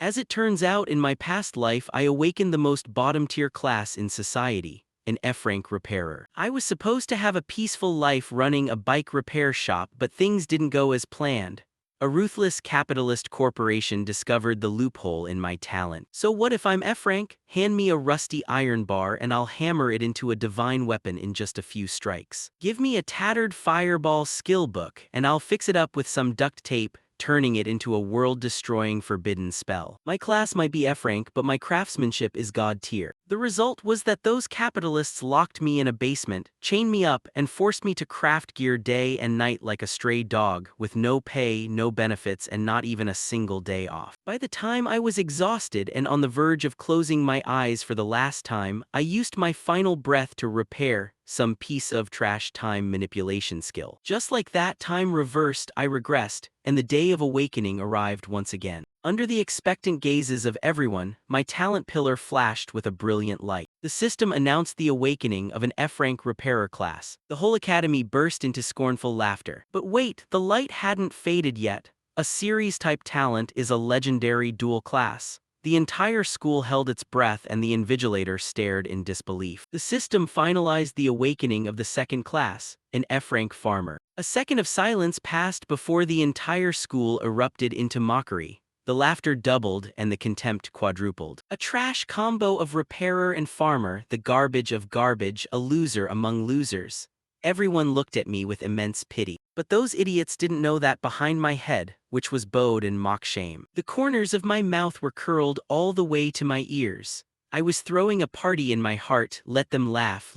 As it turns out, in my past life I awakened the most bottom-tier class in society, an F-rank repairer. I was supposed to have a peaceful life running a bike repair shop, but things didn't go as planned. A ruthless capitalist corporation discovered the loophole in my talent. So what if I'm F-rank? Hand me a rusty iron bar and I'll hammer it into a divine weapon in just a few strikes. Give me a tattered fireball skill book and I'll fix it up with some duct tape, turning it into a world-destroying forbidden spell. My class might be F-rank, but my craftsmanship is God tier. The result was that those capitalists locked me in a basement, chained me up, and forced me to craft gear day and night like a stray dog, with no pay, no benefits, and not even a single day off. By the time I was exhausted and on the verge of closing my eyes for the last time, I used my final breath to repair some piece of trash time manipulation skill. Just like that, time reversed, I regressed, and the day of awakening arrived once again. Under the expectant gazes of everyone, my talent pillar flashed with a brilliant light. The system announced the awakening of an F-rank repairer class. The whole academy burst into scornful laughter. But wait, the light hadn't faded yet. A series-type talent is a legendary dual class. The entire school held its breath and the invigilator stared in disbelief. The system finalized the awakening of the second class, an F-rank farmer. A second of silence passed before the entire school erupted into mockery. The laughter doubled and the contempt quadrupled. A trash combo of repairer and farmer, the garbage of garbage, a loser among losers. Everyone looked at me with immense pity. But those idiots didn't know that behind my head, which was bowed in mock shame, the corners of my mouth were curled all the way to my ears. I was throwing a party in my heart. Let them laugh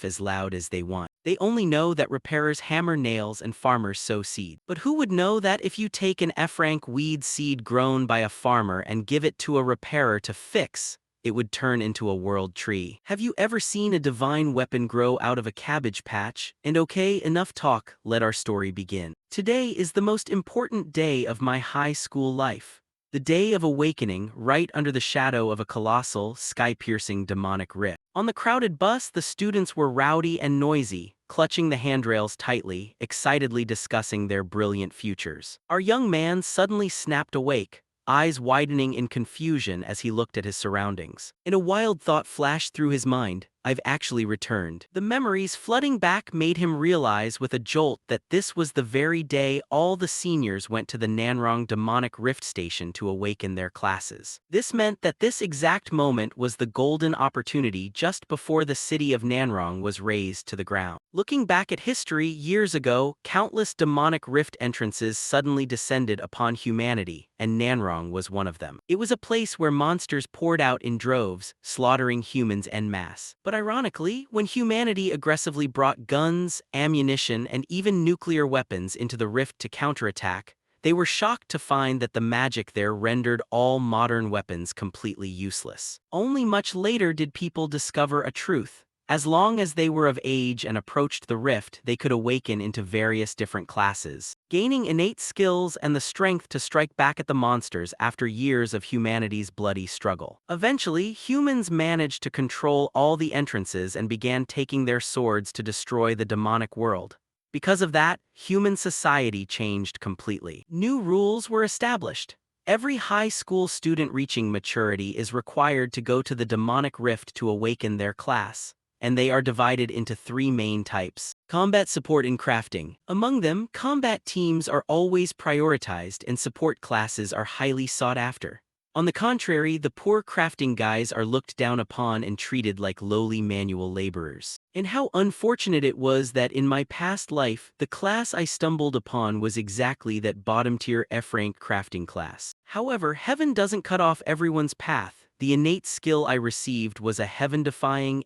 as loud as they want. They only know that repairers hammer nails and farmers sow seed. But who would know that if you take an F-rank weed seed grown by a farmer and give it to a repairer to fix, it would turn into a world tree? Have you ever seen a divine weapon grow out of a cabbage patch? And okay, enough talk, let our story begin. Today is the most important day of my high school life. The day of awakening, right under the shadow of a colossal, sky-piercing demonic rift. On the crowded bus, the students were rowdy and noisy, clutching the handrails tightly, excitedly discussing their brilliant futures. Our young man suddenly snapped awake, eyes widening in confusion as he looked at his surroundings. And a wild thought flashed through his mind. I've actually returned. The memories flooding back made him realize with a jolt that this was the very day all the seniors went to the Nanrong demonic rift station to awaken their classes. This meant that this exact moment was the golden opportunity just before the city of Nanrong was razed to the ground. Looking back at history, years ago, countless demonic rift entrances suddenly descended upon humanity, and Nanrong was one of them. It was a place where monsters poured out in droves, slaughtering humans en masse. But ironically, when humanity aggressively brought guns, ammunition, and even nuclear weapons into the rift to counterattack, they were shocked to find that the magic there rendered all modern weapons completely useless. Only much later did people discover a truth. As long as they were of age and approached the rift, they could awaken into various different classes, gaining innate skills and the strength to strike back at the monsters after years of humanity's bloody struggle. Eventually, humans managed to control all the entrances and began taking their swords to destroy the demonic world. Because of that, human society changed completely. New rules were established. Every high school student reaching maturity is required to go to the demonic rift to awaken their class. And they are divided into three main types. Combat support and crafting. Among them, combat teams are always prioritized and support classes are highly sought after. On the contrary, the poor crafting guys are looked down upon and treated like lowly manual laborers. And how unfortunate it was that in my past life, the class I stumbled upon was exactly that bottom-tier F-rank crafting class. However, heaven doesn't cut off everyone's path. The innate skill I received was a heaven-defying,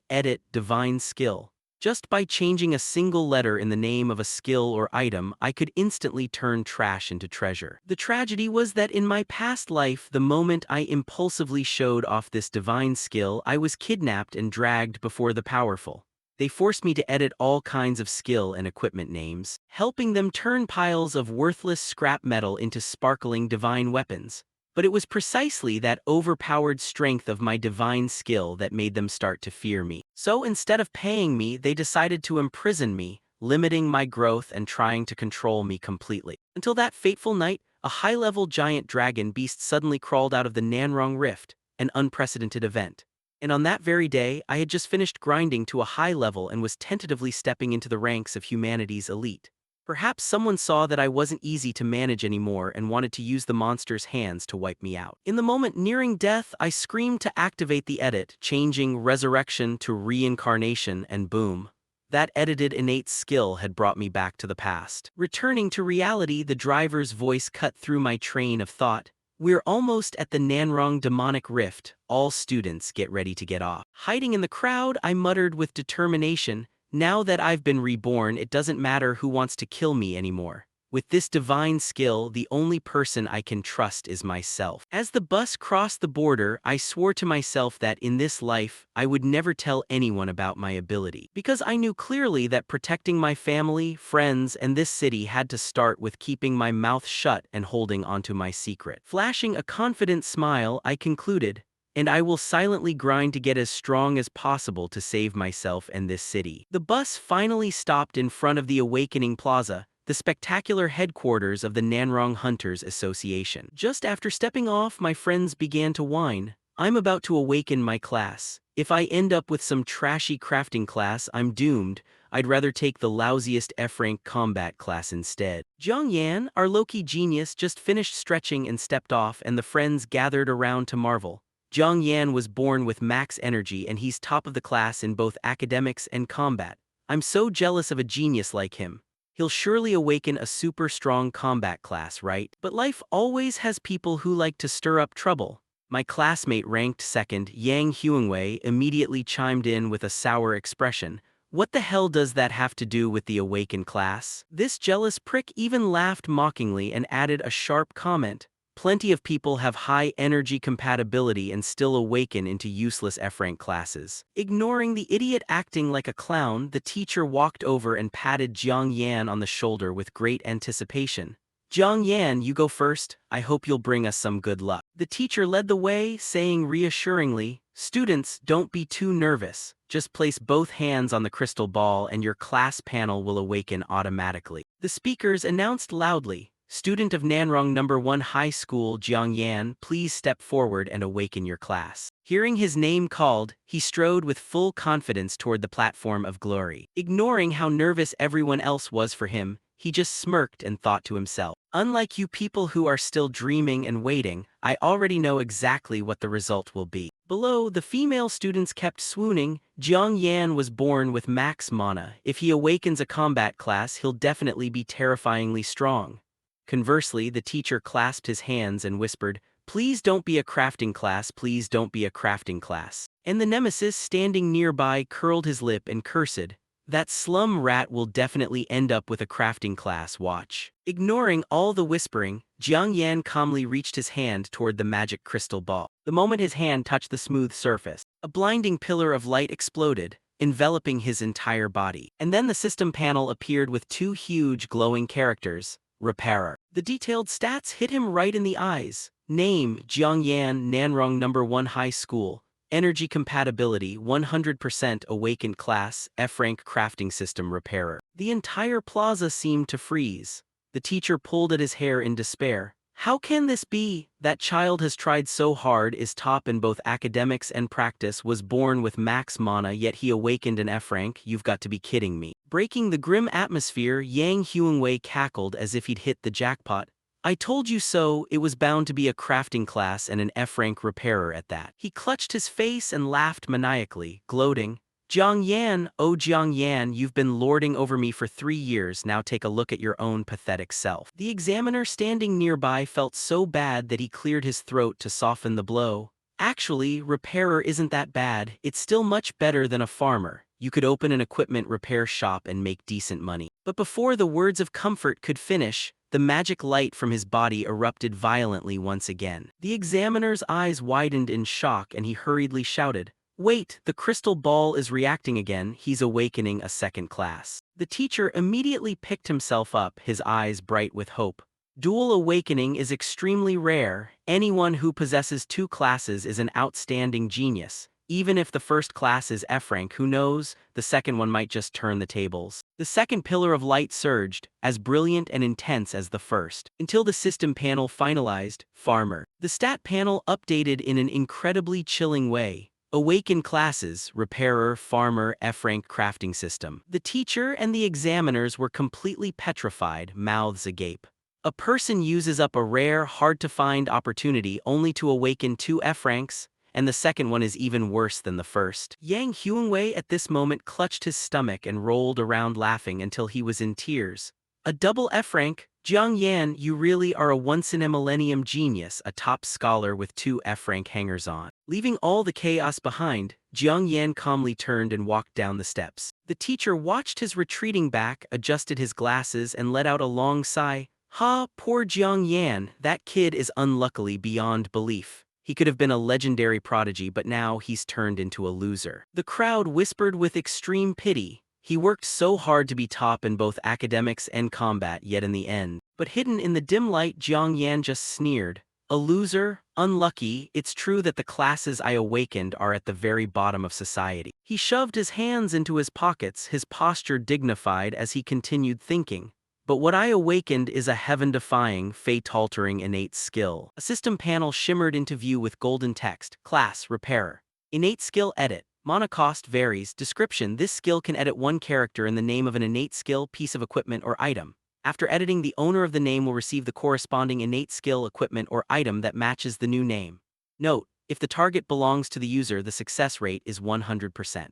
divine skill. Just by changing a single letter in the name of a skill or item, I could instantly turn trash into treasure. The tragedy was that in my past life, the moment I impulsively showed off this divine skill, I was kidnapped and dragged before the powerful. They forced me to edit all kinds of skill and equipment names, helping them turn piles of worthless scrap metal into sparkling divine weapons. But it was precisely that overpowered strength of my divine skill that made them start to fear me. So instead of paying me, they decided to imprison me, limiting my growth and trying to control me completely. Until that fateful night, a high-level giant dragon beast suddenly crawled out of the Nanrong Rift, an unprecedented event. And on that very day, I had just finished grinding to a high level and was tentatively stepping into the ranks of humanity's elite. Perhaps someone saw that I wasn't easy to manage anymore and wanted to use the monster's hands to wipe me out. In the moment nearing death, I screamed to activate the edit, changing resurrection to reincarnation, and boom. That edited innate skill had brought me back to the past. Returning to reality, the driver's voice cut through my train of thought. We're almost at the Nanrong demonic rift. All students get ready to get off. Hiding in the crowd, I muttered with determination, now that I've been reborn, it doesn't matter who wants to kill me anymore. With this divine skill, the only person I can trust is myself. As the bus crossed the border, I swore to myself that in this life, I would never tell anyone about my ability. Because I knew clearly that protecting my family, friends, and this city had to start with keeping my mouth shut and holding onto my secret. Flashing a confident smile, I concluded, and I will silently grind to get as strong as possible to save myself and this city. The bus finally stopped in front of the Awakening Plaza, the spectacular headquarters of the Nanrong Hunters Association. Just after stepping off, my friends began to whine. I'm about to awaken my class. If I end up with some trashy crafting class, I'm doomed. I'd rather take the lousiest F-rank combat class instead. Jiang Yan, our Loki genius, just finished stretching and stepped off, and the friends gathered around to marvel. Jiang Yan was born with max energy and he's top of the class in both academics and combat. I'm so jealous of a genius like him. He'll surely awaken a super strong combat class, right? But life always has people who like to stir up trouble. My classmate ranked second, Yang Huangwei, immediately chimed in with a sour expression. What the hell does that have to do with the awakened class? This jealous prick even laughed mockingly and added a sharp comment. Plenty of people have high energy compatibility and still awaken into useless F-rank classes. Ignoring the idiot acting like a clown, the teacher walked over and patted Jiang Yan on the shoulder with great anticipation. Jiang Yan, you go first. I hope you'll bring us some good luck. The teacher led the way, saying reassuringly, students, don't be too nervous. Just place both hands on the crystal ball and your class panel will awaken automatically. The speakers announced loudly, student of Nanrong No. 1 High School Jiang Yan, please step forward and awaken your class. Hearing his name called, he strode with full confidence toward the platform of glory. Ignoring how nervous everyone else was for him, he just smirked and thought to himself, unlike you people who are still dreaming and waiting, I already know exactly what the result will be. Below, the female students kept swooning. Jiang Yan was born with max mana. If he awakens a combat class, he'll definitely be terrifyingly strong. Conversely, the teacher clasped his hands and whispered, please don't be a crafting class, please don't be a crafting class. And the nemesis standing nearby curled his lip and cursed, that slum rat will definitely end up with a crafting class, watch. Ignoring all the whispering, Jiang Yan calmly reached his hand toward the magic crystal ball. The moment his hand touched the smooth surface, a blinding pillar of light exploded, enveloping his entire body. And then the system panel appeared with two huge glowing characters. Repairer. The detailed stats hit him right in the eyes. Name, Jiang Yan, Nanrong No. 1 High School. Energy compatibility, 100% awakened class, F-rank crafting system repairer. The entire plaza seemed to freeze. The teacher pulled at his hair in despair. How can this be? That child has tried so hard, is top in both academics and practice, was born with max mana, yet he awakened an F-rank, you've got to be kidding me. Breaking the grim atmosphere, Yang Huangwei cackled as if he'd hit the jackpot. I told you so, it was bound to be a crafting class and an F-rank repairer at that. He clutched his face and laughed maniacally, gloating. Jiang Yan, oh Jiang Yan, you've been lording over me for 3 years, now take a look at your own pathetic self. The examiner standing nearby felt so bad that he cleared his throat to soften the blow. Actually, repairer isn't that bad, it's still much better than a farmer. You could open an equipment repair shop and make decent money. But before the words of comfort could finish, the magic light from his body erupted violently once again. The examiner's eyes widened in shock and he hurriedly shouted, wait, the crystal ball is reacting again, he's awakening a second class. The teacher immediately picked himself up, his eyes bright with hope. Dual awakening is extremely rare. Anyone who possesses 2 classes is an outstanding genius. Even if the first class is F rank, who knows, the second one might just turn the tables. The second pillar of light surged, as brilliant and intense as the first, until the system panel finalized, Farmer. The stat panel updated in an incredibly chilling way. Awaken classes, Repairer, Farmer, F-rank crafting system. The teacher and the examiners were completely petrified, mouths agape. A person uses up a rare, hard-to-find opportunity only to awaken 2 F-ranks, and the second one is even worse than the first. Yang Huangwei at this moment clutched his stomach and rolled around laughing until he was in tears. A double F-rank? Jiang Yan, you really are a once-in-a-millennium genius, a top scholar with 2 F-rank hangers-on. Leaving all the chaos behind, Jiang Yan calmly turned and walked down the steps. The teacher watched his retreating back, adjusted his glasses, and let out a long sigh. Ha, poor Jiang Yan, that kid is unluckily beyond belief. He could have been a legendary prodigy, but now he's turned into a loser. The crowd whispered with extreme pity. He worked so hard to be top in both academics and combat, yet in the end. But hidden in the dim light, Jiang Yan just sneered. A loser? Unlucky. It's true that the classes I awakened are at the very bottom of society. He shoved his hands into his pockets, his posture dignified as he continued thinking. But what I awakened is a heaven-defying, fate-altering innate skill. A system panel shimmered into view with golden text. Class, Repairer. Innate skill edit. Mana cost varies. Description: this skill can edit one character in the name of an innate skill, piece of equipment, or item. After editing, the owner of the name will receive the corresponding innate skill, equipment, or item that matches the new name. Note: if the target belongs to the user, the success rate is 100%.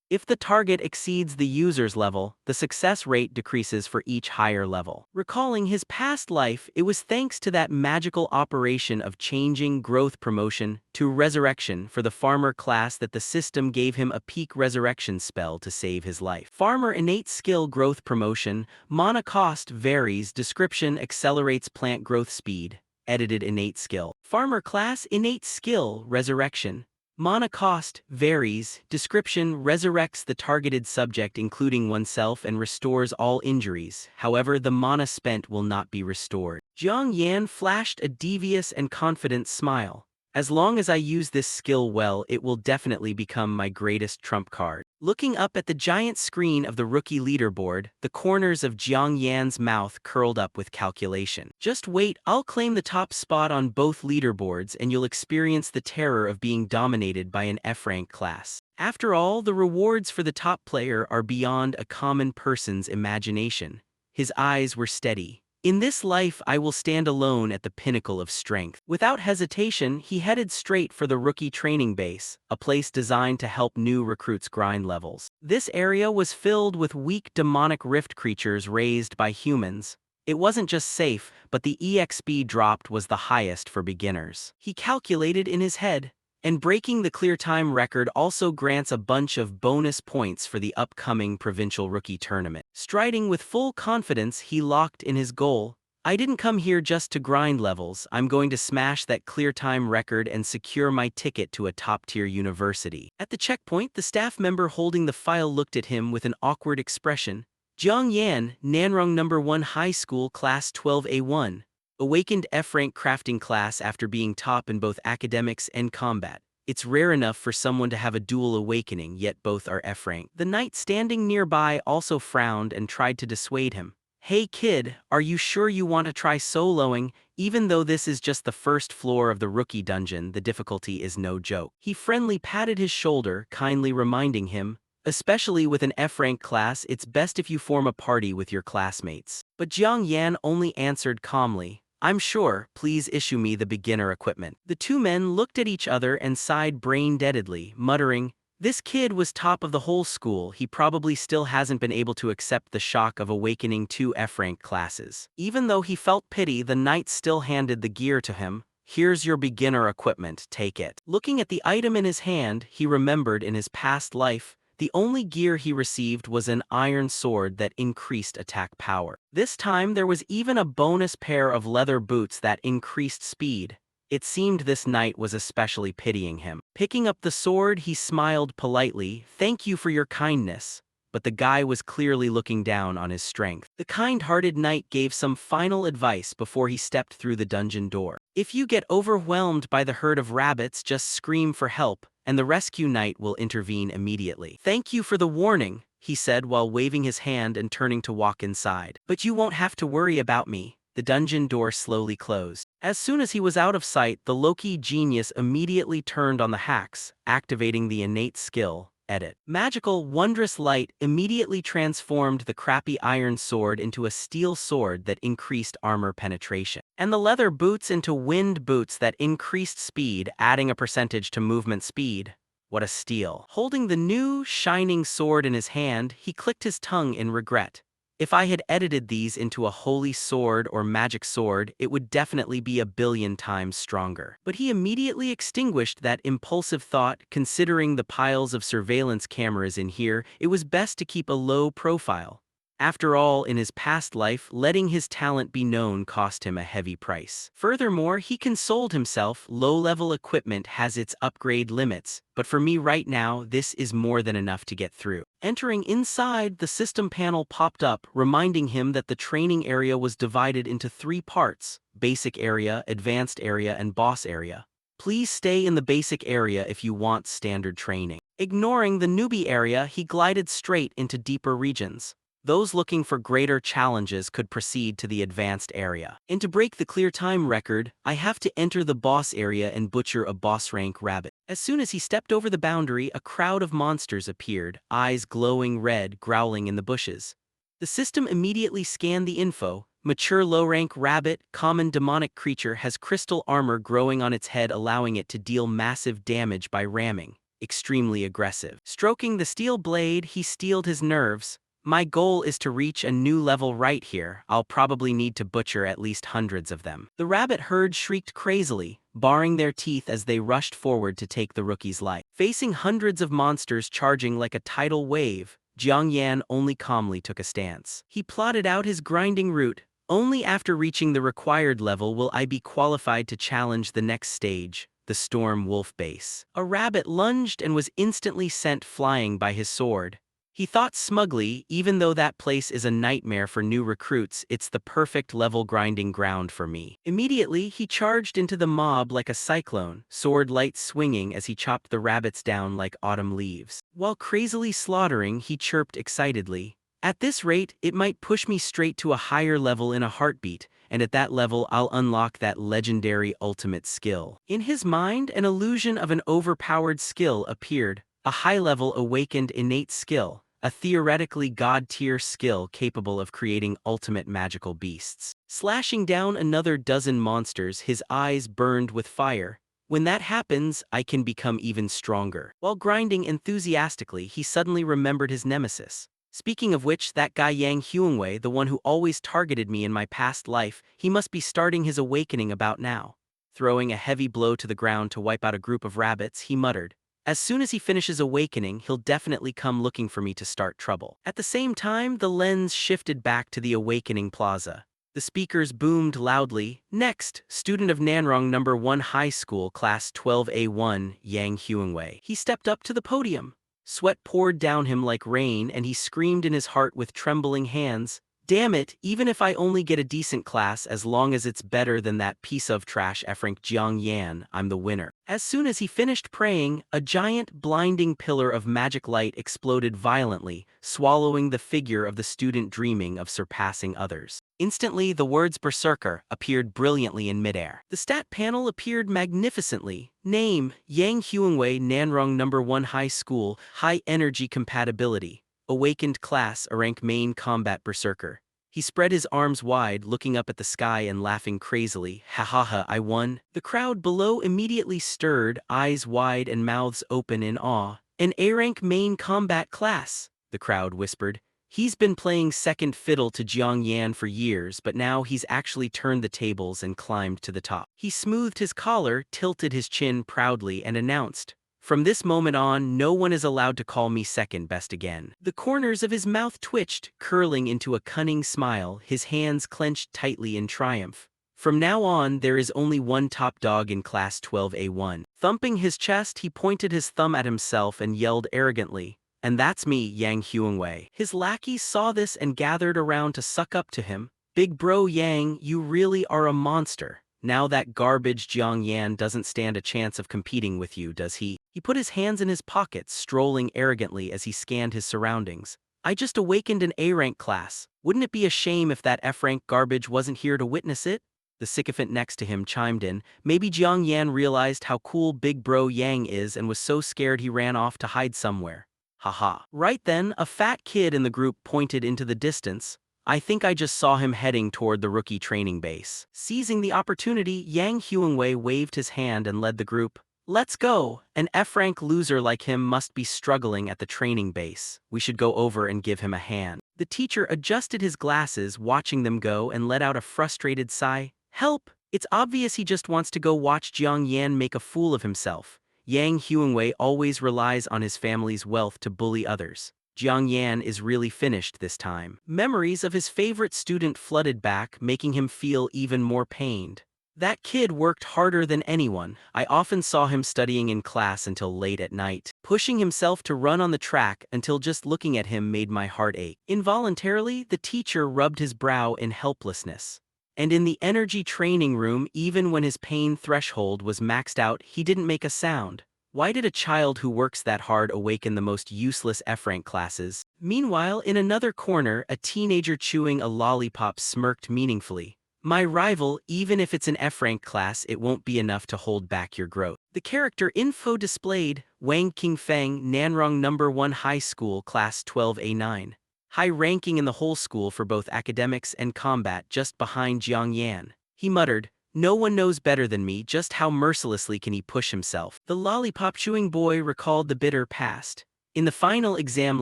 If the target exceeds the user's level, the success rate decreases for each higher level. Recalling his past life, it was thanks to that magical operation of changing growth promotion to resurrection for the farmer class that the system gave him a peak resurrection spell to save his life. Farmer innate skill growth promotion, mana cost varies, description accelerates plant growth speed, edited innate skill. Farmer class innate skill resurrection. Mana cost varies, description resurrects the targeted subject including oneself and restores all injuries, however the mana spent will not be restored. Jiang Yan flashed a devious and confident smile. As long as I use this skill well, it will definitely become my greatest trump card. Looking up at the giant screen of the rookie leaderboard, the corners of Jiang Yan's mouth curled up with calculation. Just wait, I'll claim the top spot on both leaderboards and you'll experience the terror of being dominated by an F-rank class. After all, the rewards for the top player are beyond a common person's imagination. His eyes were steady. In this life I will stand alone at the pinnacle of strength. Without hesitation, he headed straight for the rookie training base, a place designed to help new recruits grind levels. This area was filled with weak demonic rift creatures raised by humans. It wasn't just safe, but the EXP dropped was the highest for beginners. He calculated in his head. And breaking the clear time record also grants a bunch of bonus points for the upcoming provincial rookie tournament. Striding with full confidence, he locked in his goal. I didn't come here just to grind levels, I'm going to smash that clear time record and secure my ticket to a top-tier university. At the checkpoint, the staff member holding the file looked at him with an awkward expression. Jiang Yan, Nanrong No. 1 High School, Class 12A1. Awakened F-rank crafting class after being top in both academics and combat. It's rare enough for someone to have a dual awakening, yet both are F-rank. The knight standing nearby also frowned and tried to dissuade him. Hey kid, are you sure you want to try soloing? Even though this is just the first floor of the rookie dungeon, the difficulty is no joke. He friendly patted his shoulder, kindly reminding him, especially with an F-rank class, it's best if you form a party with your classmates. But Jiang Yan only answered calmly, I'm sure, please issue me the beginner equipment. The two men looked at each other and sighed brain-deadedly, muttering, this kid was top of the whole school, he probably still hasn't been able to accept the shock of awakening 2 F-rank classes. Even though he felt pity, the knight still handed the gear to him. Here's your beginner equipment, take it. Looking at the item in his hand, he remembered in his past life, the only gear he received was an iron sword that increased attack power. This time there was even a bonus pair of leather boots that increased speed. It seemed this knight was especially pitying him. Picking up the sword, he smiled politely, thank you for your kindness. But the guy was clearly looking down on his strength. The kind-hearted knight gave some final advice before he stepped through the dungeon door. If you get overwhelmed by the herd of rabbits, just scream for help. and the rescue knight will intervene immediately. Thank you for the warning, he said while waving his hand and turning to walk inside. But you won't have to worry about me. The dungeon door slowly closed. As soon as he was out of sight, the Loki genius immediately turned on the hacks, activating the innate skill, Edit. Magical, wondrous light immediately transformed the crappy iron sword into a steel sword that increased armor penetration, and the leather boots into wind boots that increased speed, adding a percentage to movement speed. What a steal. Holding the new, shining sword in his hand, he clicked his tongue in regret. If I had edited these into a holy sword or magic sword, it would definitely be a billion times stronger. But he immediately extinguished that impulsive thought. Considering the piles of surveillance cameras in here, it was best to keep a low profile. After all, in his past life, letting his talent be known cost him a heavy price. Furthermore, he consoled himself, low-level equipment has its upgrade limits, but for me right now, this is more than enough to get through. Entering inside, the system panel popped up, reminding him that the training area was divided into 3 parts: basic area, advanced area, and boss area. Please stay in the basic area if you want standard training. Ignoring the newbie area, he glided straight into deeper regions. Those looking for greater challenges could proceed to the advanced area. And to break the clear time record, I have to enter the boss area and butcher a boss rank rabbit. As soon as he stepped over the boundary, a crowd of monsters appeared, eyes glowing red, growling in the bushes. The system immediately scanned the info. Mature low-rank rabbit, common demonic creature, has crystal armor growing on its head, allowing it to deal massive damage by ramming. Extremely aggressive. Stroking the steel blade, he steeled his nerves. My goal is to reach a new level right here. I'll probably need to butcher at least hundreds of them. The rabbit herd shrieked crazily, baring their teeth as they rushed forward to take the rookie's life. Facing hundreds of monsters charging like a tidal wave, Jiang Yan only calmly took a stance. He plotted out his grinding route. Only after reaching the required level will I be qualified to challenge the next stage, the Storm Wolf base. A rabbit lunged and was instantly sent flying by his sword. He thought smugly, even though that place is a nightmare for new recruits, it's the perfect level grinding ground for me. Immediately, he charged into the mob like a cyclone, sword light swinging as he chopped the rabbits down like autumn leaves. While crazily slaughtering, he chirped excitedly. At this rate, it might push me straight to a higher level in a heartbeat, and at that level I'll unlock that legendary ultimate skill. In his mind, an illusion of an overpowered skill appeared. A high-level awakened innate skill, a theoretically god-tier skill capable of creating ultimate magical beasts. Slashing down another dozen monsters, his eyes burned with fire. When that happens, I can become even stronger. While grinding enthusiastically, he suddenly remembered his nemesis. Speaking of which, that guy Yang Huangwei, the one who always targeted me in my past life, he must be starting his awakening about now. Throwing a heavy blow to the ground to wipe out a group of rabbits, he muttered, "As soon as he finishes awakening, he'll definitely come looking for me to start trouble." At the same time, the lens shifted back to the awakening plaza. The speakers boomed loudly. Next, student of Nanrong No. 1 High School, Class 12A1, Yang Huangwei. He stepped up to the podium. Sweat poured down him like rain, and he screamed in his heart with trembling hands, "Damn it, even if I only get a decent class, as long as it's better than that piece of trash Frank Jiang Yan, I'm the winner." As soon as he finished praying, a giant, blinding pillar of magic light exploded violently, swallowing the figure of the student dreaming of surpassing others. Instantly, the words Berserker appeared brilliantly in midair. The stat panel appeared magnificently. Name, Yang Huangwei, Nanrong No. 1 High School, High Energy Compatibility. Awakened class, a rank main combat berserker. He spread his arms wide, looking up at the sky and laughing crazily. "Ha ha ha, I won." The crowd below immediately stirred, eyes wide and mouths open in awe. "An A-rank main combat class," the crowd whispered. "He's been playing second fiddle to Jiang Yan for years, but now he's actually turned the tables and climbed to the top." He smoothed his collar, tilted his chin proudly, and announced, "From this moment on, no one is allowed to call me second best again." The corners of his mouth twitched, curling into a cunning smile, his hands clenched tightly in triumph. "From now on, there is only one top dog in Class 12A1. Thumping his chest, he pointed his thumb at himself and yelled arrogantly, "And that's me, Yang Huangwei." His lackeys saw this and gathered around to suck up to him. "Big bro Yang, you really are a monster." Now that garbage Jiang Yan doesn't stand a chance of competing with you, does he? He put his hands in his pockets, strolling arrogantly as he scanned his surroundings. I just awakened an A-rank class. Wouldn't it be a shame if that F-rank garbage wasn't here to witness it? The sycophant next to him chimed in. Maybe Jiang Yan realized how cool Big Bro Yang is and was so scared he ran off to hide somewhere. Haha. Right then, a fat kid in the group pointed into the distance. I think I just saw him heading toward the rookie training base. Seizing the opportunity, Yang Huangwei waved his hand and led the group. Let's go! An F-rank loser like him must be struggling at the training base. We should go over and give him a hand. The teacher adjusted his glasses, watching them go, and let out a frustrated sigh. Help! It's obvious he just wants to go watch Jiang Yan make a fool of himself. Yang Huangwei always relies on his family's wealth to bully others. Jiang Yan is really finished this time. Memories of his favorite student flooded back, making him feel even more pained. That kid worked harder than anyone. I often saw him studying in class until late at night, pushing himself to run on the track until just looking at him made my heart ache. Involuntarily, the teacher rubbed his brow in helplessness. And in the energy training room, even when his pain threshold was maxed out, he didn't make a sound. Why did a child who works that hard awaken the most useless F-rank classes? Meanwhile, in another corner, a teenager chewing a lollipop smirked meaningfully. My rival, even if it's an F-rank class, it won't be enough to hold back your growth. The character info displayed, Wang Qingfeng, Nanrong No. 1 High School, Class 12A9. High ranking in the whole school for both academics and combat, just behind Jiang Yan. He muttered, no one knows better than me just how mercilessly can he push himself. The lollipop-chewing boy recalled the bitter past. In the final exam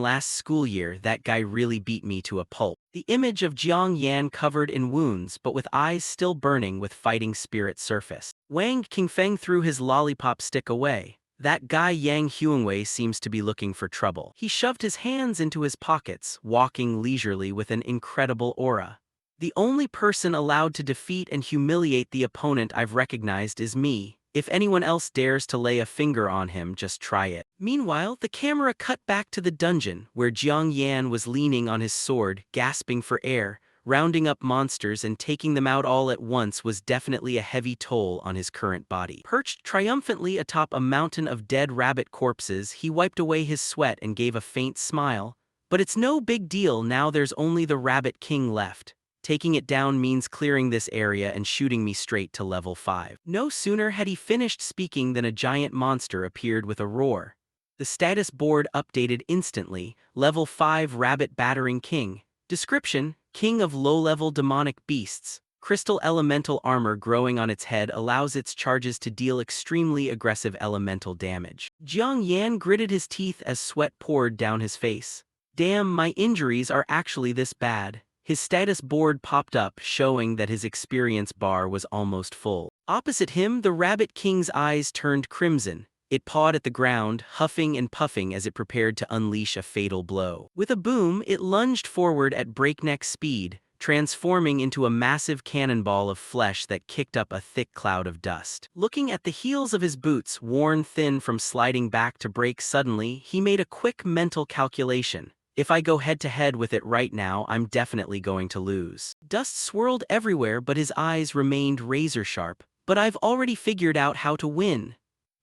last school year, that guy really beat me to a pulp. The image of Jiang Yan covered in wounds but with eyes still burning with fighting spirit surfaced. Wang Qingfeng threw his lollipop stick away. That guy Yang Huangwei seems to be looking for trouble. He shoved his hands into his pockets, walking leisurely with an incredible aura. The only person allowed to defeat and humiliate the opponent I've recognized is me. If anyone else dares to lay a finger on him, just try it. Meanwhile, the camera cut back to the dungeon, where Jiang Yan was leaning on his sword, gasping for air. Rounding up monsters and taking them out all at once was definitely a heavy toll on his current body. Perched triumphantly atop a mountain of dead rabbit corpses, he wiped away his sweat and gave a faint smile. But it's no big deal, now there's only the Rabbit King left. Taking it down means clearing this area and shooting me straight to level 5. No sooner had he finished speaking than a giant monster appeared with a roar. The status board updated instantly. Level 5 Rabbit Battering King. Description: King of low-level demonic beasts. Crystal elemental armor growing on its head allows its charges to deal extremely aggressive elemental damage. Jiang Yan gritted his teeth as sweat poured down his face. Damn, my injuries are actually this bad. His status board popped up, showing that his experience bar was almost full. Opposite him, the Rabbit King's eyes turned crimson. It pawed at the ground, huffing and puffing as it prepared to unleash a fatal blow. With a boom, it lunged forward at breakneck speed, transforming into a massive cannonball of flesh that kicked up a thick cloud of dust. Looking at the heels of his boots, worn thin from sliding back to break suddenly, he made a quick mental calculation. If I go head-to-head with it right now, I'm definitely going to lose. Dust swirled everywhere, but his eyes remained razor-sharp. But I've already figured out how to win.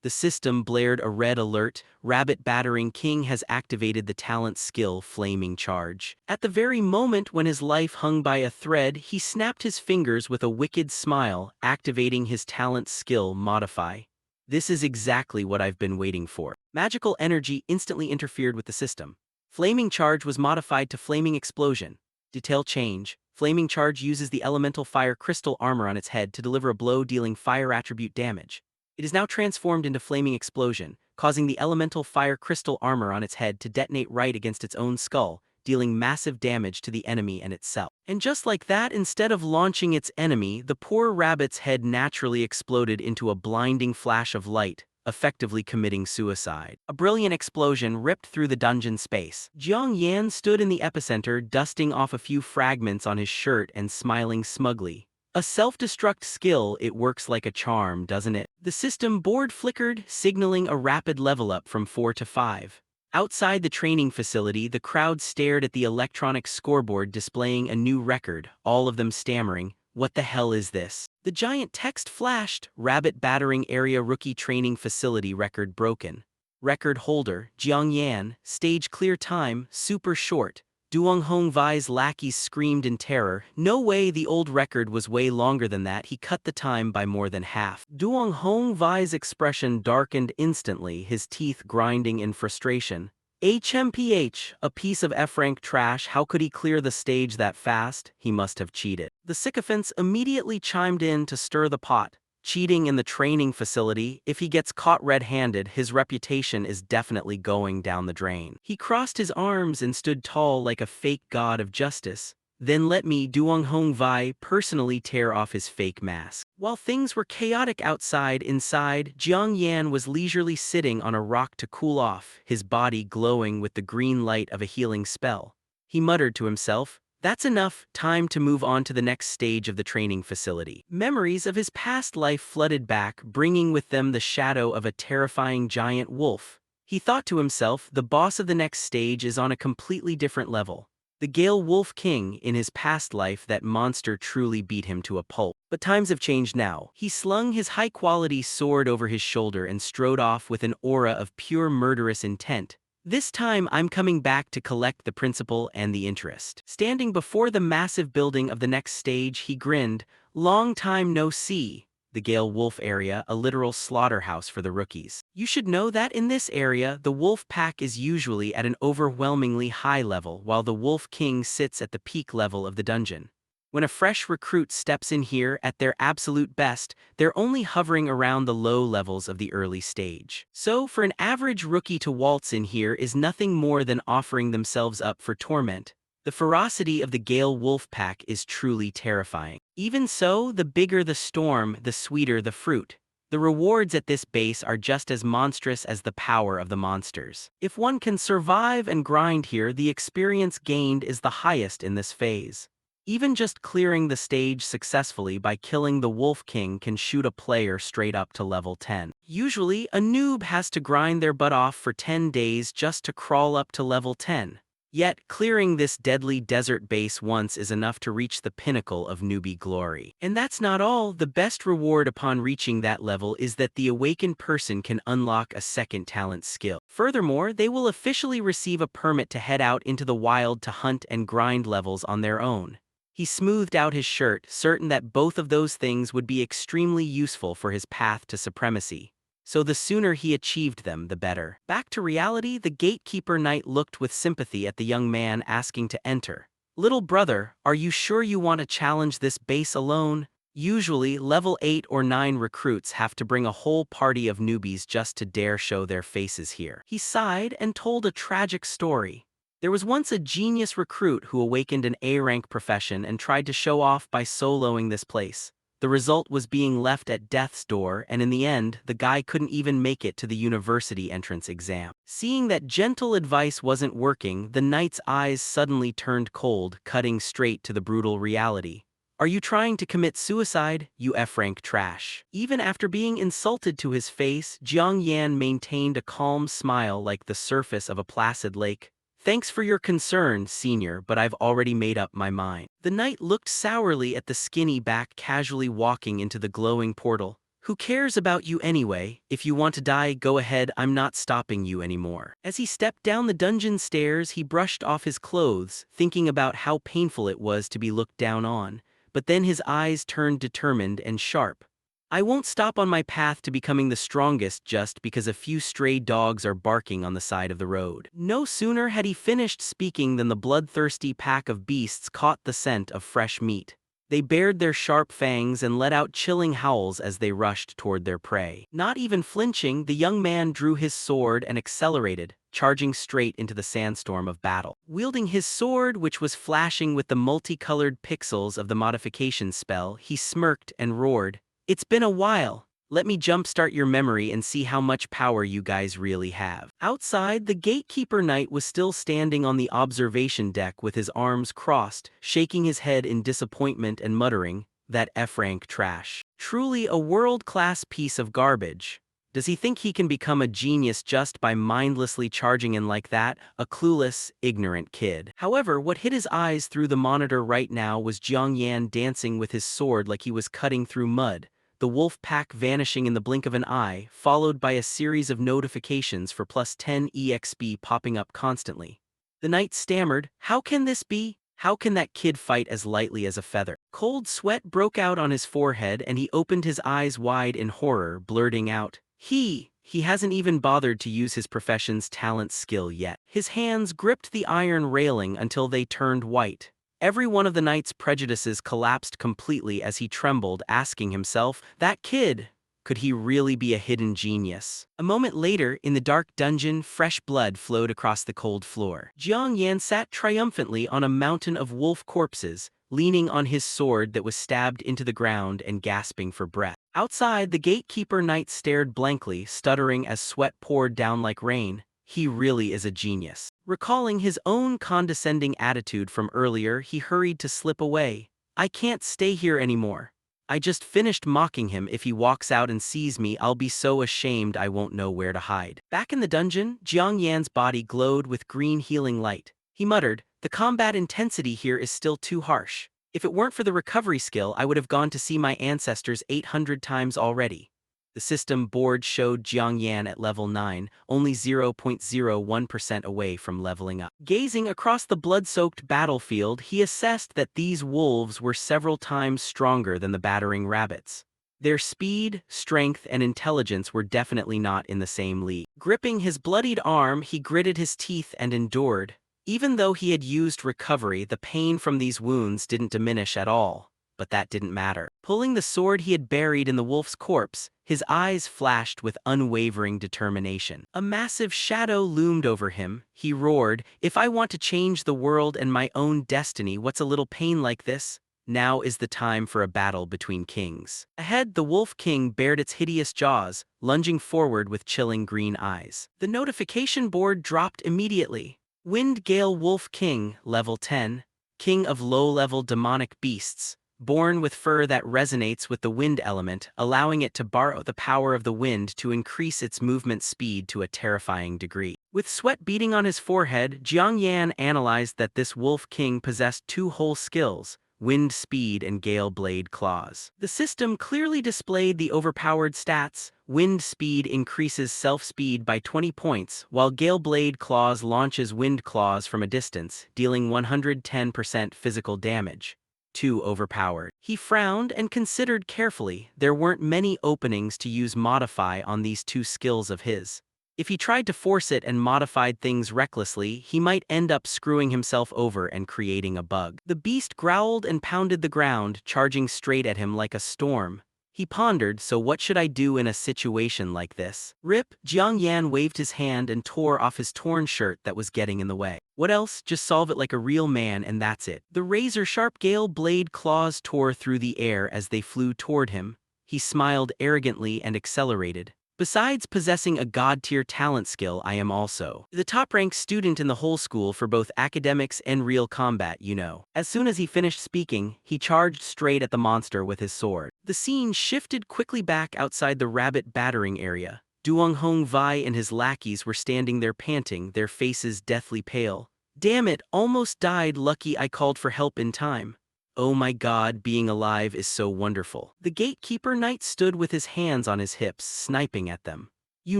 The system blared a red alert. Rabbit Battering King has activated the talent skill Flaming Charge. At the very moment when his life hung by a thread, he snapped his fingers with a wicked smile, activating his talent skill Modify. This is exactly what I've been waiting for. Magical energy instantly interfered with the system. Flaming Charge was modified to Flaming Explosion. Detail change. Flaming Charge uses the elemental fire crystal armor on its head to deliver a blow dealing fire attribute damage. It is now transformed into Flaming Explosion, causing the elemental fire crystal armor on its head to detonate right against its own skull, dealing massive damage to the enemy and itself. And just like that, instead of launching its enemy, the poor rabbit's head naturally exploded into a blinding flash of light, effectively committing suicide. A brilliant explosion ripped through the dungeon space. Jiang Yan stood in the epicenter, dusting off a few fragments on his shirt and smiling smugly. A self-destruct skill, it works like a charm, doesn't it? The system board flickered, signaling a rapid level up from 4 to 5. Outside the training facility, the crowd stared at the electronic scoreboard displaying a new record, all of them stammering, What the hell is this? The giant text flashed, rabbit battering area rookie training facility record broken. Record holder, Jiang Yan, stage clear time, super short. Duong Hong Vai's lackeys screamed in terror. No way, the old record was way longer than that. He cut the time by more than half. Duong Hong Vai's expression darkened instantly, his teeth grinding in frustration. HMPH, a piece of F-rank trash. How could he clear the stage that fast? He must have cheated. The sycophants immediately chimed in to stir the pot. Cheating in the training facility, if he gets caught red-handed, his reputation is definitely going down the drain. He crossed his arms and stood tall like a fake god of justice. Then let me, Duong Hong Vai, personally tear off his fake mask. While things were chaotic outside, inside, Jiang Yan was leisurely sitting on a rock to cool off, his body glowing with the green light of a healing spell. He muttered to himself, "That's enough, time to move on to the next stage of the training facility." Memories of his past life flooded back, bringing with them the shadow of a terrifying giant wolf. He thought to himself, the boss of the next stage is on a completely different level. The Gale Wolf King, in his past life, that monster truly beat him to a pulp. But times have changed now. He slung his high-quality sword over his shoulder and strode off with an aura of pure murderous intent. This time I'm coming back to collect the principal and the interest. Standing before the massive building of the next stage, he grinned. Long time no see. The Gale Wolf area, a literal slaughterhouse for the rookies. You should know that in this area, the wolf pack is usually at an overwhelmingly high level, while the Wolf King sits at the peak level of the dungeon. When a fresh recruit steps in here at their absolute best, they're only hovering around the low levels of the early stage. So, for an average rookie to waltz in here is nothing more than offering themselves up for torment. The ferocity of the Gale Wolf Pack is truly terrifying. Even so, the bigger the storm, the sweeter the fruit. The rewards at this base are just as monstrous as the power of the monsters. If one can survive and grind here, the experience gained is the highest in this phase. Even just clearing the stage successfully by killing the Wolf King can shoot a player straight up to level 10. Usually, a noob has to grind their butt off for 10 days just to crawl up to level 10. Yet, clearing this deadly desert base once is enough to reach the pinnacle of newbie glory. And that's not all. The best reward upon reaching that level is that the awakened person can unlock a second talent skill. Furthermore, they will officially receive a permit to head out into the wild to hunt and grind levels on their own. He smoothed out his shirt, certain that both of those things would be extremely useful for his path to supremacy. So the sooner he achieved them, the better. Back to reality, the gatekeeper knight looked with sympathy at the young man asking to enter. "Little brother, are you sure you want to challenge this base alone? Usually, level 8 or 9 recruits have to bring a whole party of newbies just to dare show their faces here." He sighed and told a tragic story. There was once a genius recruit who awakened an A-rank profession and tried to show off by soloing this place. The result was being left at death's door, and in the end, the guy couldn't even make it to the university entrance exam. Seeing that gentle advice wasn't working, the knight's eyes suddenly turned cold, cutting straight to the brutal reality. "Are you trying to commit suicide, you F-rank trash?" Even after being insulted to his face, Jiang Yan maintained a calm smile like the surface of a placid lake. "Thanks for your concern, senior, but I've already made up my mind." The knight looked sourly at the skinny back casually walking into the glowing portal. "Who cares about you anyway? If you want to die, go ahead, I'm not stopping you anymore." As he stepped down the dungeon stairs, he brushed off his clothes, thinking about how painful it was to be looked down on. But then his eyes turned determined and sharp. "I won't stop on my path to becoming the strongest just because a few stray dogs are barking on the side of the road." No sooner had he finished speaking than the bloodthirsty pack of beasts caught the scent of fresh meat. They bared their sharp fangs and let out chilling howls as they rushed toward their prey. Not even flinching, the young man drew his sword and accelerated, charging straight into the sandstorm of battle. Wielding his sword, which was flashing with the multicolored pixels of the modification spell, he smirked and roared, "It's been a while. Let me jumpstart your memory and see how much power you guys really have." Outside, the gatekeeper knight was still standing on the observation deck with his arms crossed, shaking his head in disappointment and muttering, "That F-rank trash. Truly a world-class piece of garbage." Does he think he can become a genius just by mindlessly charging in like that? A clueless, ignorant kid. However, what hit his eyes through the monitor right now was Jiang Yan dancing with his sword like he was cutting through mud, the wolf pack vanishing in the blink of an eye, followed by a series of notifications for +10 EXP popping up constantly. The knight stammered, "How can this be? How can that kid fight as lightly as a feather?" Cold sweat broke out on his forehead and he opened his eyes wide in horror, blurting out, He hasn't even bothered to use his profession's talent skill yet." His hands gripped the iron railing until they turned white. Every one of the knight's prejudices collapsed completely as he trembled, asking himself, that kid, could he really be a hidden genius? A moment later, in the dark dungeon, fresh blood flowed across the cold floor. Jiang Yan sat triumphantly on a mountain of wolf corpses, leaning on his sword that was stabbed into the ground and gasping for breath. Outside, the gatekeeper knight stared blankly, stuttering as sweat poured down like rain. He really is a genius. Recalling his own condescending attitude from earlier, he hurried to slip away. I can't stay here anymore. I just finished mocking him. If he walks out and sees me, I'll be so ashamed I won't know where to hide. Back in the dungeon, Jiang Yan's body glowed with green healing light. He muttered, the combat intensity here is still too harsh. If it weren't for the recovery skill, I would have gone to see my ancestors 800 times already. The system board showed Jiang Yan at level 9, only 0.01% away from leveling up. Gazing across the blood-soaked battlefield, he assessed that these wolves were several times stronger than the battering rabbits. Their speed, strength, and intelligence were definitely not in the same league. Gripping his bloodied arm, he gritted his teeth and endured. Even though he had used recovery, the pain from these wounds didn't diminish at all. But that didn't matter. Pulling the sword he had buried in the wolf's corpse, his eyes flashed with unwavering determination. A massive shadow loomed over him. He roared, if I want to change the world and my own destiny, what's a little pain like this? Now is the time for a battle between kings. Ahead, the Wolf King bared its hideous jaws, lunging forward with chilling green eyes. The notification board dropped immediately. Wind Gale Wolf King, level 10, king of low-level demonic beasts, born with fur that resonates with the wind element, allowing it to borrow the power of the wind to increase its movement speed to a terrifying degree. With sweat beading on his forehead, Jiang Yan analyzed that this Wolf King possessed two whole skills, Wind Speed and Gale Blade Claws. The system clearly displayed the overpowered stats. Wind Speed increases self-speed by 20 points, while Gale Blade Claws launches wind claws from a distance, dealing 110% physical damage. Too overpowered. He frowned and considered carefully. There weren't many openings to use Modify on these two skills of his. If he tried to force it and modified things recklessly, he might end up screwing himself over and creating a bug. The beast growled and pounded the ground, charging straight at him like a storm. He pondered, so what should I do in a situation like this? Rip, Jiang Yan waved his hand and tore off his torn shirt that was getting in the way. What else? Just solve it like a real man and that's it. The razor-sharp Gale Blade claws tore through the air as they flew toward him. He smiled arrogantly and accelerated. Besides possessing a god-tier talent skill, I am also the top-ranked student in the whole school for both academics and real combat, you know. As soon as he finished speaking, he charged straight at the monster with his sword. The scene shifted quickly back outside the rabbit battering area. Duong Hong Vai and his lackeys were standing there panting, their faces deathly pale. Damn it, almost died, lucky I called for help in time. Oh my god, being alive is so wonderful. The gatekeeper knight stood with his hands on his hips, sniping at them. You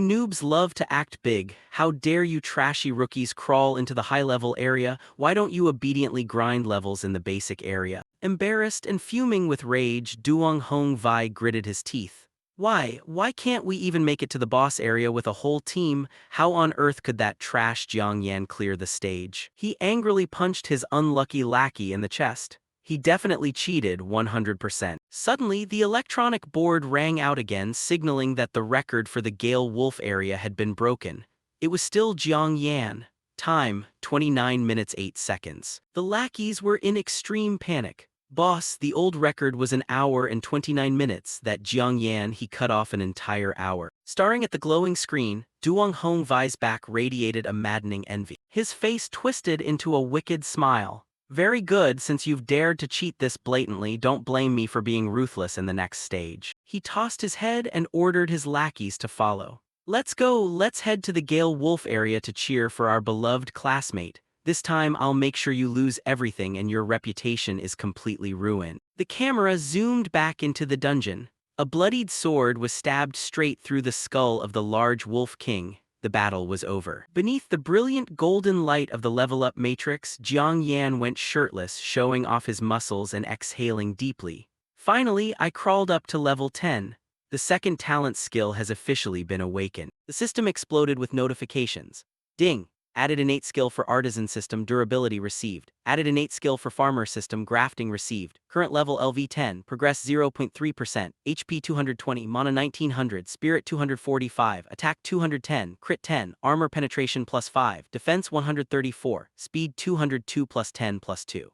noobs love to act big. How dare you trashy rookies crawl into the high-level area? Why don't you obediently grind levels in the basic area? Embarrassed and fuming with rage, Duong Hong Vai gritted his teeth. Why can't we even make it to the boss area with a whole team? How on earth could that trash Jiang Yan clear the stage? He angrily punched his unlucky lackey in the chest. He definitely cheated 100%. Suddenly, the electronic board rang out again, signaling that the record for the Gale Wolf area had been broken. It was still Jiang Yan. Time, 29 minutes 8 seconds. The lackeys were in extreme panic. Boss, the old record was an hour and 29 minutes. That Jiang Yan, he cut off an entire hour. Staring at the glowing screen, Duong Hong Vai's back radiated a maddening envy. His face twisted into a wicked smile. Very good, since you've dared to cheat this blatantly, don't blame me for being ruthless in the next stage. He tossed his head and ordered his lackeys to follow. Let's go, let's head to the Gale Wolf area to cheer for our beloved classmate. This time I'll make sure you lose everything and your reputation is completely ruined. The camera zoomed back into the dungeon. A bloodied sword was stabbed straight through the skull of the large Wolf King. The battle was over. Beneath the brilliant golden light of the level-up matrix, Jiang Yan went shirtless, showing off his muscles and exhaling deeply. Finally, I crawled up to level 10. The second talent skill has officially been awakened. The system exploded with notifications. Ding! Added innate skill for artisan system, durability received. Added innate skill for farmer system, grafting received. Current level LV10, progress 0.3%, HP 220, mana 1900, spirit 245, attack 210, crit 10, armor penetration plus 5, defense 134, speed 202 plus 10 plus 2.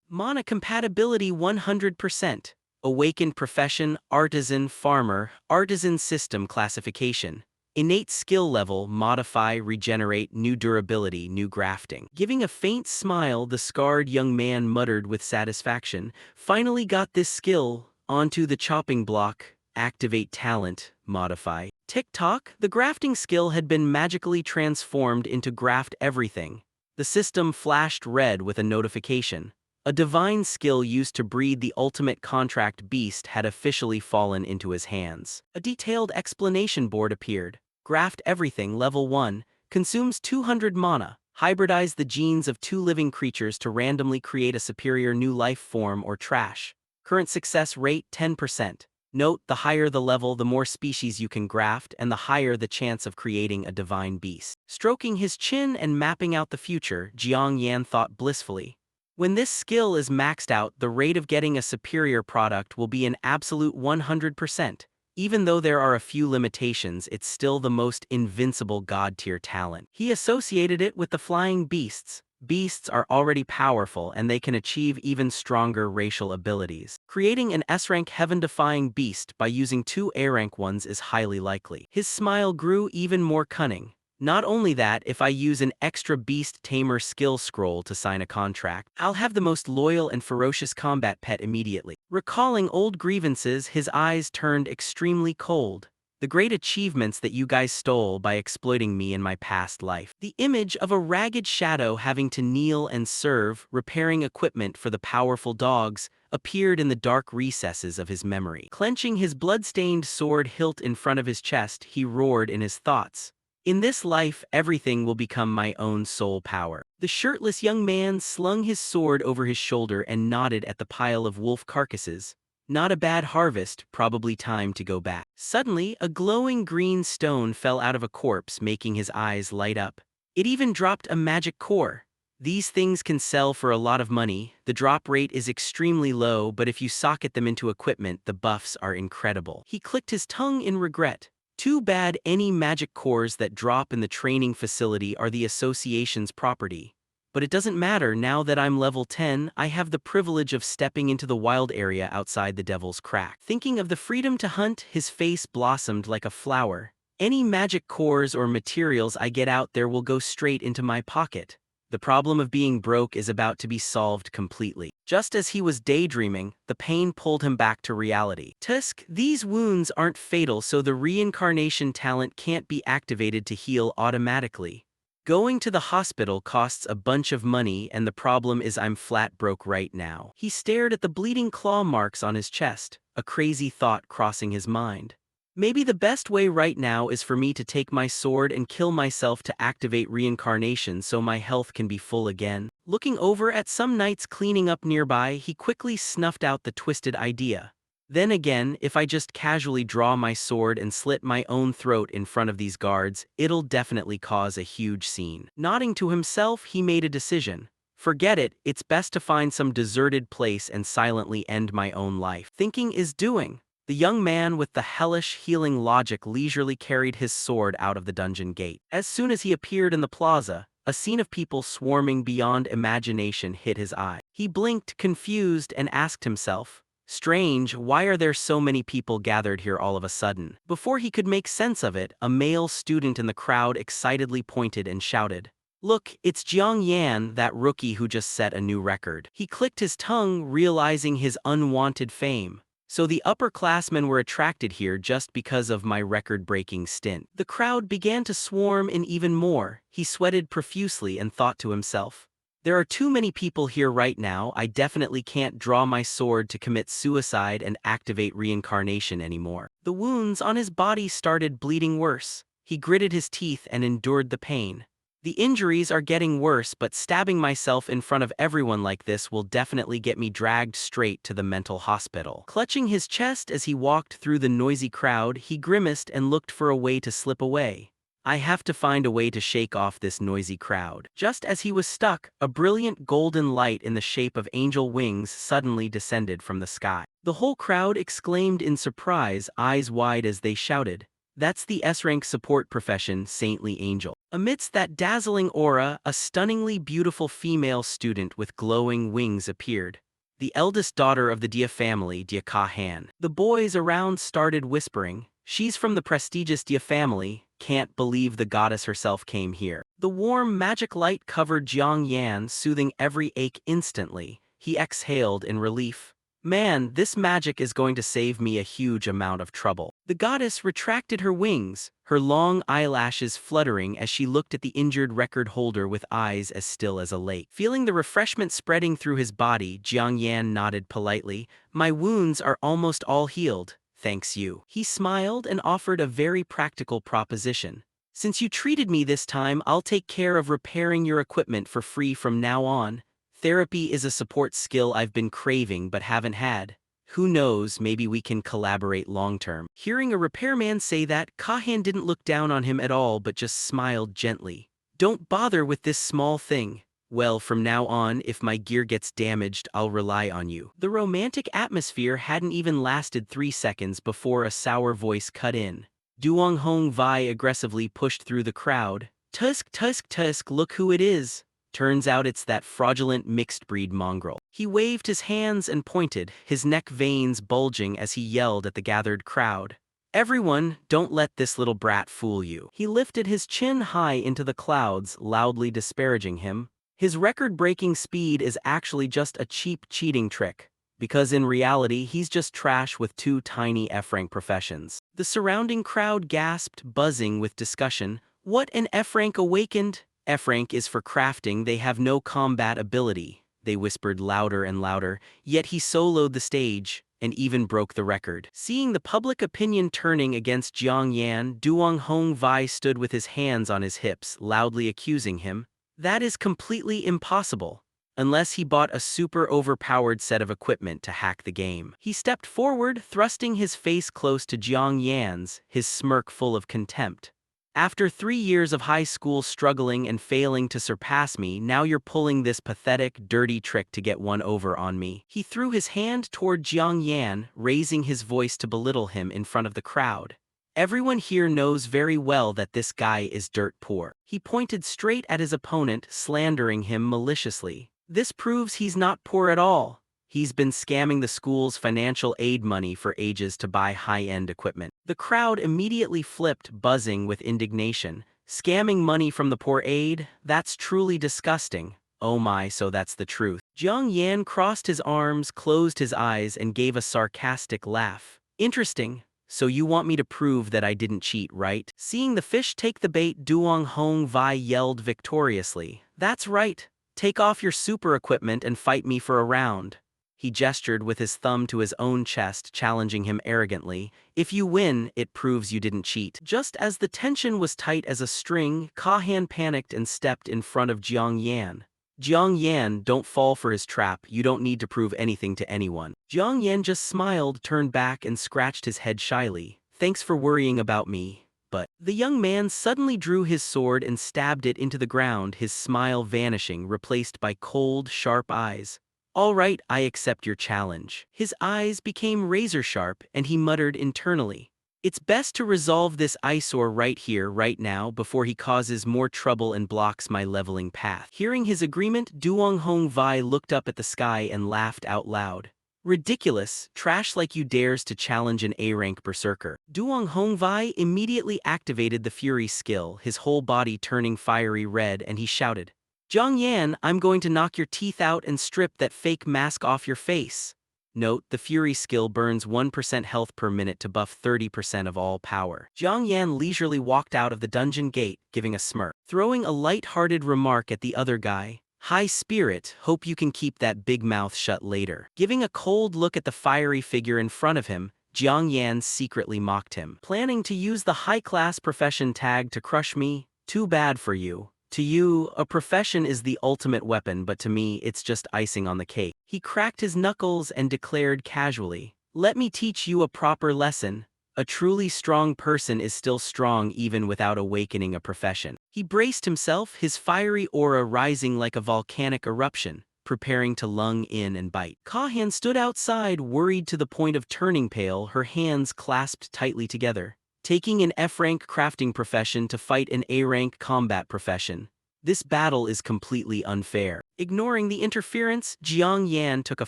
Mana compatibility 100%. Awakened profession, artisan, farmer, artisan system classification. Innate skill level, modify, regenerate, new durability, new grafting. Giving a faint smile, the scarred young man muttered with satisfaction, finally got this skill, onto the chopping block, activate talent, modify. Tick-tock, the grafting skill had been magically transformed into graft everything. The system flashed red with a notification. A divine skill used to breed the ultimate contract beast had officially fallen into his hands. A detailed explanation board appeared. Graft everything, level 1, consumes 200 mana. Hybridize the genes of 2 living creatures to randomly create a superior new life form or trash. Current success rate 10%. Note, the higher the level, the more species you can graft, and the higher the chance of creating a divine beast. Stroking his chin and mapping out the future, Jiang Yan thought blissfully. When this skill is maxed out, the rate of getting a superior product will be an absolute 100%. Even though there are a few limitations, it's still the most invincible god-tier talent. He associated it with the flying beasts. Beasts are already powerful and they can achieve even stronger racial abilities. Creating an S-rank heaven-defying beast by using 2 A-rank ones is highly likely. His smile grew even more cunning. Not only that, if I use an extra beast tamer skill scroll to sign a contract, I'll have the most loyal and ferocious combat pet immediately. Recalling old grievances, his eyes turned extremely cold. The great achievements that you guys stole by exploiting me in my past life. The image of a ragged shadow having to kneel and serve, repairing equipment for the powerful dogs, appeared in the dark recesses of his memory. Clenching his blood-stained sword hilt in front of his chest, he roared in his thoughts. In this life, everything will become my own soul power. The shirtless young man slung his sword over his shoulder and nodded at the pile of wolf carcasses. Not a bad harvest, probably time to go back. Suddenly, a glowing green stone fell out of a corpse, making his eyes light up. It even dropped a magic core. These things can sell for a lot of money. The drop rate is extremely low, but if you socket them into equipment, the buffs are incredible. He clicked his tongue in regret. Too bad any magic cores that drop in the training facility are the association's property. But it doesn't matter, now that I'm level 10, I have the privilege of stepping into the wild area outside the Devil's Crack. Thinking of the freedom to hunt, his face blossomed like a flower. Any magic cores or materials I get out there will go straight into my pocket. The problem of being broke is about to be solved completely. Just as he was daydreaming, the pain pulled him back to reality. Tusk, these wounds aren't fatal, so the reincarnation talent can't be activated to heal automatically. Going to the hospital costs a bunch of money, and the problem is I'm flat broke right now. He stared at the bleeding claw marks on his chest, a crazy thought crossing his mind. Maybe the best way right now is for me to take my sword and kill myself to activate reincarnation so my health can be full again. Looking over at some knights cleaning up nearby, he quickly snuffed out the twisted idea. Then again, if I just casually draw my sword and slit my own throat in front of these guards, it'll definitely cause a huge scene. Nodding to himself, he made a decision. Forget it, it's best to find some deserted place and silently end my own life. Thinking is doing. The young man with the hellish healing logic leisurely carried his sword out of the dungeon gate. As soon as he appeared in the plaza, a scene of people swarming beyond imagination hit his eye. He blinked, confused, and asked himself, "Strange, why are there so many people gathered here all of a sudden?" Before he could make sense of it, a male student in the crowd excitedly pointed and shouted, Look, it's Jiang Yan, that rookie who just set a new record. He clicked his tongue, realizing his unwanted fame. So the upperclassmen were attracted here just because of my record-breaking stint. The crowd began to swarm in even more. He sweated profusely and thought to himself, there are too many people here right now. I definitely can't draw my sword to commit suicide and activate reincarnation anymore. The wounds on his body started bleeding worse. He gritted his teeth and endured the pain. The injuries are getting worse, but stabbing myself in front of everyone like this will definitely get me dragged straight to the mental hospital. Clutching his chest as he walked through the noisy crowd, he grimaced and looked for a way to slip away. I have to find a way to shake off this noisy crowd. Just as he was stuck, a brilliant golden light in the shape of angel wings suddenly descended from the sky. The whole crowd exclaimed in surprise, eyes wide as they shouted, "That's the S-rank support profession, saintly angel." Amidst that dazzling aura, a stunningly beautiful female student with glowing wings appeared. The eldest daughter of the Dia family, Dia Ka-han. The boys around started whispering, "She's from the prestigious Dia family, can't believe the goddess herself came here." The warm magic light covered Jiang Yan, soothing every ache instantly. He exhaled in relief. Man, this magic is going to save me a huge amount of trouble. The goddess retracted her wings, her long eyelashes fluttering as she looked at the injured record holder with eyes as still as a lake. Feeling the refreshment spreading through his body, Jiang Yan nodded politely. "My wounds are almost all healed, thanks you." He smiled and offered a very practical proposition. "Since you treated me this time, I'll take care of repairing your equipment for free from now on. Therapy is a support skill I've been craving but haven't had. Who knows, maybe we can collaborate long-term." Hearing a repairman say that, Kahan didn't look down on him at all but just smiled gently. "Don't bother with this small thing. Well, from now on, if my gear gets damaged, I'll rely on you." The romantic atmosphere hadn't even lasted 3 seconds before a sour voice cut in. Duong Hong Vai aggressively pushed through the crowd. "Tusk, tusk, tusk, look who it is. Turns out it's that fraudulent mixed-breed mongrel." He waved his hands and pointed, his neck veins bulging as he yelled at the gathered crowd. "Everyone, don't let this little brat fool you." He lifted his chin high into the clouds, loudly disparaging him. His record-breaking speed is actually just a cheap cheating trick, because in reality he's just trash with 2 tiny F-rank professions. The surrounding crowd gasped, buzzing with discussion. "What an F-rank awakened? F-rank is for crafting, they have no combat ability," they whispered louder and louder, yet he soloed the stage, and even broke the record. Seeing the public opinion turning against Jiang Yan, Duong Hong Vai stood with his hands on his hips, loudly accusing him. "That is completely impossible. Unless he bought a super overpowered set of equipment to hack the game." He stepped forward, thrusting his face close to Jiang Yan's, his smirk full of contempt. "After 3 years of high school struggling and failing to surpass me, now you're pulling this pathetic, dirty trick to get one over on me." He threw his hand toward Jiang Yan, raising his voice to belittle him in front of the crowd. "Everyone here knows very well that this guy is dirt poor." He pointed straight at his opponent, slandering him maliciously. "This proves he's not poor at all. He's been scamming the school's financial aid money for ages to buy high-end equipment." The crowd immediately flipped, buzzing with indignation. "Scamming money from the poor aid? That's truly disgusting. Oh my, so that's the truth." Jiang Yan crossed his arms, closed his eyes, and gave a sarcastic laugh. "Interesting. So you want me to prove that I didn't cheat, right?" Seeing the fish take the bait, Duong Hong Vai yelled victoriously. "That's right. Take off your super equipment and fight me for a round." He gestured with his thumb to his own chest, challenging him arrogantly. "If you win, it proves you didn't cheat." Just as the tension was tight as a string, Kahan panicked and stepped in front of Jiang Yan. "Jiang Yan, don't fall for his trap. You don't need to prove anything to anyone." Jiang Yan just smiled, turned back, and scratched his head shyly. "Thanks for worrying about me, but..." The young man suddenly drew his sword and stabbed it into the ground, his smile vanishing, replaced by cold, sharp eyes. "All right, I accept your challenge." His eyes became razor-sharp, and he muttered internally, "It's best to resolve this eyesore right here, right now, before he causes more trouble and blocks my leveling path." Hearing his agreement, Duong Hong Vai looked up at the sky and laughed out loud. Ridiculous, trash like you dares to challenge an A-rank berserker. Duong Hongvai immediately activated the Fury skill, his whole body turning fiery red, and he shouted, Jiang Yan, I'm going to knock your teeth out and strip that fake mask off your face. Note, the Fury skill burns 1% health per minute to buff 30% of all power. Jiang Yan leisurely walked out of the dungeon gate, giving a smirk. Throwing a light-hearted remark at the other guy, high spirit, hope you can keep that big mouth shut later. Giving a cold look at the fiery figure in front of him, Jiang Yan secretly mocked him. Planning to use the high-class profession tag to crush me? Too bad for you. To you, a profession is the ultimate weapon, but to me, it's just icing on the cake. He cracked his knuckles and declared casually, let me teach you a proper lesson. A truly strong person is still strong even without awakening a profession. He braced himself, his fiery aura rising like a volcanic eruption, preparing to lung in and bite. Kahan stood outside, worried to the point of turning pale, her hands clasped tightly together. Taking an F-rank crafting profession to fight an A-rank combat profession. This battle is completely unfair. Ignoring the interference, Jiang Yan took a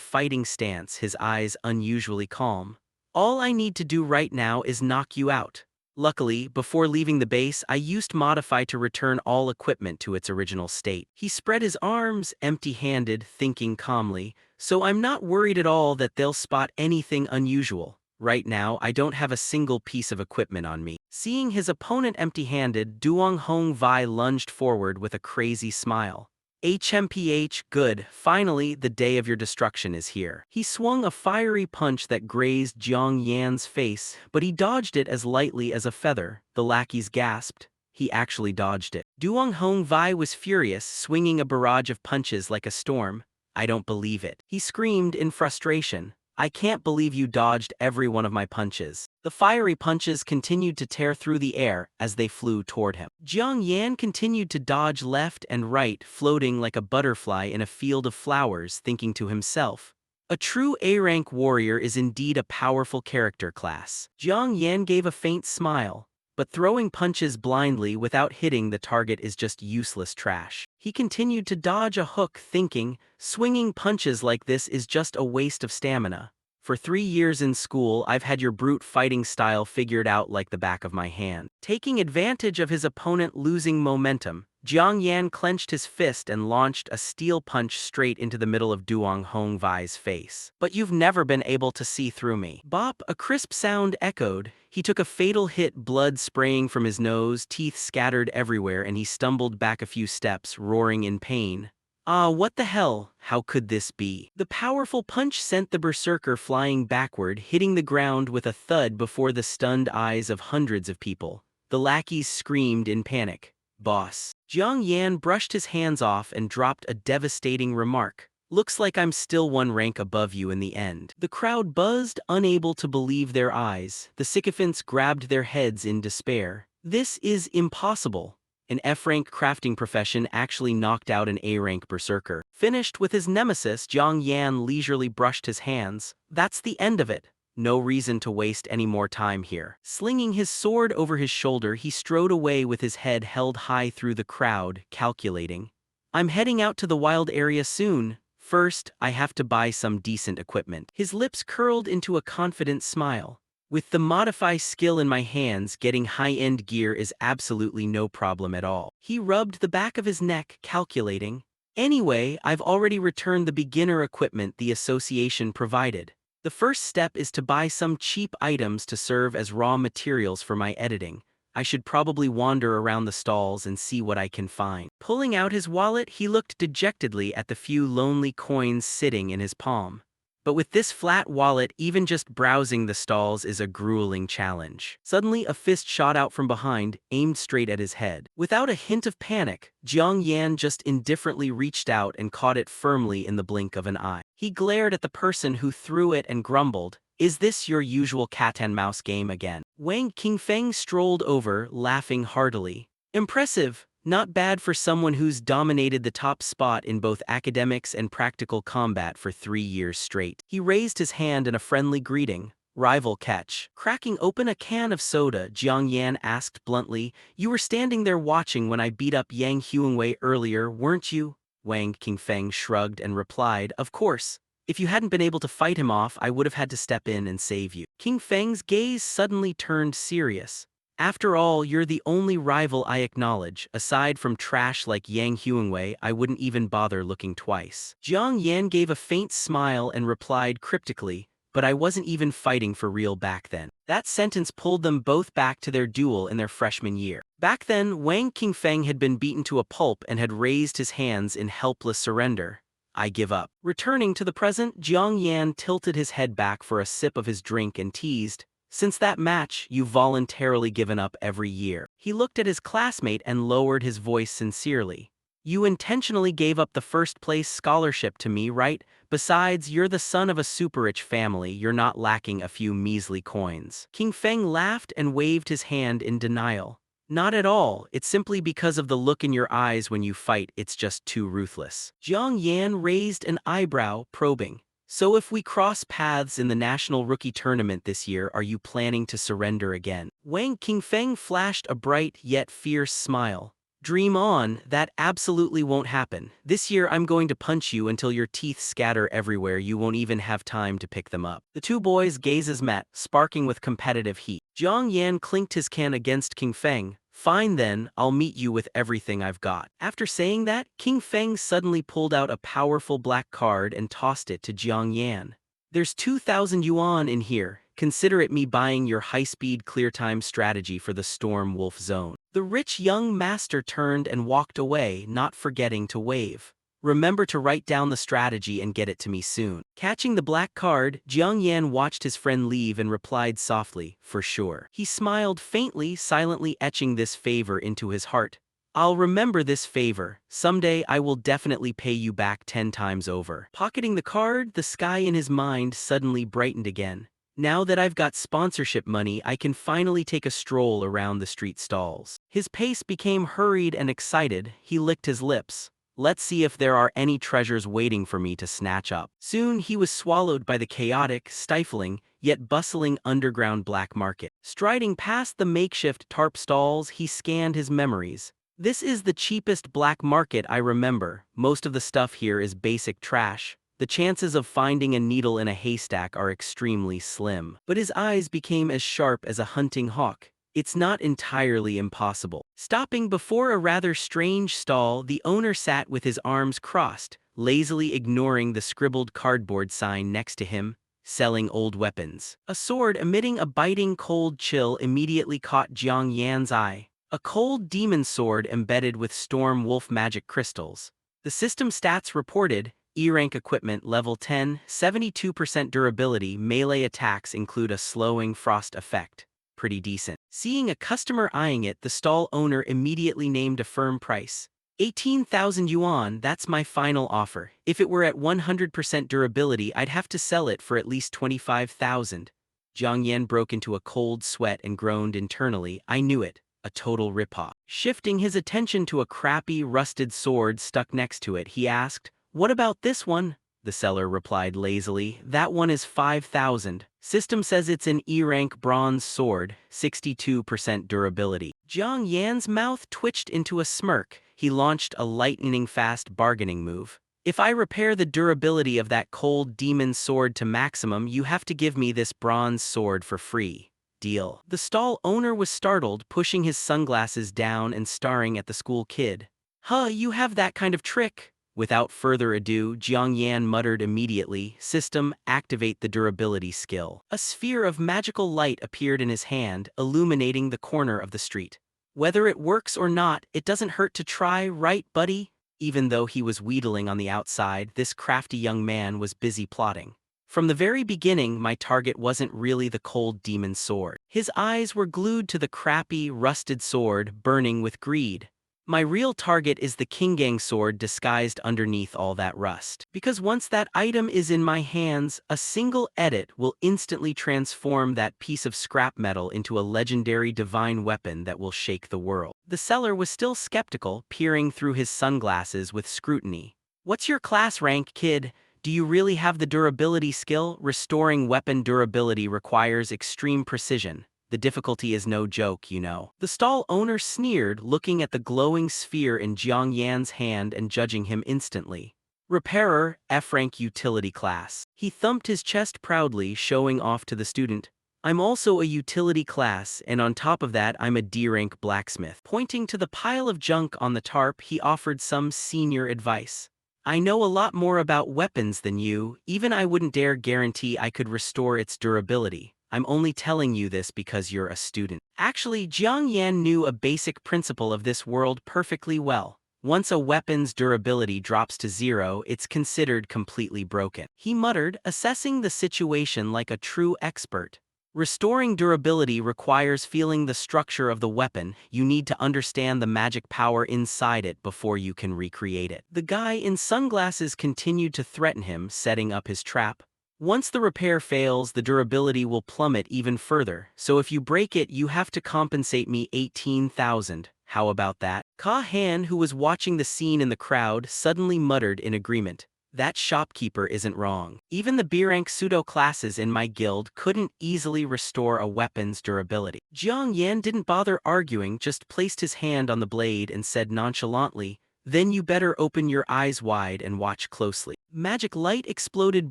fighting stance, his eyes unusually calm. All I need to do right now is knock you out. Luckily, before leaving the base, I used Modify to return all equipment to its original state. He spread his arms, empty-handed, thinking calmly, so I'm not worried at all that they'll spot anything unusual. Right now, I don't have a single piece of equipment on me. Seeing his opponent empty-handed, Duong Hongvai lunged forward with a crazy smile. HMPH, good, finally, the day of your destruction is here. He swung a fiery punch that grazed Jiang Yan's face, but he dodged it as lightly as a feather. The lackeys gasped. He actually dodged it. Duong Hongvai was furious, swinging a barrage of punches like a storm. I don't believe it. He screamed in frustration. I can't believe you dodged every one of my punches. The fiery punches continued to tear through the air as they flew toward him. Jiang Yan continued to dodge left and right, floating like a butterfly in a field of flowers, thinking to himself, a true A-rank warrior is indeed a powerful character class. Jiang Yan gave a faint smile. But throwing punches blindly without hitting the target is just useless trash. He continued to dodge a hook, thinking, swinging punches like this is just a waste of stamina. For 3 years in school, I've had your brute fighting style figured out like the back of my hand. Taking advantage of his opponent losing momentum, Jiang Yan clenched his fist and launched a steel punch straight into the middle of Duong Hongvai's face. But you've never been able to see through me. Bop, a crisp sound echoed. He took a fatal hit, blood spraying from his nose, teeth scattered everywhere, and he stumbled back a few steps, roaring in pain. Ah, what the hell? How could this be? The powerful punch sent the berserker flying backward, hitting the ground with a thud before the stunned eyes of hundreds of people. The lackeys screamed in panic. Boss. Jiang Yan brushed his hands off and dropped a devastating remark. Looks like I'm still 1 rank above you in the end. The crowd buzzed, unable to believe their eyes. The sycophants grabbed their heads in despair. This is impossible. An F-rank crafting profession actually knocked out an A-rank berserker. Finished with his nemesis, Jiang Yan leisurely brushed his hands. That's the end of it. No reason to waste any more time here. Slinging his sword over his shoulder, he strode away with his head held high through the crowd, calculating. I'm heading out to the wild area soon. First, I have to buy some decent equipment. His lips curled into a confident smile. With the Modify skill in my hands, getting high-end gear is absolutely no problem at all. He rubbed the back of his neck, calculating. Anyway, I've already returned the beginner equipment the association provided. The first step is to buy some cheap items to serve as raw materials for my editing. I should probably wander around the stalls and see what I can find. Pulling out his wallet, he looked dejectedly at the few lonely coins sitting in his palm. But with this flat wallet, even just browsing the stalls is a grueling challenge. Suddenly, a fist shot out from behind, aimed straight at his head. Without a hint of panic, Jiang Yan just indifferently reached out and caught it firmly in the blink of an eye. He glared at the person who threw it and grumbled, "Is this your usual cat-and-mouse game again?" Wang Qingfeng strolled over, laughing heartily. Impressive. Not bad for someone who's dominated the top spot in both academics and practical combat for 3 years straight. He raised his hand in a friendly greeting. Rival catch. Cracking open a can of soda, Jiang Yan asked bluntly, "You were standing there watching when I beat up Yang Huangwei earlier, weren't you?" Wang Qingfeng shrugged and replied, "Of course. If you hadn't been able to fight him off, I would have had to step in and save you. King Feng's gaze suddenly turned serious. After all, you're the only rival I acknowledge. Aside from trash like Yang Huangwei, I wouldn't even bother looking twice. Jiang Yan gave a faint smile and replied cryptically, but I wasn't even fighting for real back then. That sentence pulled them both back to their duel in their freshman year. Back then, Wang Qingfeng had been beaten to a pulp and had raised his hands in helpless surrender. I give up. Returning to the present, Jiang Yan tilted his head back for a sip of his drink and teased, "Since that match, you've voluntarily given up every year." He looked at his classmate and lowered his voice sincerely. "You intentionally gave up the first-place scholarship to me, right? Besides, you're the son of a super-rich family, you're not lacking a few measly coins." King Feng laughed and waved his hand in denial. "Not at all, it's simply because of the look in your eyes when you fight, it's just too ruthless." Jiang Yan raised an eyebrow, probing. "So if we cross paths in the National Rookie Tournament this year, are you planning to surrender again?" Wang Qingfeng flashed a bright yet fierce smile. "Dream on, that absolutely won't happen. This year I'm going to punch you until your teeth scatter everywhere, you won't even have time to pick them up." The two boys' gazes met, sparking with competitive heat. Jiang Yan clinked his can against King Feng. "Fine then, I'll meet you with everything I've got." After saying that, King Feng suddenly pulled out a powerful black card and tossed it to Jiang Yan. "There's 2,000 yuan in here. Consider it me buying your high-speed clear-time strategy for the Storm Wolf Zone." The rich young master turned and walked away, not forgetting to wave. "Remember to write down the strategy and get it to me soon." Catching the black card, Jiang Yan watched his friend leave and replied softly, "For sure." He smiled faintly, silently etching this favor into his heart. "I'll remember this favor. Someday I will definitely pay you back 10 times over." Pocketing the card, the sky in his mind suddenly brightened again. "Now that I've got sponsorship money, I can finally take a stroll around the street stalls." His pace became hurried and excited. He licked his lips. "Let's see if there are any treasures waiting for me to snatch up." Soon he was swallowed by the chaotic, stifling, yet bustling underground black market. Striding past the makeshift tarp stalls, he scanned his memories. "This is the cheapest black market I remember. Most of the stuff here is basic trash. The chances of finding a needle in a haystack are extremely slim." But his eyes became as sharp as a hunting hawk. "It's not entirely impossible." Stopping before a rather strange stall, the owner sat with his arms crossed, lazily ignoring the scribbled cardboard sign next to him, "Selling old weapons." A sword emitting a biting cold chill immediately caught Jiang Yan's eye. A cold demon sword embedded with storm wolf magic crystals. The system stats reported: E-rank equipment level 10, 72% durability, melee attacks include a slowing frost effect. Pretty decent. Seeing a customer eyeing it, the stall owner immediately named a firm price. 18,000 yuan, that's my final offer. If it were at 100% durability, I'd have to sell it for at least 25,000. Jiang Yan broke into a cold sweat and groaned internally. I knew it. A total ripoff. Shifting his attention to a crappy, rusted sword stuck next to it, he asked, "What about this one?" The seller replied lazily, "That one is 5,000. System says it's an E-rank bronze sword, 62% durability." Jiang Yan's mouth twitched into a smirk. He launched a lightning-fast bargaining move. "If I repair the durability of that cold demon sword to maximum, you have to give me this bronze sword for free. Deal." The stall owner was startled, pushing his sunglasses down and staring at the school kid. "Huh, you have that kind of trick?" Without further ado, Jiang Yan muttered immediately, "System, activate the durability skill." A sphere of magical light appeared in his hand, illuminating the corner of the street. "Whether it works or not, it doesn't hurt to try, right, buddy?" Even though he was wheedling on the outside, this crafty young man was busy plotting. "From the very beginning, my target wasn't really the cold demon sword." His eyes were glued to the crappy, rusted sword, burning with greed. "My real target is the Kinggang sword disguised underneath all that rust. Because once that item is in my hands, a single edit will instantly transform that piece of scrap metal into a legendary divine weapon that will shake the world." The seller was still skeptical, peering through his sunglasses with scrutiny. "What's your class rank, kid? Do you really have the durability skill? Restoring weapon durability requires extreme precision. The difficulty is no joke, you know." The stall owner sneered, looking at the glowing sphere in Jiang Yan's hand and judging him instantly. Repairer, F-rank utility class. He thumped his chest proudly, showing off to the student. I'm also a utility class, and on top of that I'm a D-rank blacksmith. Pointing to the pile of junk on the tarp, he offered some senior advice. I know a lot more about weapons than you, even I wouldn't dare guarantee I could restore its durability. I'm only telling you this because you're a student. Actually, Jiang Yan knew a basic principle of this world perfectly well. Once a weapon's durability drops to 0, it's considered completely broken. He muttered, assessing the situation like a true expert. Restoring durability requires feeling the structure of the weapon. You need to understand the magic power inside it before you can recreate it. The guy in sunglasses continued to threaten him, setting up his trap. Once the repair fails, the durability will plummet even further, so if you break it, you have to compensate me 18,000. How about that? Ka Han, who was watching the scene in the crowd, suddenly muttered in agreement. That shopkeeper isn't wrong. Even the B-rank pseudo-classes in my guild couldn't easily restore a weapon's durability. Jiang Yan didn't bother arguing, just placed his hand on the blade and said nonchalantly, then you better open your eyes wide and watch closely. Magic light exploded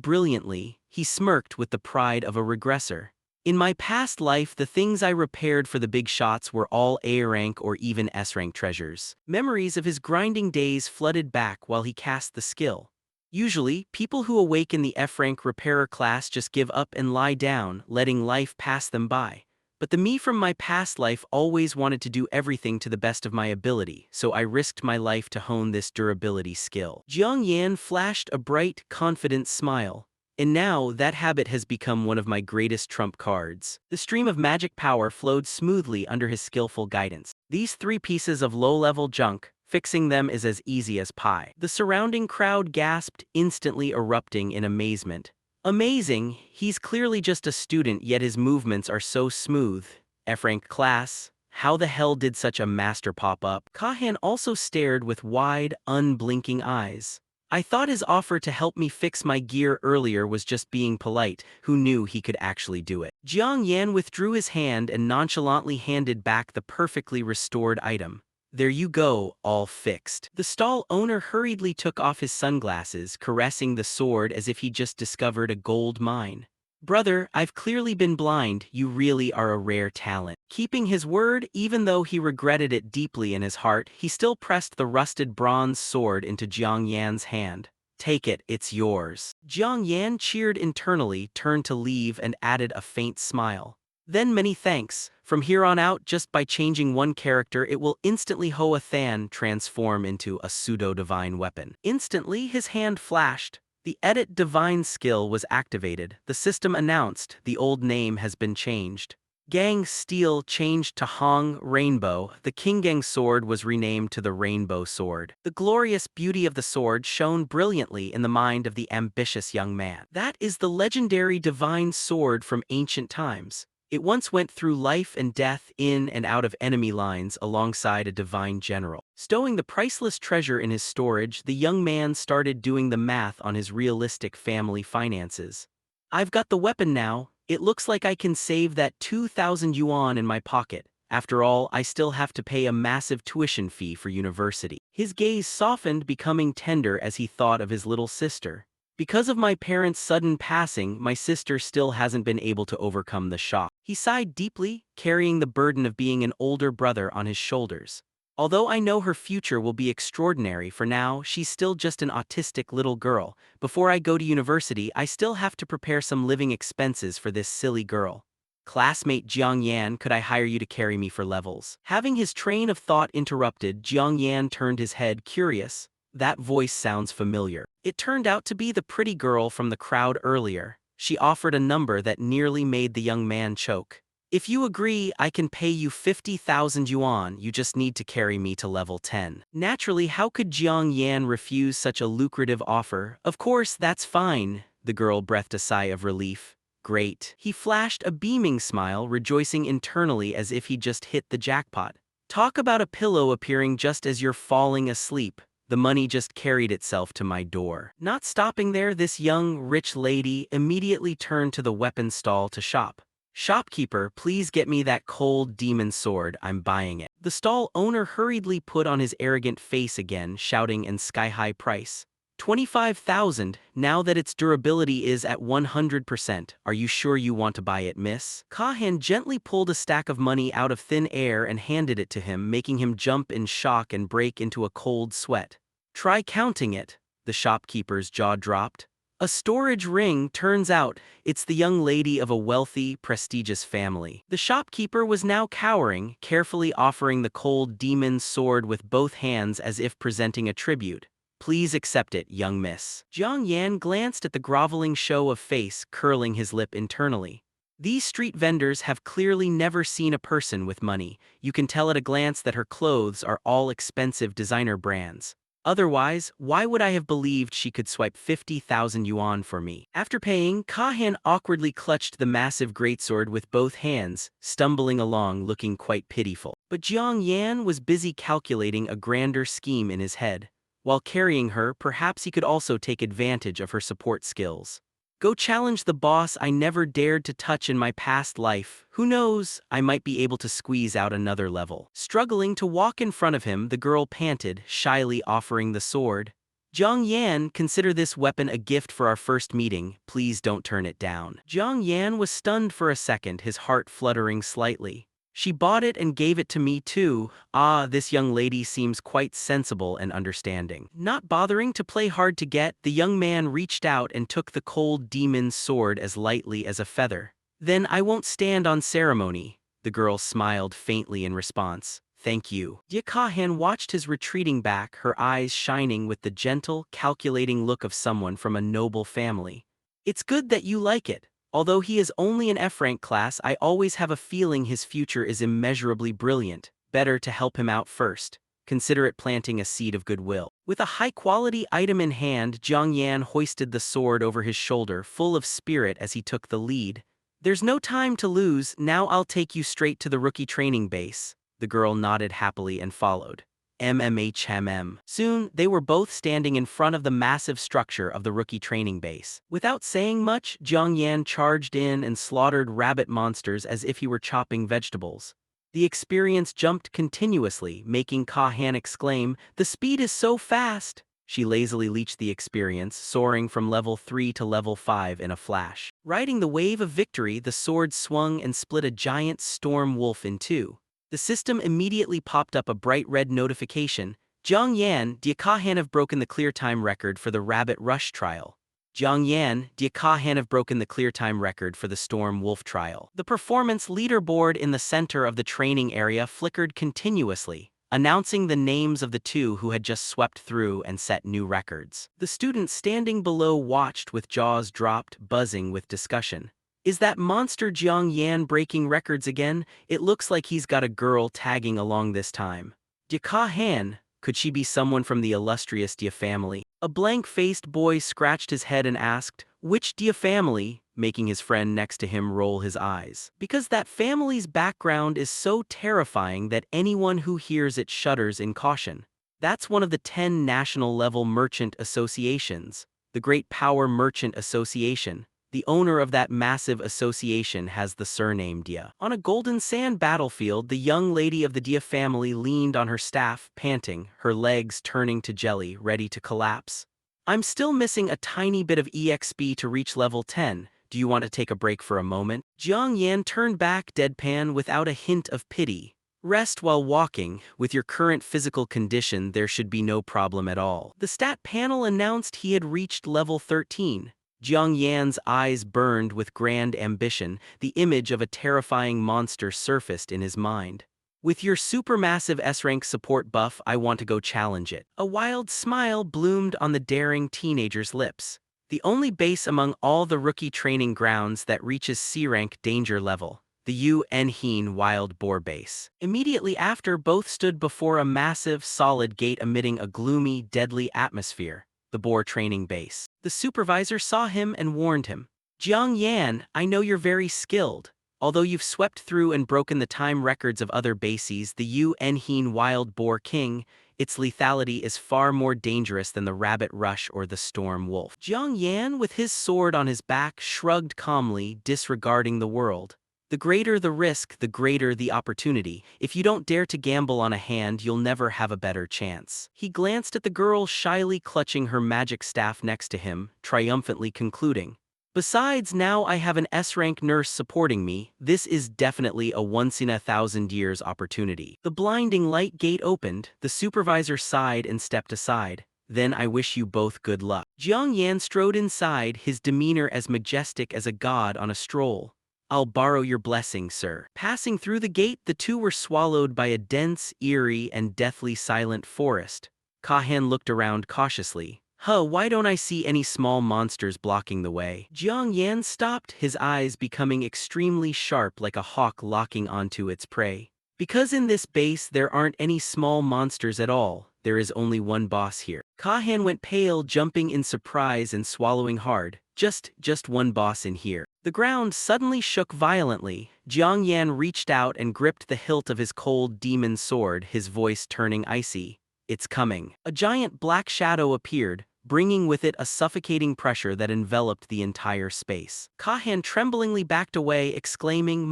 brilliantly. He smirked with the pride of a regressor. In my past life, the things I repaired for the big shots were all A-rank or even S-rank treasures. Memories of his grinding days flooded back while he cast the skill. Usually, people who awaken the F-rank repairer class just give up and lie down, letting life pass them by. But the me from my past life always wanted to do everything to the best of my ability, so I risked my life to hone this durability skill. Jiang Yan flashed a bright, confident smile. And now, that habit has become one of my greatest trump cards. The stream of magic power flowed smoothly under his skillful guidance. These 3 pieces of low-level junk, fixing them is as easy as pie. The surrounding crowd gasped, instantly erupting in amazement. Amazing, he's clearly just a student, yet his movements are so smooth. F-rank class, how the hell did such a master pop up? Kahan also stared with wide, unblinking eyes. I thought his offer to help me fix my gear earlier was just being polite. Who knew he could actually do it? Jiang Yan withdrew his hand and nonchalantly handed back the perfectly restored item. There you go, all fixed. The stall owner hurriedly took off his sunglasses, caressing the sword as if he just discovered a gold mine. Brother, I've clearly been blind, you really are a rare talent. Keeping his word, even though he regretted it deeply in his heart, he still pressed the rusted bronze sword into Jiang Yan's hand. Take it, it's yours. Jiang Yan cheered internally, turned to leave and added a faint smile. Then many thanks. From here on out, just by changing one character, it will instantly Hoa Than transform into a pseudo-divine weapon. Instantly, his hand flashed. The Edit Divine skill was activated. The system announced the old name has been changed. Gang Steel changed to Hong Rainbow. The Kingang sword was renamed to the Rainbow Sword. The glorious beauty of the sword shone brilliantly in the mind of the ambitious young man. That is the legendary divine sword from ancient times. It once went through life and death, in and out of enemy lines alongside a divine general. Stowing the priceless treasure in his storage, the young man started doing the math on his realistic family finances. I've got the weapon now. It looks like I can save that 2,000 yuan in my pocket. After all, I still have to pay a massive tuition fee for university. His gaze softened, becoming tender as he thought of his little sister. Because of my parents' sudden passing, my sister still hasn't been able to overcome the shock. He sighed deeply, carrying the burden of being an older brother on his shoulders. Although I know her future will be extraordinary, for now, she's still just an autistic little girl. Before I go to university, I still have to prepare some living expenses for this silly girl. Classmate Jiang Yan, could I hire you to carry me for levels? Having his train of thought interrupted, Jiang Yan turned his head, curious. That voice sounds familiar. It turned out to be the pretty girl from the crowd earlier. She offered a number that nearly made the young man choke. If you agree, I can pay you 50,000 yuan, you just need to carry me to level 10. Naturally, how could Jiang Yan refuse such a lucrative offer? Of course, that's fine. The girl breathed a sigh of relief. Great. He flashed a beaming smile, rejoicing internally as if he just hit the jackpot. Talk about a pillow appearing just as you're falling asleep. The money just carried itself to my door. Not stopping there, this young, rich lady immediately turned to the weapon stall to shop. Shopkeeper, please get me that cold demon sword, I'm buying it. The stall owner hurriedly put on his arrogant face again, shouting in sky-high price. 25,000, now that its durability is at 100%. Are you sure you want to buy it, miss? Kahan gently pulled a stack of money out of thin air and handed it to him, making him jump in shock and break into a cold sweat. Try counting it. The shopkeeper's jaw dropped. A storage ring, turns out, it's the young lady of a wealthy, prestigious family. The shopkeeper was now cowering, carefully offering the cold demon's sword with both hands as if presenting a tribute. Please accept it, young miss. Jiang Yan glanced at the groveling show of face, curling his lip internally. These street vendors have clearly never seen a person with money. You can tell at a glance that her clothes are all expensive designer brands. Otherwise, why would I have believed she could swipe 50,000 yuan for me? After paying, Kahan awkwardly clutched the massive greatsword with both hands, stumbling along looking quite pitiful. But Jiang Yan was busy calculating a grander scheme in his head. While carrying her, perhaps he could also take advantage of her support skills. Go challenge the boss I never dared to touch in my past life. Who knows, I might be able to squeeze out another level. Struggling to walk in front of him, the girl panted, shyly offering the sword. Jiang Yan, consider this weapon a gift for our first meeting. Please don't turn it down. Jiang Yan was stunned for a second, his heart fluttering slightly. She bought it and gave it to me too. Ah, this young lady seems quite sensible and understanding. Not bothering to play hard to get, the young man reached out and took the cold demon's sword as lightly as a feather. Then I won't stand on ceremony. The girl smiled faintly in response. Thank you. Ye Kahan watched his retreating back, her eyes shining with the gentle, calculating look of someone from a noble family. It's good that you like it. Although he is only an F-rank class, I always have a feeling his future is immeasurably brilliant. Better to help him out first. Consider it planting a seed of goodwill. With a high-quality item in hand, Jiang Yan hoisted the sword over his shoulder, full of spirit as he took the lead. There's no time to lose, now I'll take you straight to the rookie training base. The girl nodded happily and followed. MMHMM. Soon, they were both standing in front of the massive structure of the rookie training base. Without saying much, Jiang Yan charged in and slaughtered rabbit monsters as if he were chopping vegetables. The experience jumped continuously, making Kahan exclaim, "The speed is so fast!" She lazily leached the experience, soaring from level 3 to level 5 in a flash. Riding the wave of victory, the sword swung and split a giant storm wolf in two. The system immediately popped up a bright red notification. Jiang Yan, Kahan have broken the clear time record for the Rabbit Rush trial. Jiang Yan, Kahan have broken the clear time record for the Storm Wolf trial. The performance leaderboard in the center of the training area flickered continuously, announcing the names of the two who had just swept through and set new records. The students standing below watched with jaws dropped, buzzing with discussion. Is that monster Jiang Yan breaking records again? It looks like he's got a girl tagging along this time. Kahan, could she be someone from the illustrious Dia family? A blank-faced boy scratched his head and asked, which Dia family? Making his friend next to him roll his eyes. Because that family's background is so terrifying that anyone who hears it shudders in caution. That's one of the 10 national-level merchant associations, the Great Power Merchant Association. The owner of that massive association has the surname Dia. On a golden sand battlefield, the young lady of the Dia family leaned on her staff, panting, her legs turning to jelly, ready to collapse. I'm still missing a tiny bit of EXP to reach level 10. Do you want to take a break for a moment? Jiang Yan turned back deadpan without a hint of pity. Rest while walking. With your current physical condition, there should be no problem at all. The stat panel announced he had reached level 13. Jiang Yan's eyes burned with grand ambition. The image of a terrifying monster surfaced in his mind. With your supermassive S-rank support buff, I want to go challenge it. A wild smile bloomed on the daring teenager's lips. The only base among all the rookie training grounds that reaches C-rank danger level. The UN Heen Wild Boar Base. Immediately after, both stood before a massive, solid gate emitting a gloomy, deadly atmosphere. The boar training base. The supervisor saw him and warned him. Jiang Yan, I know you're very skilled. Although you've swept through and broken the time records of other bases, the UN Heen Wild Boar King, its lethality is far more dangerous than the Rabbit Rush or the Storm Wolf. Jiang Yan, with his sword on his back, shrugged calmly, disregarding the world. The greater the risk, the greater the opportunity. If you don't dare to gamble on a hand, you'll never have a better chance. He glanced at the girl shyly clutching her magic staff next to him, triumphantly concluding, "Besides, now I have an S-rank nurse supporting me. This is definitely a once-in-a-thousand-years opportunity." The blinding light gate opened, the supervisor sighed and stepped aside. "Then I wish you both good luck." Jiang Yan strode inside, his demeanor as majestic as a god on a stroll. "I'll borrow your blessing, sir." Passing through the gate, the two were swallowed by a dense, eerie, and deathly silent forest. Kahan looked around cautiously. Why don't I see any small monsters blocking the way?" Jiang Yan stopped, his eyes becoming extremely sharp like a hawk locking onto its prey. "Because in this base there aren't any small monsters at all, there is only one boss here." Kahan went pale, jumping in surprise and swallowing hard. Just one boss in here." The ground suddenly shook violently. Jiang Yan reached out and gripped the hilt of his cold demon sword, his voice turning icy. "It's coming." A giant black shadow appeared, bringing with it a suffocating pressure that enveloped the entire space. Kahan tremblingly backed away, exclaiming,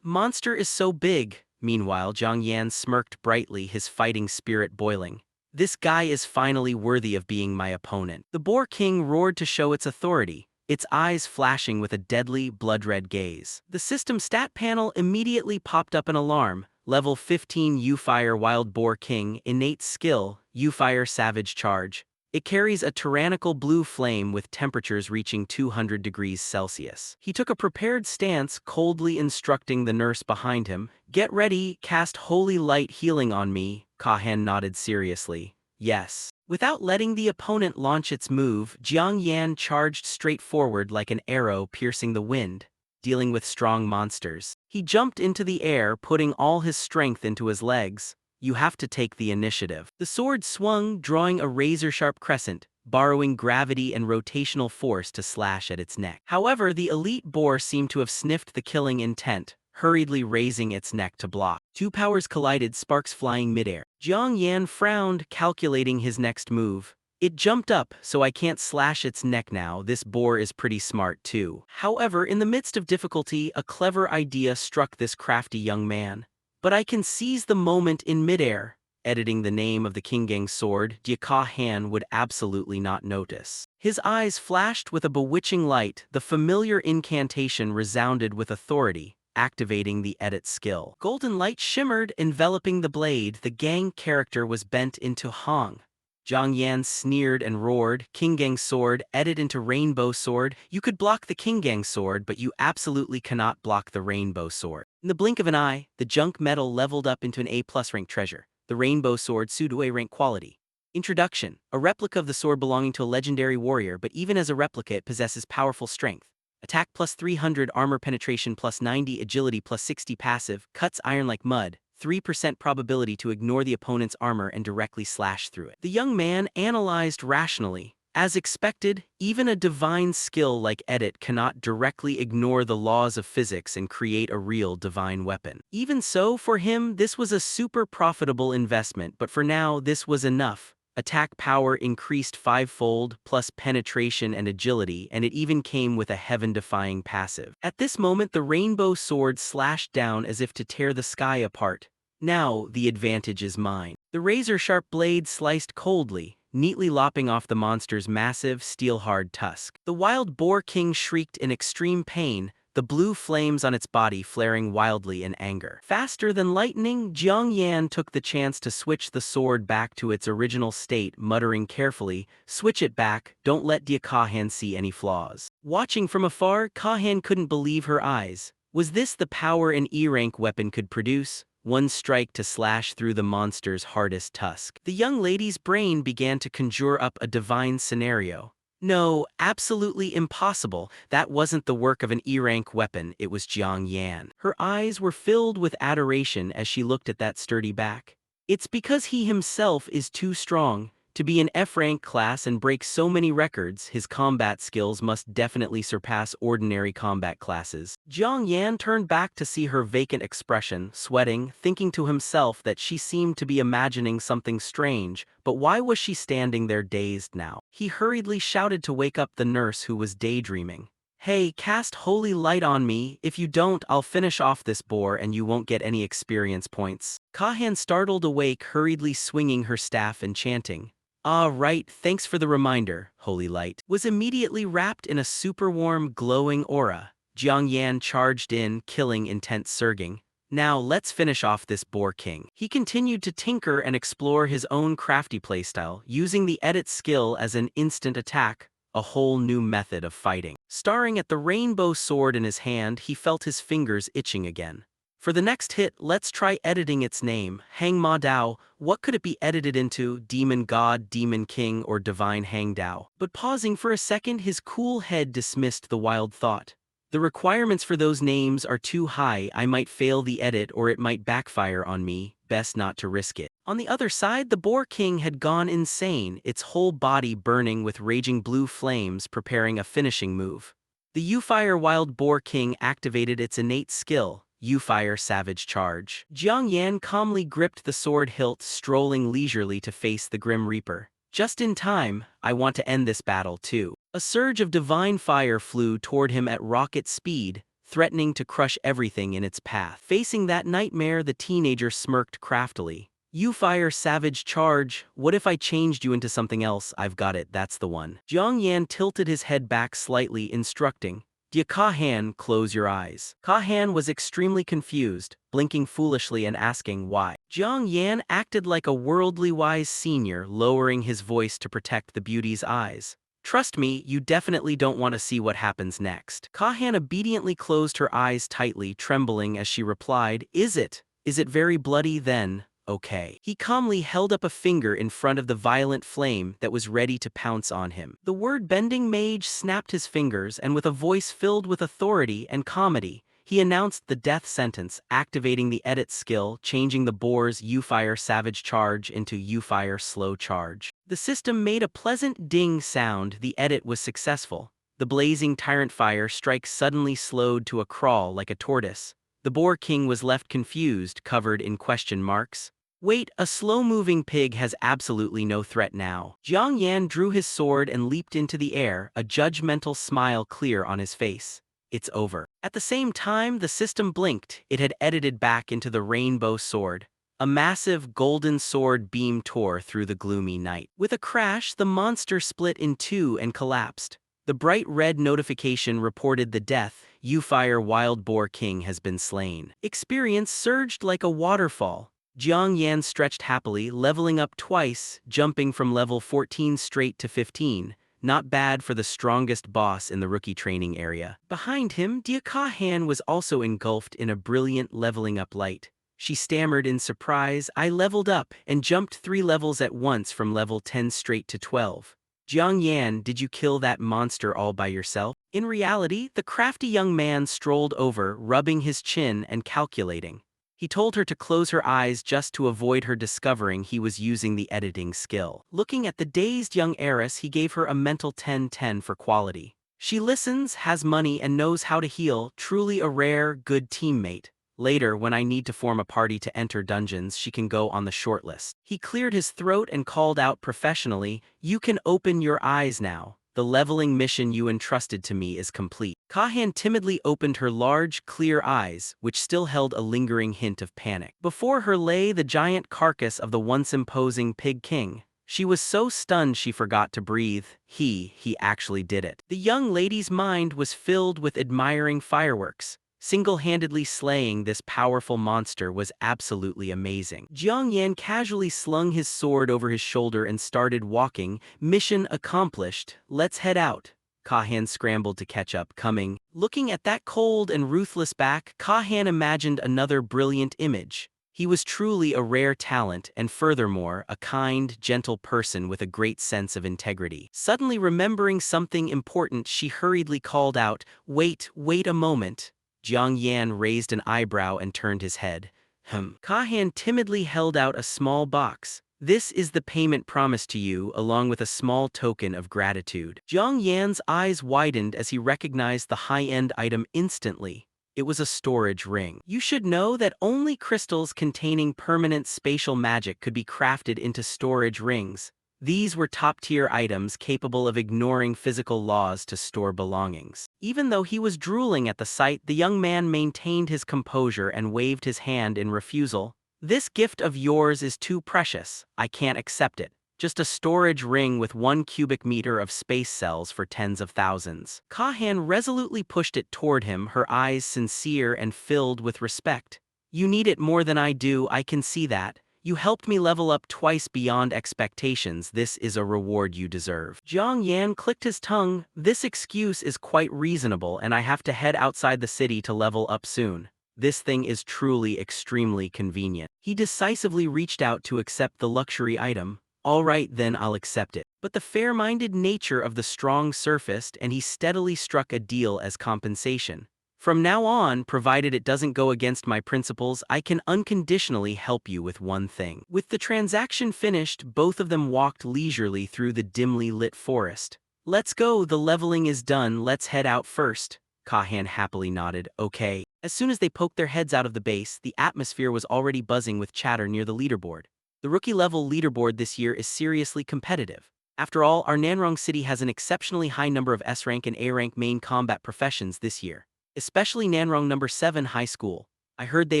Monster is so big." Meanwhile, Jiang Yan smirked brightly, his fighting spirit boiling. "This guy is finally worthy of being my opponent." The Boar King roared to show its authority, its eyes flashing with a deadly, blood-red gaze. The system stat panel immediately popped up an alarm. Level 15 U-Fire Wild Boar King, innate skill, U-Fire Savage Charge. It carries a tyrannical blue flame with temperatures reaching 200 degrees Celsius. He took a prepared stance, coldly instructing the nurse behind him. "Get ready, cast Holy Light Healing on me." Kahan nodded seriously. "Yes." Without letting the opponent launch its move, Jiang Yan charged straight forward like an arrow piercing the wind, dealing with strong monsters. He jumped into the air, putting all his strength into his legs. "You have to take the initiative." The sword swung, drawing a razor-sharp crescent, borrowing gravity and rotational force to slash at its neck. However, the elite boar seemed to have sniffed the killing intent, hurriedly raising its neck to block. Two powers collided, sparks flying midair. Jiang Yan frowned, calculating his next move. "It jumped up, so I can't slash its neck now. This boar is pretty smart too." However, in the midst of difficulty, a clever idea struck this crafty young man. "But I can seize the moment in midair." Editing the name of the Kingang sword, Kahan would absolutely not notice. His eyes flashed with a bewitching light, the familiar incantation resounded with authority, activating the edit skill. Golden light shimmered, enveloping the blade. The gang character was bent into Hong. Jiang Yan sneered and roared, "Kingang sword, edit into rainbow sword. You could block the Kingang sword, but you absolutely cannot block the rainbow sword." In the blink of an eye, the junk metal leveled up into an A+ rank treasure, the rainbow sword pseudo-A rank quality. Introduction: a replica of the sword belonging to a legendary warrior, but even as a replica it possesses powerful strength. Attack plus 300, armor penetration plus 90, agility plus 60 passive, cuts iron like mud, 3% probability to ignore the opponent's armor and directly slash through it. The young man analyzed rationally. As expected, even a divine skill like edit cannot directly ignore the laws of physics and create a real divine weapon. Even so, for him, this was a super profitable investment, but for now, this was enough. Attack power increased 5-fold, plus penetration and agility, and it even came with a heaven-defying passive. At this moment, the rainbow sword slashed down as if to tear the sky apart. "Now, the advantage is mine." The razor-sharp blade sliced coldly, neatly lopping off the monster's massive, steel-hard tusk. The wild boar king shrieked in extreme pain, the blue flames on its body flaring wildly in anger. Faster than lightning, Jiang Yan took the chance to switch the sword back to its original state, muttering carefully, "Switch it back, don't let Kahan see any flaws." Watching from afar, Kahan couldn't believe her eyes. Was this the power an E-rank weapon could produce? One strike to slash through the monster's hardest tusk. The young lady's brain began to conjure up a divine scenario. No, absolutely impossible. That wasn't the work of an E-rank weapon, it was Jiang Yan. Her eyes were filled with adoration as she looked at that sturdy back. It's because he himself is too strong. To be an F-rank class and break so many records, his combat skills must definitely surpass ordinary combat classes. Jiang Yan turned back to see her vacant expression, sweating, thinking to himself that she seemed to be imagining something strange, but why was she standing there dazed now? He hurriedly shouted to wake up the nurse who was daydreaming. Hey, cast holy light on me. If you don't, I'll finish off this boar and you won't get any experience points. Kahan startled awake, hurriedly swinging her staff and chanting. Ah, right, thanks for the reminder, holy light. Was immediately wrapped in a super warm, glowing aura. Jiang Yan charged in, killing intense surging. Now let's finish off this boar king. He continued to tinker and explore his own crafty playstyle, using the edit skill as an instant attack, a whole new method of fighting. Staring at the rainbow sword in his hand, he felt his fingers itching again. For the next hit, let's try editing its name, Hang Ma Dao. What could it be edited into, Demon God, Demon King, or Divine Hang Dao? But pausing for a second, his cool head dismissed the wild thought. The requirements for those names are too high. I might fail the edit or it might backfire on me, best not to risk it. On the other side, the Boar King had gone insane, its whole body burning with raging blue flames, preparing a finishing move. The U-Fire Wild Boar King activated its innate skill, U-Fire Savage Charge. Jiang Yan calmly gripped the sword hilt, strolling leisurely to face the Grim Reaper. Just in time, I want to end this battle too. A surge of divine fire flew toward him at rocket speed, threatening to crush everything in its path. Facing that nightmare, the teenager smirked craftily. You fire savage charge, what if I changed you into something else? I've got it, that's the one. Jiang Yan tilted his head back slightly, instructing. Dia Kahan, close your eyes. Kahan was extremely confused, blinking foolishly and asking why. Jiang Yan acted like a worldly wise senior, lowering his voice to protect the beauty's eyes. Trust me, you definitely don't want to see what happens next. Kahan obediently closed her eyes tightly, trembling as she replied, Is it? Is it very bloody then? Okay. He calmly held up a finger in front of the violent flame that was ready to pounce on him. The word-bending mage snapped his fingers and with a voice filled with authority and comedy, he announced the death sentence, activating the edit skill, changing the boar's U-Fire Savage Charge into U-Fire Slow Charge. The system made a pleasant ding sound. The edit was successful. The blazing tyrant fire strike suddenly slowed to a crawl like a tortoise. The Boar King was left confused, covered in question marks. Wait, a slow-moving pig has absolutely no threat now. Jiang Yan drew his sword and leaped into the air, a judgmental smile clear on his face. It's over. At the same time, the system blinked. It had edited back into the rainbow sword. A massive golden sword beam tore through the gloomy night. With a crash, the monster split in two and collapsed. The bright red notification reported the death. U-Fire Wild Boar King has been slain. Experience surged like a waterfall. Jiang Yan stretched happily, leveling up twice, jumping from level 14 straight to 15. Not bad for the strongest boss in the rookie training area. Behind him, Dia Kahan was also engulfed in a brilliant leveling up light. She stammered in surprise, I leveled up, and jumped 3 levels at once from level 10 straight to 12. Jiang Yan, did you kill that monster all by yourself? In reality, the crafty young man strolled over, rubbing his chin and calculating. He told her to close her eyes just to avoid her discovering he was using the editing skill. Looking at the dazed young heiress, he gave her a mental 10-10 for quality. She listens, has money, and knows how to heal, truly a rare, good teammate. Later, when I need to form a party to enter dungeons, she can go on the shortlist. He cleared his throat and called out professionally, You can open your eyes now. The leveling mission you entrusted to me is complete. Kahan timidly opened her large, clear eyes, which still held a lingering hint of panic. Before her lay the giant carcass of the once imposing Pig King. She was so stunned she forgot to breathe. He actually did it. The young lady's mind was filled with admiring fireworks. Single-handedly slaying this powerful monster was absolutely amazing. Jiang Yan casually slung his sword over his shoulder and started walking. Mission accomplished. Let's head out. Kahan scrambled to catch up, coming. Looking at that cold and ruthless back, Kahan imagined another brilliant image. He was truly a rare talent and furthermore, a kind, gentle person with a great sense of integrity. Suddenly remembering something important, she hurriedly called out, wait a moment. Jiang Yan raised an eyebrow and turned his head. Kahan timidly held out a small box. This is the payment promised to you, along with a small token of gratitude. Jiang Yan's eyes widened as he recognized the high-end item instantly. It was a storage ring. You should know that only crystals containing permanent spatial magic could be crafted into storage rings. These were top-tier items capable of ignoring physical laws to store belongings. Even though he was drooling at the sight, the young man maintained his composure and waved his hand in refusal. "This gift of yours is too precious. I can't accept it. Just a storage ring with 1 cubic meter of space cells for tens of thousands." Kahan resolutely pushed it toward him, her eyes sincere and filled with respect. "You need it more than I do, I can see that. You helped me level up twice beyond expectations. This is a reward you deserve." Jiang Yan clicked his tongue. "This excuse is quite reasonable, and I have to head outside the city to level up soon. This thing is truly extremely convenient." He decisively reached out to accept the luxury item. "All right, then I'll accept it." But the fair-minded nature of the strong surfaced, and he steadily struck a deal as compensation. "From now on, provided it doesn't go against my principles, I can unconditionally help you with one thing." With the transaction finished, both of them walked leisurely through the dimly lit forest. "Let's go, the leveling is done, let's head out first." Kahan happily nodded. "Okay." As soon as they poked their heads out of the base, the atmosphere was already buzzing with chatter near the leaderboard. The rookie-level leaderboard this year is seriously competitive. After all, our Nanrong City has an exceptionally high number of S-rank and A-rank main combat professions this year. Especially Nanrong Number 7 High School. I heard they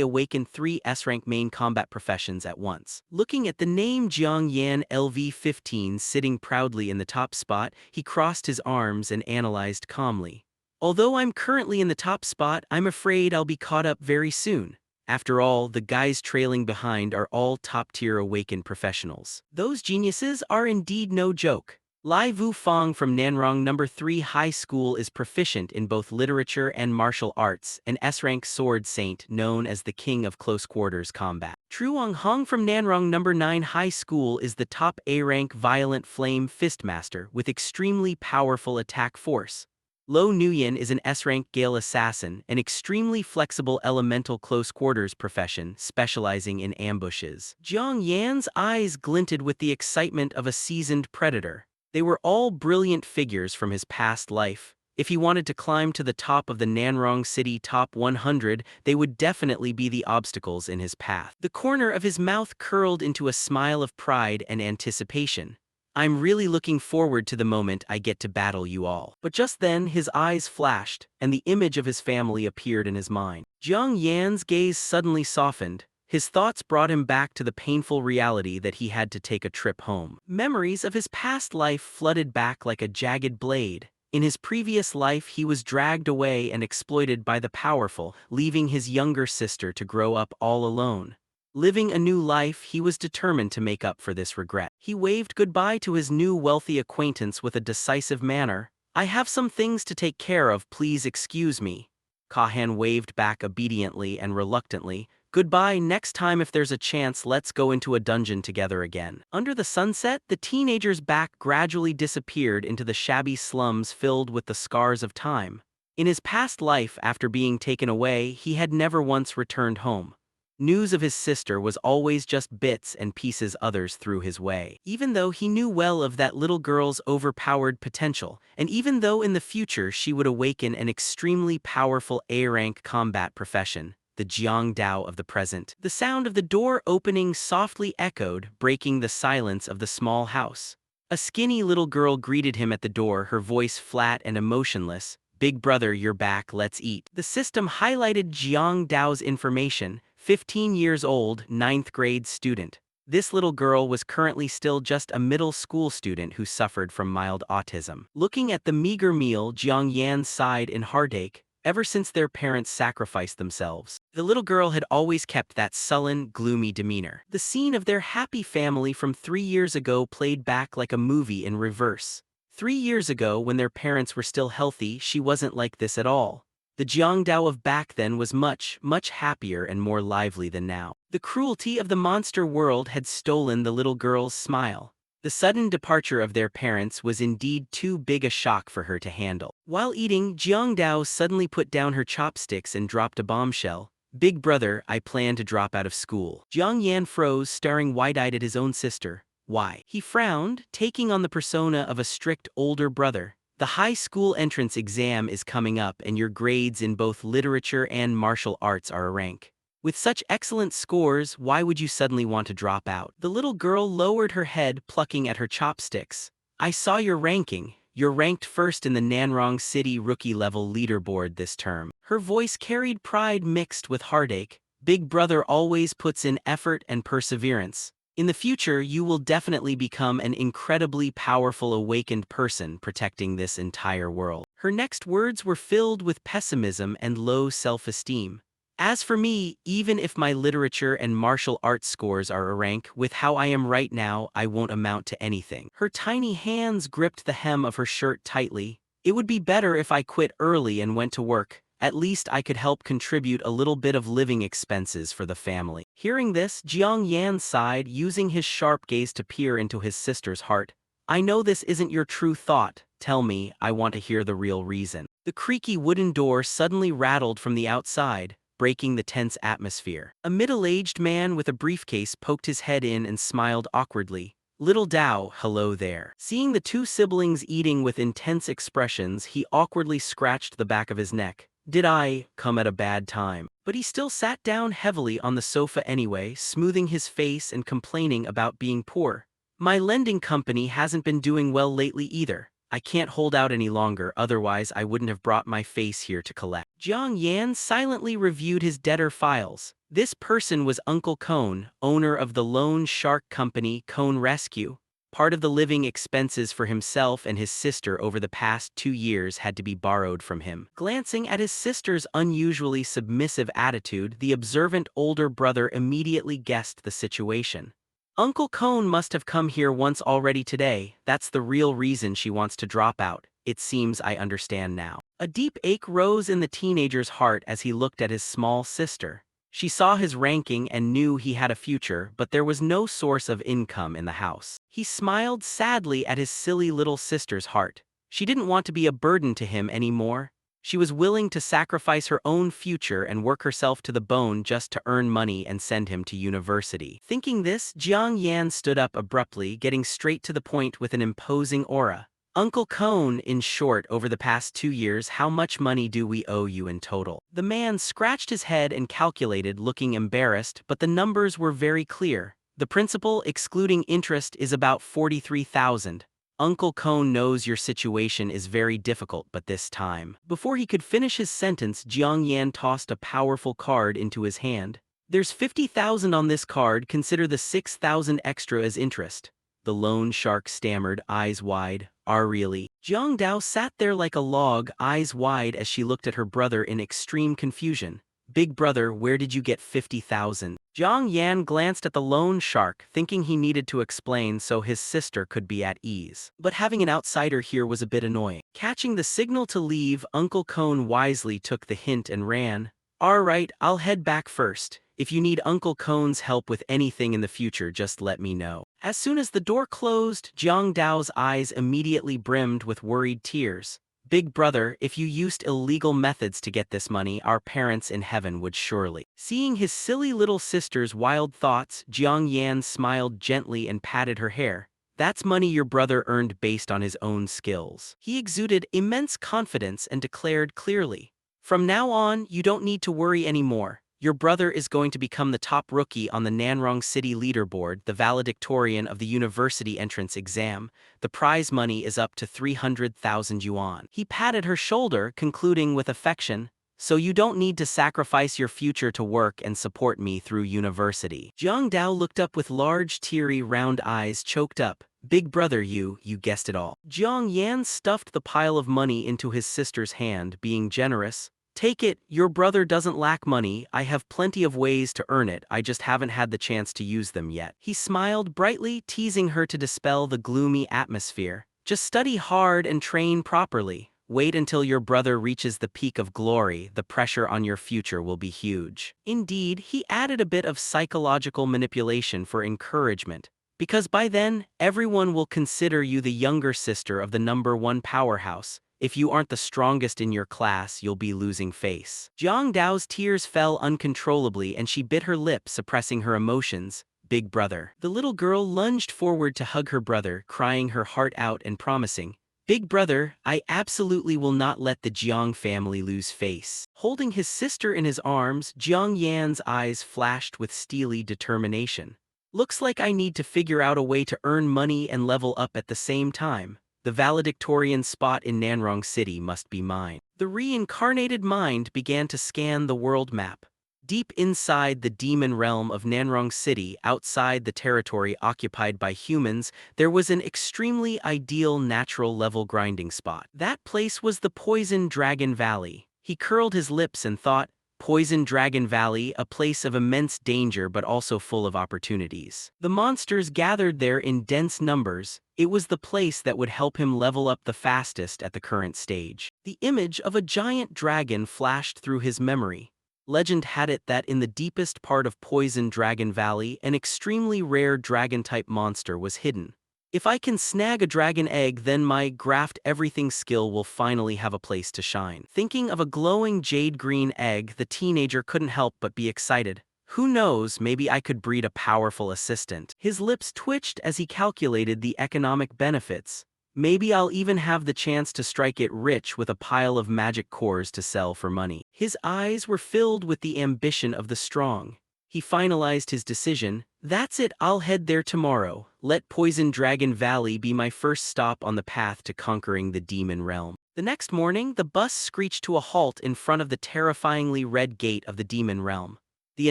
awakened 3 S-rank main combat professions at once. Looking at the name Jiang Yan LV-15 sitting proudly in the top spot, he crossed his arms and analyzed calmly. "Although I'm currently in the top spot, I'm afraid I'll be caught up very soon. After all, the guys trailing behind are all top-tier awakened professionals. Those geniuses are indeed no joke." Lai Wufang from Nanrong Number 3 High School is proficient in both literature and martial arts, an S-rank sword saint known as the King of Close Quarters Combat. Truong Hong from Nanrong Number 9 High School is the top A-rank violent flame fistmaster with extremely powerful attack force. Lo Nuyen is an S-rank Gale assassin, an extremely flexible elemental close quarters profession specializing in ambushes. Jiang Yan's eyes glinted with the excitement of a seasoned predator. They were all brilliant figures from his past life. If he wanted to climb to the top of the Nanrong City Top 100, they would definitely be the obstacles in his path. The corner of his mouth curled into a smile of pride and anticipation. "I'm really looking forward to the moment I get to battle you all." But just then, his eyes flashed, and the image of his family appeared in his mind. Jiang Yan's gaze suddenly softened. His thoughts brought him back to the painful reality that he had to take a trip home. Memories of his past life flooded back like a jagged blade. In his previous life, he was dragged away and exploited by the powerful, leaving his younger sister to grow up all alone. Living a new life, he was determined to make up for this regret. He waved goodbye to his new wealthy acquaintance with a decisive manner. "I have some things to take care of, please excuse me." Kahan waved back obediently and reluctantly. "Goodbye, next time if there's a chance let's go into a dungeon together again." Under the sunset, the teenager's back gradually disappeared into the shabby slums filled with the scars of time. In his past life, after being taken away, he had never once returned home. News of his sister was always just bits and pieces others threw his way. Even though he knew well of that little girl's overpowered potential, and even though in the future she would awaken an extremely powerful A-rank combat profession, the Jiang Dao of the present, the sound of the door opening softly echoed, breaking the silence of the small house. A skinny little girl greeted him at the door, her voice flat and emotionless. "Big brother, you're back, let's eat." The system highlighted Jiang Dao's information. 15 years old, 9th grade student. This little girl was currently still just a middle school student who suffered from mild autism. Looking at the meager meal, Jiang Yan sighed in heartache. Ever since their parents sacrificed themselves, the little girl had always kept that sullen, gloomy demeanor. The scene of their happy family from 3 years ago played back like a movie in reverse. 3 years ago, when their parents were still healthy, she wasn't like this at all. The Jiangdao of back then was much, much happier and more lively than now. The cruelty of the monster world had stolen the little girl's smile. The sudden departure of their parents was indeed too big a shock for her to handle. While eating, Jiangdao suddenly put down her chopsticks and dropped a bombshell. "Big brother, I plan to drop out of school." Jiang Yan froze, staring wide-eyed at his own sister. "Why?" He frowned, taking on the persona of a strict older brother. "The high school entrance exam is coming up and your grades in both literature and martial arts are a rank. With such excellent scores, why would you suddenly want to drop out? The little girl lowered her head, plucking at her chopsticks. I saw your ranking. You're ranked first in the Nanrong City rookie-level leaderboard this term. Her voice carried pride mixed with heartache. Big brother always puts in effort and perseverance. In the future, you will definitely become an incredibly powerful awakened person protecting this entire world. Her next words were filled with pessimism and low self-esteem. As for me, even if my literature and martial arts scores are a rank, with how I am right now, I won't amount to anything. Her tiny hands gripped the hem of her shirt tightly. It would be better if I quit early and went to work. At least I could help contribute a little bit of living expenses for the family. Hearing this, Jiang Yan sighed, using his sharp gaze to peer into his sister's heart. I know this isn't your true thought. Tell me, I want to hear the real reason. The creaky wooden door suddenly rattled from the outside, breaking the tense atmosphere. A middle-aged man with a briefcase poked his head in and smiled awkwardly. Little Dao, hello there. Seeing the two siblings eating with intense expressions, he awkwardly scratched the back of his neck. Did I come at a bad time? But he still sat down heavily on the sofa anyway, smoothing his face and complaining about being poor. My lending company hasn't been doing well lately either. I can't hold out any longer, otherwise I wouldn't have brought my face here to collect. Jiang Yan silently reviewed his debtor files. This person was Uncle Cone, owner of the loan shark company Cone Rescue. Part of the living expenses for himself and his sister over the past 2 years had to be borrowed from him. Glancing at his sister's unusually submissive attitude, the observant older brother immediately guessed the situation. Uncle Cone must have come here once already today. That's the real reason she wants to drop out. It seems I understand now. A deep ache rose in the teenager's heart as he looked at his small sister. She saw his ranking and knew he had a future, but there was no source of income in the house. He smiled sadly at his silly little sister's heart. She didn't want to be a burden to him anymore. She was willing to sacrifice her own future and work herself to the bone just to earn money and send him to university. Thinking this, Jiang Yan stood up abruptly, getting straight to the point with an imposing aura. Uncle Cone, in short, over the past 2 years, how much money do we owe you in total? The man scratched his head and calculated, looking embarrassed, but the numbers were very clear. The principal, excluding interest, is about 43,000. Uncle Cone knows your situation is very difficult, but this time. Before he could finish his sentence, Jiang Yan tossed a powerful card into his hand. There's 50,000 on this card, consider the 6,000 extra as interest. The loan shark stammered, eyes wide. Really? Jiang Dao sat there like a log, eyes wide as she looked at her brother in extreme confusion. Big brother, where did you get 50,000? Jiang Yan glanced at the loan shark, thinking he needed to explain so his sister could be at ease. But having an outsider here was a bit annoying. Catching the signal to leave, Uncle Cone wisely took the hint and ran. Alright, I'll head back first. If you need Uncle Cone's help with anything in the future, just let me know. As soon as the door closed, Jiang Dao's eyes immediately brimmed with worried tears. Big brother, if you used illegal methods to get this money, our parents in heaven would surely. Seeing his silly little sister's wild thoughts, Jiang Yan smiled gently and patted her hair. That's money your brother earned based on his own skills. He exuded immense confidence and declared clearly, from now on, you don't need to worry anymore. Your brother is going to become the top rookie on the Nanrong City leaderboard, the valedictorian of the university entrance exam. The prize money is up to 300,000 yuan. He patted her shoulder, concluding with affection, so you don't need to sacrifice your future to work and support me through university. Jiang Dao looked up with large, teary, round eyes, choked up. Big brother, you guessed it all. Jiang Yan stuffed the pile of money into his sister's hand, being generous. Take it, your brother doesn't lack money, I have plenty of ways to earn it, I just haven't had the chance to use them yet. He smiled brightly, teasing her to dispel the gloomy atmosphere. Just study hard and train properly. Wait until your brother reaches the peak of glory, the pressure on your future will be huge. Indeed, he added a bit of psychological manipulation for encouragement. Because by then, everyone will consider you the younger sister of the #1 powerhouse. If you aren't the strongest in your class, you'll be losing face. Jiang Dao's tears fell uncontrollably and she bit her lip, suppressing her emotions. Big brother. The little girl lunged forward to hug her brother, crying her heart out and promising, Big brother, I absolutely will not let the Jiang family lose face. Holding his sister in his arms, Jiang Yan's eyes flashed with steely determination. Looks like I need to figure out a way to earn money and level up at the same time. The valedictorian spot in Nanrong City must be mine. The reincarnated mind began to scan the world map. Deep inside the demon realm of Nanrong City, outside the territory occupied by humans, there was an extremely ideal natural level grinding spot. That place was the Poison Dragon Valley. He curled his lips and thought, Poison Dragon Valley, a place of immense danger but also full of opportunities. The monsters gathered there in dense numbers. It was the place that would help him level up the fastest at the current stage. The image of a giant dragon flashed through his memory. Legend had it that in the deepest part of Poison Dragon Valley, an extremely rare dragon-type monster was hidden. If I can snag a dragon egg, then my graft everything skill will finally have a place to shine. Thinking of a glowing jade-green egg, the teenager couldn't help but be excited. Who knows, maybe I could breed a powerful assistant. His lips twitched as he calculated the economic benefits. Maybe I'll even have the chance to strike it rich with a pile of magic cores to sell for money. His eyes were filled with the ambition of the strong. He finalized his decision. That's it, I'll head there tomorrow. Let Poison Dragon Valley be my first stop on the path to conquering the demon realm. The next morning, the bus screeched to a halt in front of the terrifyingly red gate of the demon realm. The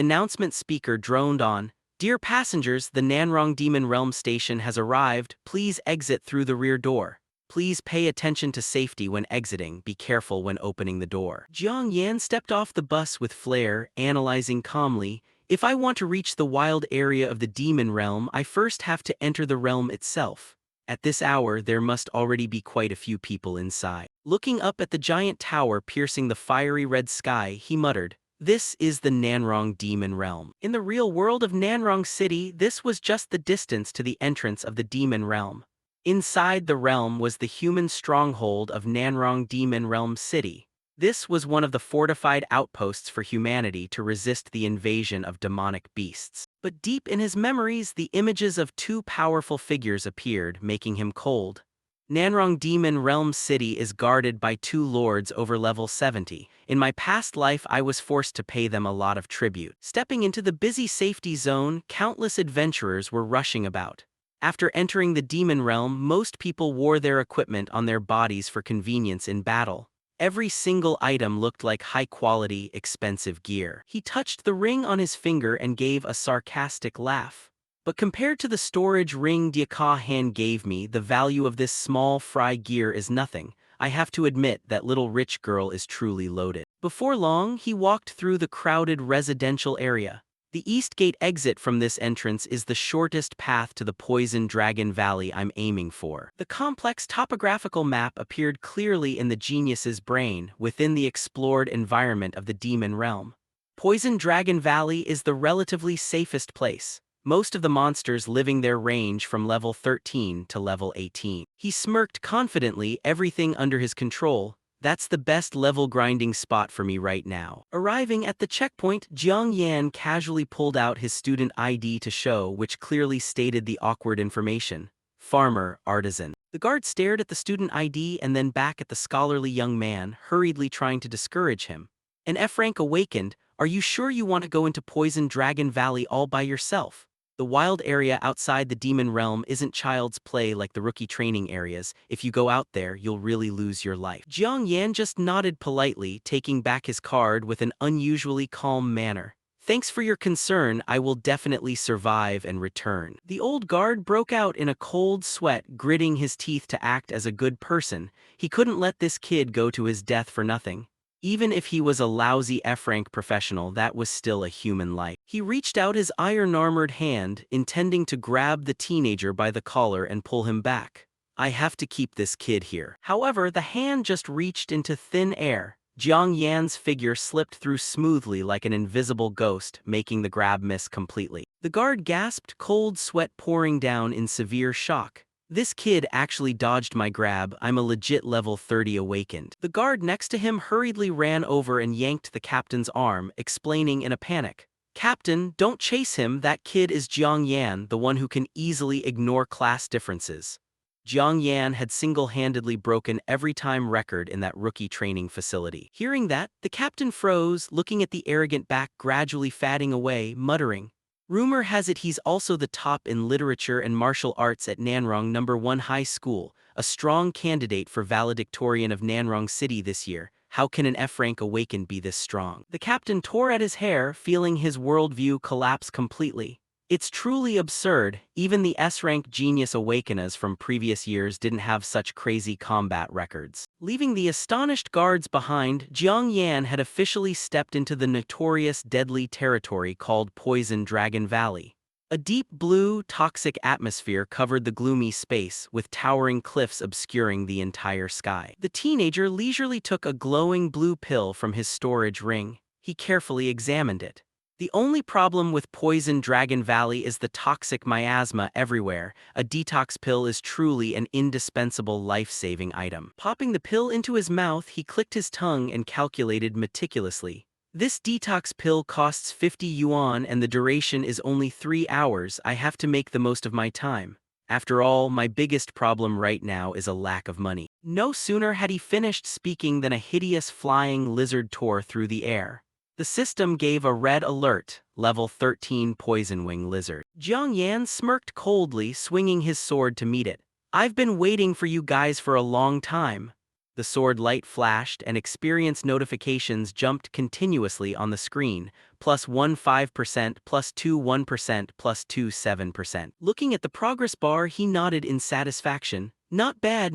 announcement speaker droned on, "Dear passengers, the Nanrong Demon Realm station has arrived. Please exit through the rear door. Please pay attention to safety when exiting. Be careful when opening the door." Jiang Yan stepped off the bus with flair, analyzing calmly, "If I want to reach the wild area of the demon realm, I first have to enter the realm itself. At this hour, there must already be quite a few people inside." Looking up at the giant tower piercing the fiery red sky, he muttered, "This is the Nanrong Demon Realm." In the real world of Nanrong City, this was just the distance to the entrance of the Demon Realm. Inside the realm was the human stronghold of Nanrong Demon Realm City. This was one of the fortified outposts for humanity to resist the invasion of demonic beasts. But deep in his memories, the images of two powerful figures appeared, making him cold. Nanrong Demon Realm City is guarded by two lords over level 70. In my past life, I was forced to pay them a lot of tribute. Stepping into the busy safety zone, countless adventurers were rushing about. After entering the Demon Realm, most people wore their equipment on their bodies for convenience in battle. Every single item looked like high-quality, expensive gear. He touched the ring on his finger and gave a sarcastic laugh. But compared to the storage ring Diaka Han gave me, the value of this small fry gear is nothing. I have to admit that little rich girl is truly loaded. Before long, he walked through the crowded residential area. The east gate exit from this entrance is the shortest path to the Poison Dragon Valley I'm aiming for. The complex topographical map appeared clearly in the genius's brain within the explored environment of the Demon Realm. Poison Dragon Valley is the relatively safest place. Most of the monsters living there range from level 13 to level 18. He smirked confidently, everything under his control. That's the best level grinding spot for me right now. Arriving at the checkpoint, Jiang Yan casually pulled out his student ID to show, which clearly stated the awkward information. Farmer, artisan. The guard stared at the student ID and then back at the scholarly young man, hurriedly trying to discourage him. An F rank awakened. "Are you sure you want to go into Poison Dragon Valley all by yourself? The wild area outside the demon realm isn't child's play like the rookie training areas. If you go out there, you'll really lose your life." Jiang Yan just nodded politely, taking back his card with an unusually calm manner. "Thanks for your concern, I will definitely survive and return." The old guard broke out in a cold sweat, gritting his teeth to act as a good person. He couldn't let this kid go to his death for nothing. Even if he was a lousy F-rank professional, that was still a human life. He reached out his iron-armored hand, intending to grab the teenager by the collar and pull him back. "I have to keep this kid here." However, the hand just reached into thin air. Jiang Yan's figure slipped through smoothly like an invisible ghost, making the grab miss completely. The guard gasped, cold sweat pouring down in severe shock. "This kid actually dodged my grab. I'm a legit level 30 awakened." The guard next to him hurriedly ran over and yanked the captain's arm, explaining in a panic. "Captain, don't chase him. That kid is Jiang Yan, the one who can easily ignore class differences." Jiang Yan had single-handedly broken every time record in that rookie training facility. Hearing that, the captain froze, looking at the arrogant back gradually fading away, muttering, "Rumor has it he's also the top in literature and martial arts at Nanrong #1 High School, a strong candidate for valedictorian of Nanrong City this year. How can an F-rank awakened be this strong?" The captain tore at his hair, feeling his worldview collapse completely. It's truly absurd. Even the S-rank genius awakeners from previous years didn't have such crazy combat records. Leaving the astonished guards behind, Jiang Yan had officially stepped into the notorious deadly territory called Poison Dragon Valley. A deep blue, toxic atmosphere covered the gloomy space, with towering cliffs obscuring the entire sky. The teenager leisurely took a glowing blue pill from his storage ring. He carefully examined it. The only problem with Poison Dragon Valley is the toxic miasma everywhere. A detox pill is truly an indispensable life-saving item. Popping the pill into his mouth, he clicked his tongue and calculated meticulously. This detox pill costs 50 yuan and the duration is only 3 hours. I have to make the most of my time. After all, my biggest problem right now is a lack of money. No sooner had he finished speaking than a hideous flying lizard tore through the air. The system gave a red alert, level 13 poison wing lizard. Jiang Yan smirked coldly, swinging his sword to meet it. "I've been waiting for you guys for a long time." The sword light flashed and experience notifications jumped continuously on the screen, +1 5%, +2 1%, +2 7%. Looking at the progress bar, he nodded in satisfaction. Not bad,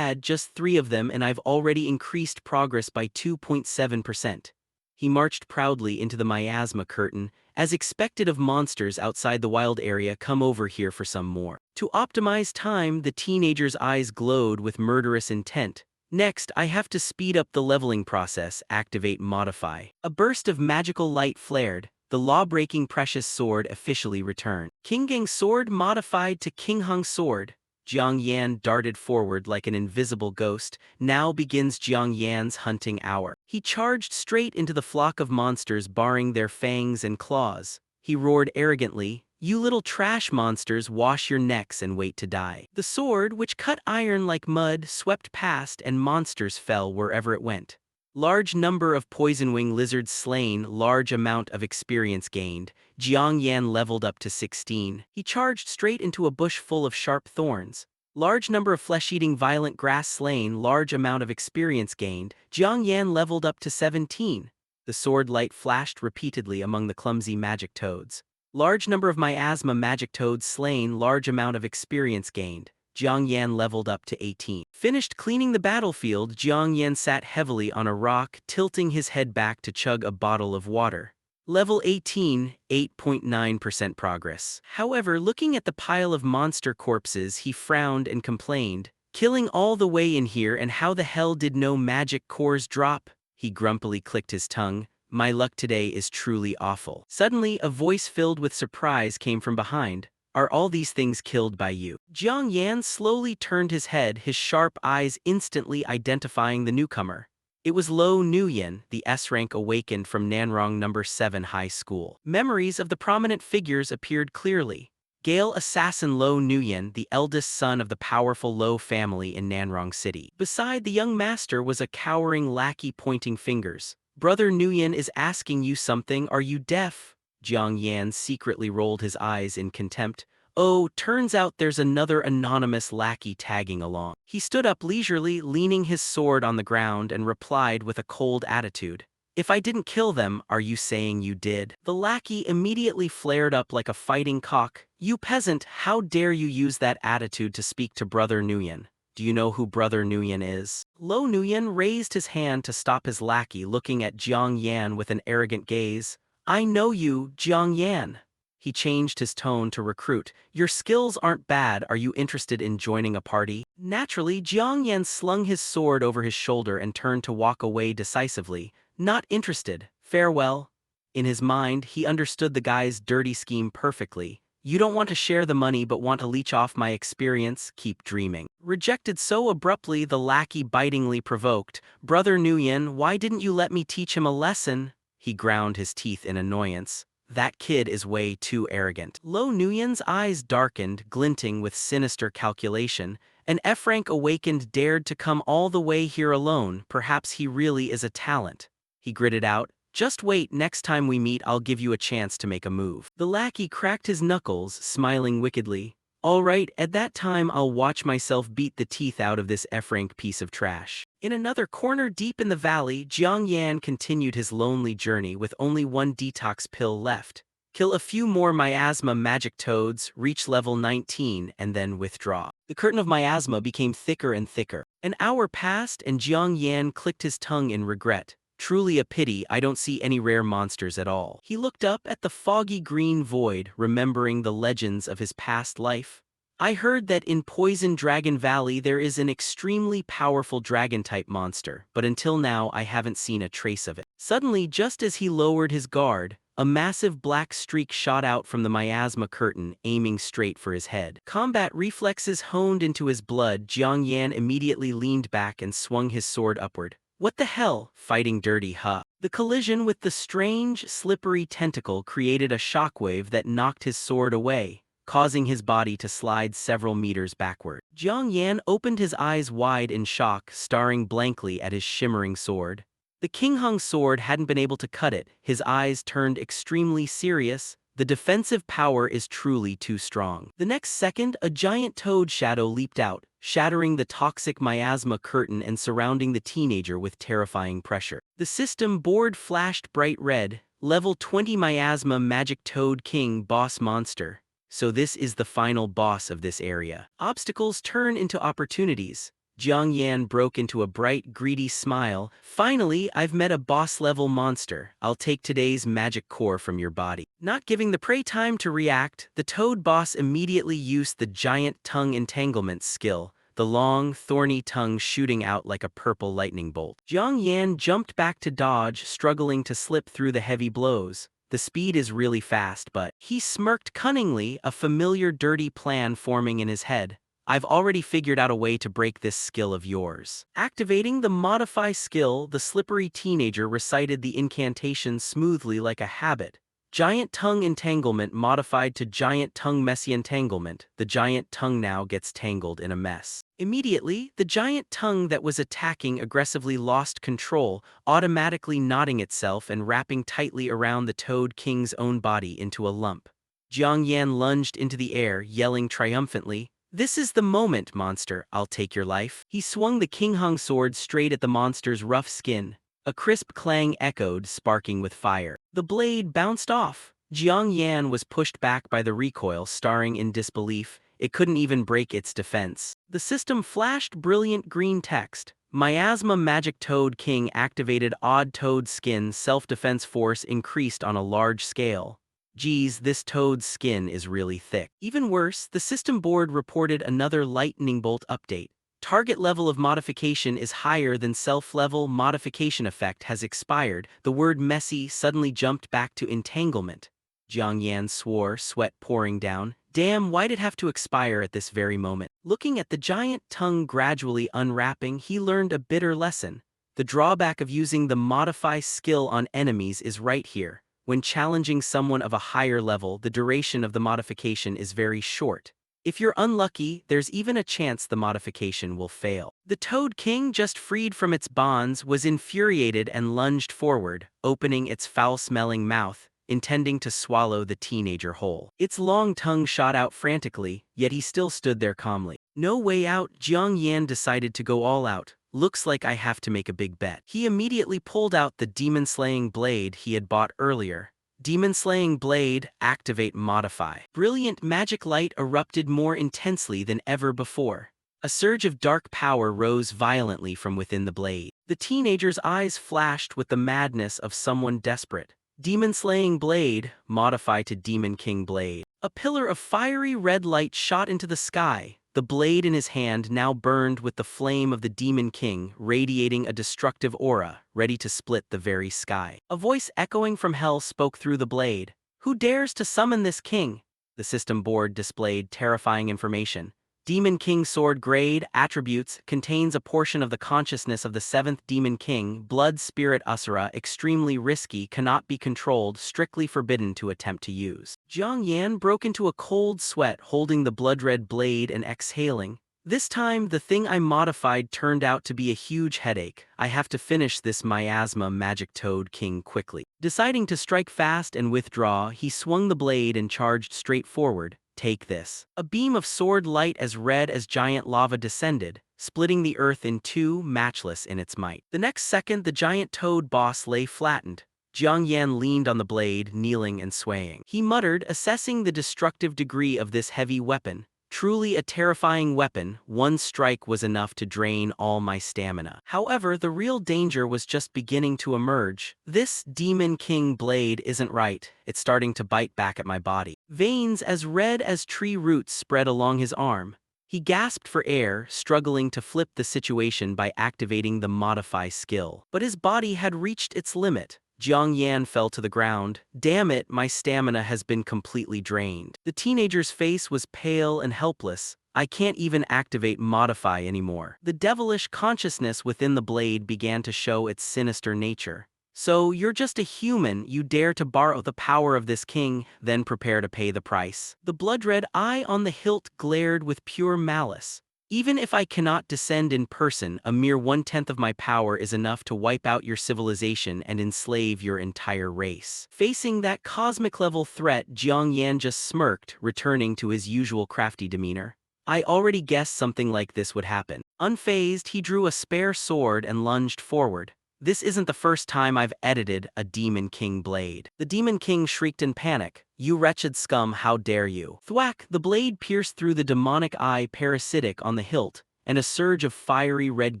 just 3 of them and I've already increased progress by 2.7%. He marched proudly into the miasma curtain. As expected of monsters outside the wild area, come over here for some more. To optimize time, the teenager's eyes glowed with murderous intent. Next, I have to speed up the leveling process, activate modify. A burst of magical light flared. The law-breaking precious sword officially returned. King Gang's sword modified to King Hung's sword. Jiang Yan darted forward like an invisible ghost. Now begins Jiang Yan's hunting hour. He charged straight into the flock of monsters, barring their fangs and claws. He roared arrogantly, "You little trash monsters, wash your necks and wait to die." The sword, which cut iron like mud, swept past and monsters fell wherever it went. Large number of poisonwing lizards slain, large amount of experience gained. Jiang Yan leveled up to 16. He charged straight into a bush full of sharp thorns. Large number of flesh-eating violent grass slain, large amount of experience gained. Jiang Yan leveled up to 17. The sword light flashed repeatedly among the clumsy magic toads. Large number of miasma magic toads slain, large amount of experience gained. Jiang Yan leveled up to 18. Finished cleaning the battlefield, Jiang Yan sat heavily on a rock, tilting his head back to chug a bottle of water. Level 18, 8.9% progress. However, looking at the pile of monster corpses, he frowned and complained. "Killing all the way in here, and how the hell did no magic cores drop?" He grumpily clicked his tongue. "My luck today is truly awful." Suddenly, a voice filled with surprise came from behind. "Are all these things killed by you?" Jiang Yan slowly turned his head, his sharp eyes instantly identifying the newcomer. It was Lo Nuyen, the S-rank awakened from Nanrong #7 High School. Memories of the prominent figures appeared clearly. Gale assassin Lo Nuyen, the eldest son of the powerful Lo family in Nanrong City. Beside the young master was a cowering lackey pointing fingers. "Brother Nuyen is asking you something, are you deaf?" Jiang Yan secretly rolled his eyes in contempt. "Oh, turns out there's another anonymous lackey tagging along." He stood up leisurely, leaning his sword on the ground, and replied with a cold attitude. "If I didn't kill them, are you saying you did?" The lackey immediately flared up like a fighting cock. "You peasant, how dare you use that attitude to speak to Brother Nuyen? Do you know who Brother Nuyen is?" Lo Nuyen raised his hand to stop his lackey, looking at Jiang Yan with an arrogant gaze. "I know you, Jiang Yan." He changed his tone to recruit. "Your skills aren't bad, are you interested in joining a party?" Naturally, Jiang Yan slung his sword over his shoulder and turned to walk away decisively. "Not interested, farewell." In his mind, he understood the guy's dirty scheme perfectly. "You don't want to share the money but want to leech off my experience, keep dreaming." Rejected so abruptly, the lackey bitingly provoked. "Brother Nuyen, why didn't you let me teach him a lesson?" He ground his teeth in annoyance. "That kid is way too arrogant." Lo Nuyen's eyes darkened, glinting with sinister calculation. An F-rank awakened dared to come all the way here alone, perhaps he really is a talent. He gritted out, just wait, next time we meet I'll give you a chance to make a move. The lackey cracked his knuckles, smiling wickedly. All right, at that time I'll watch myself beat the teeth out of this F-rank piece of trash. In another corner deep in the valley, Jiang Yan continued his lonely journey with only one detox pill left. Kill a few more miasma magic toads, reach level 19, and then withdraw. The curtain of miasma became thicker and thicker. An hour passed and Jiang Yan clicked his tongue in regret. Truly a pity I don't see any rare monsters at all. He looked up at the foggy green void, remembering the legends of his past life. I heard that in Poison Dragon Valley there is an extremely powerful dragon-type monster, but until now I haven't seen a trace of it. Suddenly, just as he lowered his guard, a massive black streak shot out from the miasma curtain, aiming straight for his head. Combat reflexes honed into his blood, Jiang Yan immediately leaned back and swung his sword upward. What the hell? Fighting dirty, huh? The collision with the strange, slippery tentacle created a shockwave that knocked his sword away, causing his body to slide several meters backward. Jiang Yan opened his eyes wide in shock, staring blankly at his shimmering sword. The King Hung sword hadn't been able to cut it, his eyes turned extremely serious. The defensive power is truly too strong. The next second, a giant toad shadow leaped out, shattering the toxic miasma curtain and surrounding the teenager with terrifying pressure. The system board flashed bright red, level 20 miasma magic toad king boss monster. So this is the final boss of this area. Obstacles turn into opportunities. Jiang Yan broke into a bright, greedy smile. Finally, I've met a boss-level monster. I'll take today's magic core from your body. Not giving the prey time to react, the toad boss immediately used the giant tongue entanglement skill, the long, thorny tongue shooting out like a purple lightning bolt. Jiang Yan jumped back to dodge, struggling to slip through the heavy blows. The speed is really fast, but he smirked cunningly, a familiar dirty plan forming in his head. I've already figured out a way to break this skill of yours. Activating the Modify skill, the slippery teenager recited the incantation smoothly like a habit. Giant Tongue Entanglement modified to Giant Tongue Messy Entanglement. The giant tongue now gets tangled in a mess. Immediately, the giant tongue that was attacking aggressively lost control, automatically knotting itself and wrapping tightly around the Toad King's own body into a lump. Jiang Yan lunged into the air, yelling triumphantly, "This is the moment, monster, I'll take your life." He swung the King Hung sword straight at the monster's rough skin. A crisp clang echoed, sparking with fire. The blade bounced off. Jiang Yan was pushed back by the recoil, staring in disbelief. It couldn't even break its defense. The system flashed brilliant green text. Miasma Magic Toad King activated Odd Toad Skin self-defense force increased on a large scale. Geez, this toad's skin is really thick. Even worse, the system board reported another lightning bolt update. Target level of modification is higher than self-level modification effect has expired. The word messy suddenly jumped back to entanglement. Jiang Yan swore, sweat pouring down. Damn, why'd it have to expire at this very moment? Looking at the giant tongue gradually unwrapping, he learned a bitter lesson. The drawback of using the Modify skill on enemies is right here. When challenging someone of a higher level, the duration of the modification is very short. If you're unlucky, there's even a chance the modification will fail. The Toad King, just freed from its bonds, was infuriated and lunged forward, opening its foul-smelling mouth, intending to swallow the teenager whole. Its long tongue shot out frantically, yet he still stood there calmly. No way out, Jiang Yan decided to go all out. Looks like I have to make a big bet. He immediately pulled out the demon-slaying blade he had bought earlier. Demon-slaying blade, activate modify. Brilliant magic light erupted more intensely than ever before. A surge of dark power rose violently from within the blade. The teenager's eyes flashed with the madness of someone desperate. Demon-slaying blade, modify to Demon King blade. A pillar of fiery red light shot into the sky. The blade in his hand now burned with the flame of the Demon King, radiating a destructive aura, ready to split the very sky. A voice echoing from hell spoke through the blade. Who dares to summon this king? The system board displayed terrifying information. Demon King Sword Grade, Attributes, contains a portion of the consciousness of the 7th Demon King, Blood Spirit Asura, extremely risky, cannot be controlled, strictly forbidden to attempt to use. Jiang Yan broke into a cold sweat, holding the blood-red blade and exhaling. This time, the thing I modified turned out to be a huge headache. I have to finish this miasma magic toad king quickly. Deciding to strike fast and withdraw, he swung the blade and charged straight forward. Take this. A beam of sword light as red as giant lava descended, splitting the earth in two, matchless in its might. The next second, the giant toad boss lay flattened. Jiang Yan leaned on the blade, kneeling and swaying. He muttered, assessing the destructive degree of this heavy weapon. Truly a terrifying weapon, one strike was enough to drain all my stamina. However, the real danger was just beginning to emerge. This Demon King blade isn't right, it's starting to bite back at my body. Veins as red as tree roots spread along his arm. He gasped for air, struggling to flip the situation by activating the Modify skill. But his body had reached its limit. Jiang Yan fell to the ground. Damn it, my stamina has been completely drained. The teenager's face was pale and helpless. I can't even activate Modify anymore. The devilish consciousness within the blade began to show its sinister nature. So, you're just a human, you dare to borrow the power of this king, then prepare to pay the price. The blood-red eye on the hilt glared with pure malice. Even if I cannot descend in person, a mere 1/10 of my power is enough to wipe out your civilization and enslave your entire race. Facing that cosmic-level threat, Jiang Yan just smirked, returning to his usual crafty demeanor. I already guessed something like this would happen. Unfazed, he drew a spare sword and lunged forward. This isn't the first time I've edited a Demon King blade. The Demon King shrieked in panic. You wretched scum, how dare you? Thwack, the blade pierced through the demonic eye parasitic on the hilt, and a surge of fiery red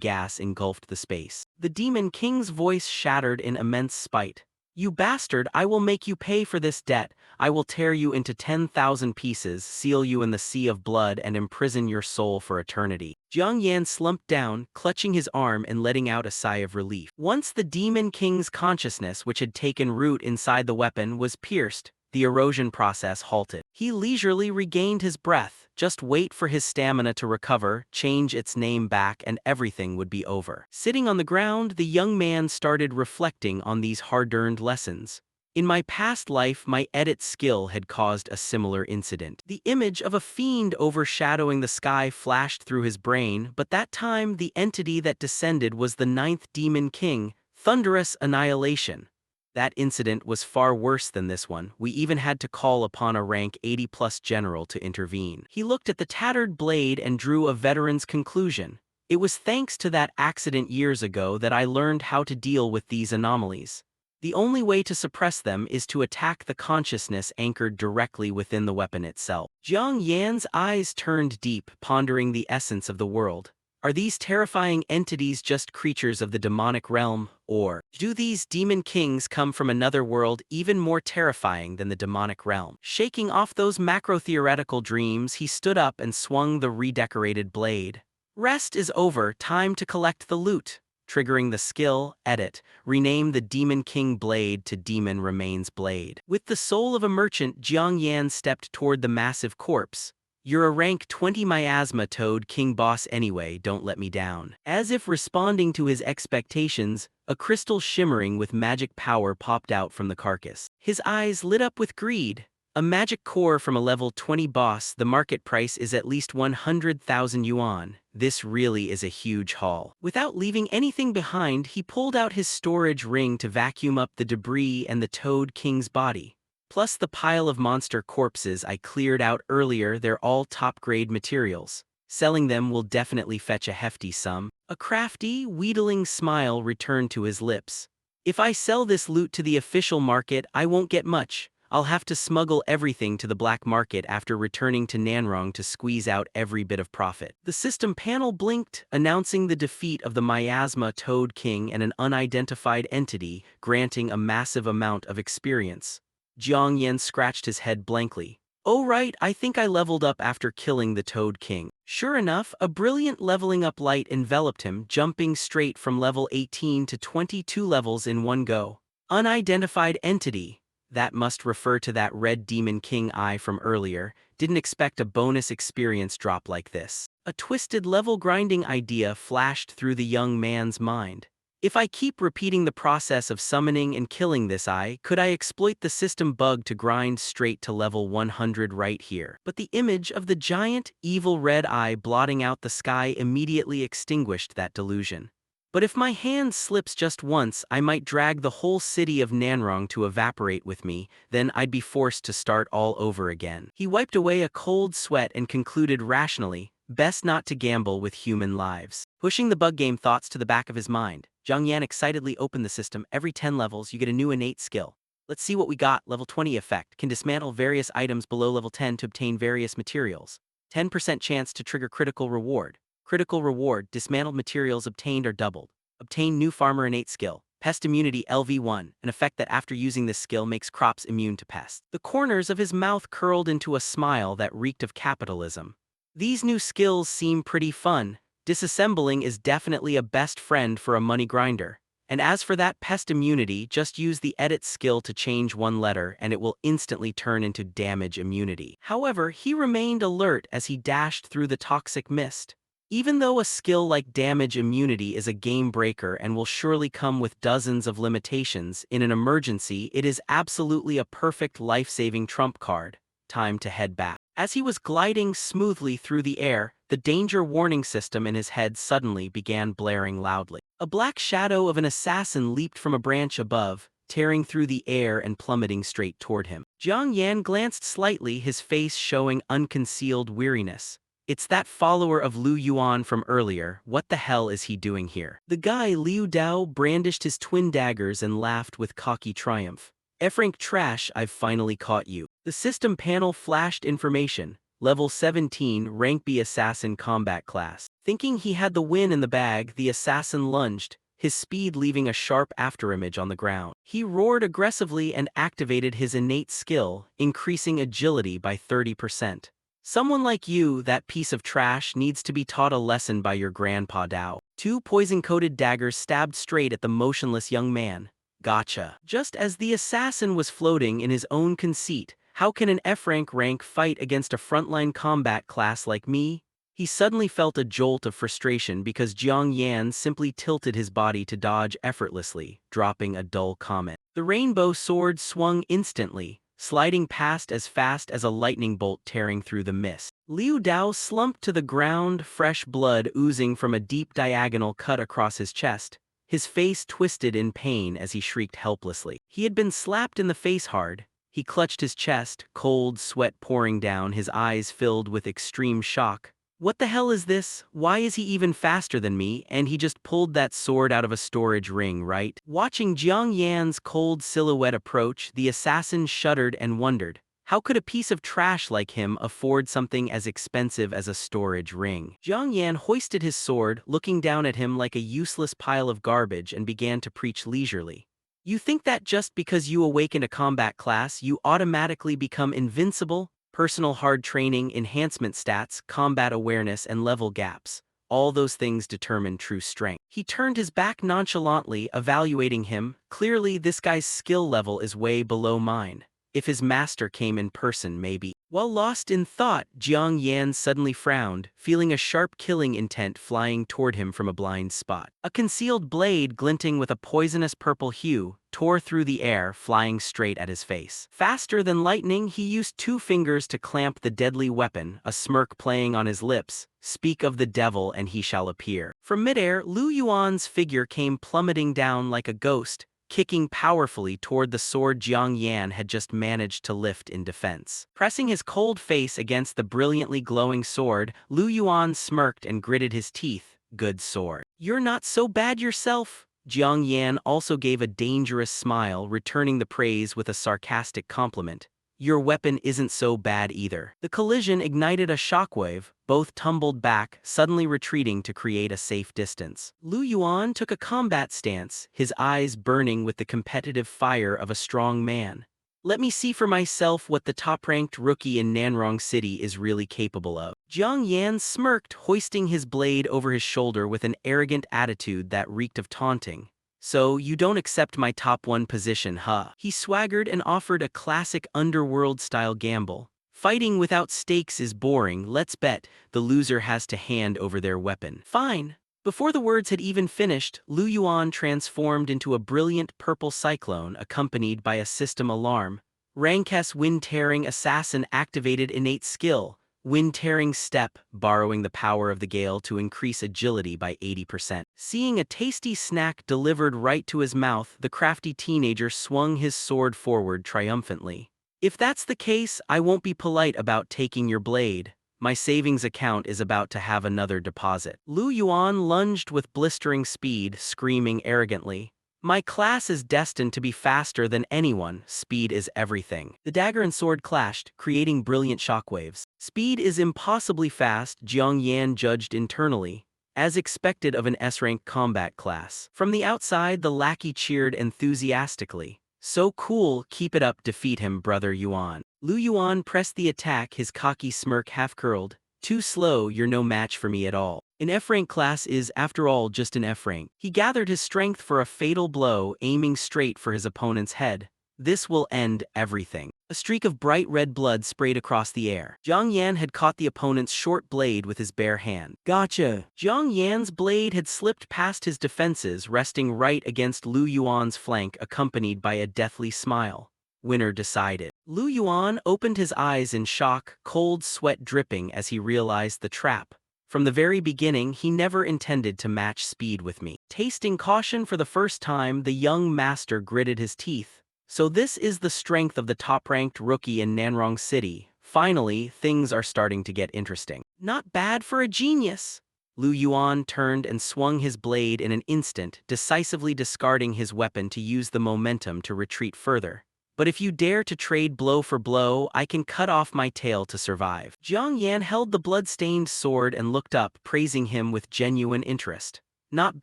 gas engulfed the space. The Demon King's voice shattered in immense spite. You bastard, I will make you pay for this debt. I will tear you into 10,000 pieces, seal you in the sea of blood, and imprison your soul for eternity. Jiang Yan slumped down, clutching his arm and letting out a sigh of relief. Once the Demon King's consciousness, which had taken root inside the weapon, was pierced, the erosion process halted. He leisurely regained his breath. Just wait for his stamina to recover, change its name back, and everything would be over. Sitting on the ground, the young man started reflecting on these hard-earned lessons. In my past life, my edit skill had caused a similar incident. The image of a fiend overshadowing the sky flashed through his brain, but that time the entity that descended was the 9th Demon King, Thunderous Annihilation. That incident was far worse than this one. We even had to call upon a rank 80+ general to intervene. He looked at the tattered blade and drew a veteran's conclusion. It was thanks to that accident years ago that I learned how to deal with these anomalies. The only way to suppress them is to attack the consciousness anchored directly within the weapon itself. Jiang Yan's eyes turned deep, pondering the essence of the world. Are these terrifying entities just creatures of the demonic realm, or do these demon kings come from another world even more terrifying than the demonic realm? Shaking off those macro-theoretical dreams, he stood up and swung the redecorated blade. Rest is over, time to collect the loot. Triggering the skill, edit, rename the Demon King blade to Demon Remains blade. With the soul of a merchant, Jiang Yan stepped toward the massive corpse. You're a rank 20 miasma toad king boss anyway, don't let me down. As if responding to his expectations, a crystal shimmering with magic power popped out from the carcass. His eyes lit up with greed. A magic core from a level 20 boss, the market price is at least 100,000 yuan. This really is a huge haul. Without leaving anything behind, he pulled out his storage ring to vacuum up the debris and the Toad King's body. Plus the pile of monster corpses I cleared out earlier, they're all top-grade materials. Selling them will definitely fetch a hefty sum. A crafty, wheedling smile returned to his lips. If I sell this loot to the official market, I won't get much. I'll have to smuggle everything to the black market after returning to Nanrong to squeeze out every bit of profit. The system panel blinked, announcing the defeat of the Miasma Toad King and an unidentified entity, granting a massive amount of experience. Jiang Yan scratched his head blankly. Oh right, I think I leveled up after killing the Toad King. Sure enough, a brilliant leveling up light enveloped him, jumping straight from level 18 to 22 levels in one go. Unidentified entity. That must refer to that red Demon King eye from earlier. Didn't expect a bonus experience drop like this. A twisted level grinding idea flashed through the young man's mind. If I keep repeating the process of summoning and killing this eye, could I exploit the system bug to grind straight to level 100 right here? But the image of the giant, evil red eye blotting out the sky immediately extinguished that delusion. But if my hand slips just once, I might drag the whole city of Nanrong to evaporate with me, then I'd be forced to start all over again. He wiped away a cold sweat and concluded rationally, best not to gamble with human lives. Pushing the bug game thoughts to the back of his mind, Jiang Yan excitedly opened the system. Every 10 levels, you get a new innate skill. Let's see what we got. Level 20 effect can dismantle various items below level 10 to obtain various materials. 10% chance to trigger critical reward. Critical reward, dismantled materials obtained are doubled. Obtain new farmer innate skill. Pest immunity LV1, an effect that after using this skill makes crops immune to pests. The corners of his mouth curled into a smile that reeked of capitalism. These new skills seem pretty fun. Disassembling is definitely a best friend for a money grinder. And as for that pest immunity, just use the edit skill to change one letter and it will instantly turn into damage immunity. However, he remained alert as he dashed through the toxic mist. Even though a skill like damage immunity is a game breaker and will surely come with dozens of limitations, in an emergency it is absolutely a perfect life-saving trump card. Time to head back. As he was gliding smoothly through the air, the danger warning system in his head suddenly began blaring loudly. A black shadow of an assassin leaped from a branch above, tearing through the air and plummeting straight toward him. Jiang Yan glanced slightly, his face showing unconcealed weariness. It's that follower of Liu Yuan from earlier. What the hell is he doing here? The guy Liu Dao brandished his twin daggers and laughed with cocky triumph. F-rank trash, I've finally caught you. The system panel flashed information. Level 17, rank B assassin combat class. Thinking he had the win in the bag, the assassin lunged, his speed leaving a sharp afterimage on the ground. He roared aggressively and activated his innate skill, increasing agility by 30%. Someone like you, that piece of trash, needs to be taught a lesson by your grandpa Dao. Two poison-coated daggers stabbed straight at the motionless young man. Gotcha. Just as the assassin was floating in his own conceit, how can an F-rank fight against a frontline combat class like me? He suddenly felt a jolt of frustration because Jiang Yan simply tilted his body to dodge effortlessly, dropping a dull comment. The rainbow sword swung instantly, sliding past as fast as a lightning bolt tearing through the mist. Liu Dao slumped to the ground, fresh blood oozing from a deep diagonal cut across his chest. His face twisted in pain as he shrieked helplessly. He had been slapped in the face hard. He clutched his chest, cold sweat pouring down, his eyes filled with extreme shock. What the hell is this? Why is he even faster than me? And he just pulled that sword out of a storage ring, right? Watching Jiang Yan's cold silhouette approach, the assassin shuddered and wondered, how could a piece of trash like him afford something as expensive as a storage ring? Jiang Yan hoisted his sword, looking down at him like a useless pile of garbage, and began to preach leisurely. You think that just because you awaken a combat class, you automatically become invincible? Personal hard training, enhancement stats, combat awareness, and level gaps. All those things determine true strength. He turned his back nonchalantly, evaluating him. Clearly, this guy's skill level is way below mine. If his master came in person, maybe. While lost in thought, Jiang Yan suddenly frowned, feeling a sharp killing intent flying toward him from a blind spot. A concealed blade, glinting with a poisonous purple hue, tore through the air, flying straight at his face. Faster than lightning, he used 2 fingers to clamp the deadly weapon, a smirk playing on his lips. Speak of the devil and he shall appear. From midair, Liu Yuan's figure came plummeting down like a ghost, kicking powerfully toward the sword Jiang Yan had just managed to lift in defense. Pressing his cold face against the brilliantly glowing sword, Liu Yuan smirked and gritted his teeth. Good sword. You're not so bad yourself. Jiang Yan also gave a dangerous smile, returning the praise with a sarcastic compliment. Your weapon isn't so bad either. The collision ignited a shockwave, both tumbled back, suddenly retreating to create a safe distance. Liu Yuan took a combat stance, his eyes burning with the competitive fire of a strong man. Let me see for myself what the top-ranked rookie in Nanrong City is really capable of. Jiang Yan smirked, hoisting his blade over his shoulder with an arrogant attitude that reeked of taunting. So, you don't accept my top 1 position, huh? He swaggered and offered a classic underworld-style gamble. Fighting without stakes is boring, let's bet. The loser has to hand over their weapon. Fine. Before the words had even finished, Lu Yuan transformed into a brilliant purple cyclone accompanied by a system alarm. Rank's wind-tearing assassin activated innate skill, wind-tearing step, borrowing the power of the gale to increase agility by 80%. Seeing a tasty snack delivered right to his mouth, the crafty teenager swung his sword forward triumphantly. If that's the case, I won't be polite about taking your blade. My savings account is about to have another deposit. Lu Yuan lunged with blistering speed, screaming arrogantly. My class is destined to be faster than anyone. Speed is everything. The dagger and sword clashed, creating brilliant shockwaves. Speed is impossibly fast, Jiang Yan judged internally, as expected of an S-rank combat class. From the outside, the lackey cheered enthusiastically. So cool, keep it up, defeat him, brother Yuan. Lu Yuan pressed the attack, his cocky smirk half-curled. Too slow, you're no match for me at all. An F-rank class is, after all, just an F-rank. He gathered his strength for a fatal blow, aiming straight for his opponent's head. This will end everything. A streak of bright red blood sprayed across the air. Jiang Yan had caught the opponent's short blade with his bare hand. Gotcha! Jiang Yan's blade had slipped past his defenses, resting right against Lu Yuan's flank, accompanied by a deathly smile. Winner decided. Lu Yuan opened his eyes in shock, cold sweat dripping as he realized the trap. From the very beginning, he never intended to match speed with me. Tasting caution for the first time, the young master gritted his teeth. So this is the strength of the top-ranked rookie in Nanrong City. Finally, things are starting to get interesting. Not bad for a genius. Lu Yuan turned and swung his blade in an instant, decisively discarding his weapon to use the momentum to retreat further. But if you dare to trade blow for blow, I can cut off my tail to survive. Jiang Yan held the blood-stained sword and looked up, praising him with genuine interest. Not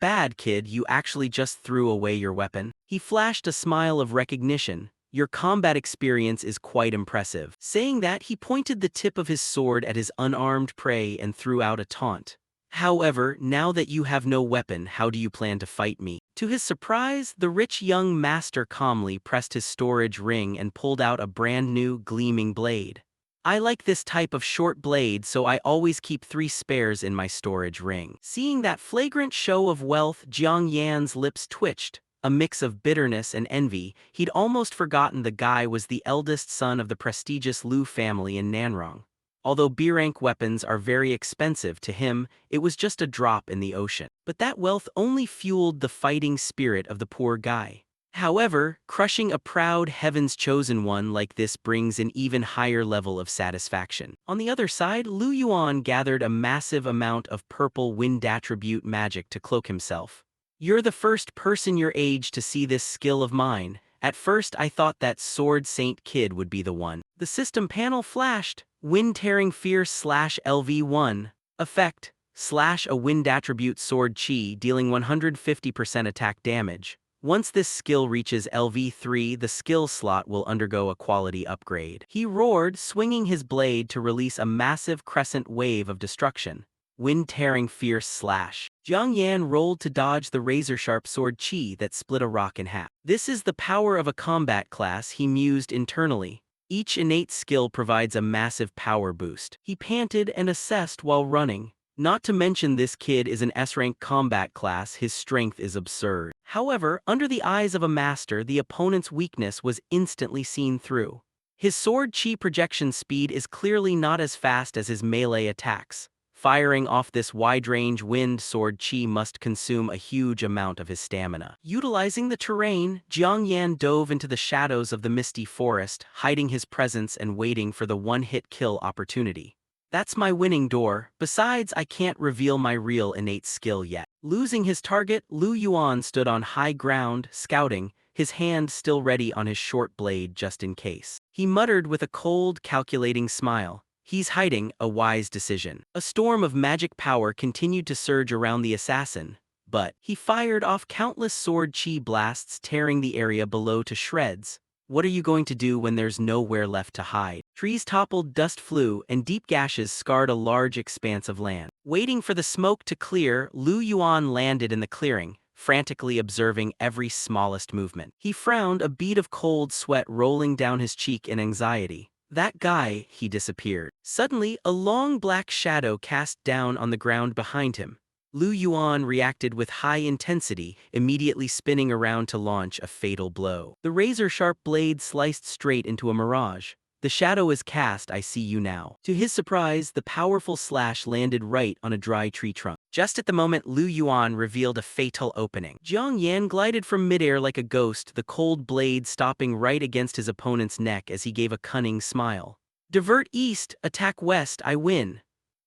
bad, kid, you actually just threw away your weapon. He flashed a smile of recognition. Your combat experience is quite impressive. Saying that, he pointed the tip of his sword at his unarmed prey and threw out a taunt. However, now that you have no weapon, how do you plan to fight me? To his surprise, the rich young master calmly pressed his storage ring and pulled out a brand new, gleaming blade. I like this type of short blade, so I always keep 3 spares in my storage ring. Seeing that flagrant show of wealth, Jiang Yan's lips twitched. A mix of bitterness and envy, he'd almost forgotten the guy was the eldest son of the prestigious Lu family in Nanrong. Although B-rank weapons are very expensive to him, it was just a drop in the ocean. But that wealth only fueled the fighting spirit of the poor guy. However, crushing a proud Heaven's Chosen One like this brings an even higher level of satisfaction. On the other side, Lu Yuan gathered a massive amount of purple wind attribute magic to cloak himself. You're the first person your age to see this skill of mine. At first I thought that Sword Saint Kid would be the one. The system panel flashed. Wind-tearing fierce /LV1. Effect, slash a wind attribute sword chi dealing 150% attack damage. Once this skill reaches LV3, the skill slot will undergo a quality upgrade. He roared, swinging his blade to release a massive crescent wave of destruction. Wind-tearing fierce slash. Jiang Yan rolled to dodge the razor-sharp sword chi that split a rock in half. This is the power of a combat class, he mused internally. Each innate skill provides a massive power boost. He panted and assessed while running. Not to mention this kid is an S-rank combat class, his strength is absurd. However, under the eyes of a master, the opponent's weakness was instantly seen through. His sword chi projection speed is clearly not as fast as his melee attacks. Firing off this wide-range wind sword chi must consume a huge amount of his stamina. Utilizing the terrain, Jiang Yan dove into the shadows of the misty forest, hiding his presence and waiting for the one-hit kill opportunity. That's my winning door. Besides, I can't reveal my real innate skill yet. Losing his target, Lu Yuan stood on high ground, scouting, his hand still ready on his short blade just in case. He muttered with a cold, calculating smile. He's hiding, a wise decision. A storm of magic power continued to surge around the assassin, but he fired off countless sword chi blasts, tearing the area below to shreds. What are you going to do when there's nowhere left to hide? Trees toppled, dust flew, and deep gashes scarred a large expanse of land. Waiting for the smoke to clear, Lu Yuan landed in the clearing, frantically observing every smallest movement. He frowned, a bead of cold sweat rolling down his cheek in anxiety. That guy, he disappeared. Suddenly, a long black shadow cast down on the ground behind him. Lu Yuan reacted with high intensity, immediately spinning around to launch a fatal blow. The razor-sharp blade sliced straight into a mirage. The shadow is cast, I see you now. To his surprise, the powerful slash landed right on a dry tree trunk. Just at the moment Lu Yuan revealed a fatal opening. Jiang Yan glided from midair like a ghost, the cold blade stopping right against his opponent's neck as he gave a cunning smile. Divert east, attack west, I win.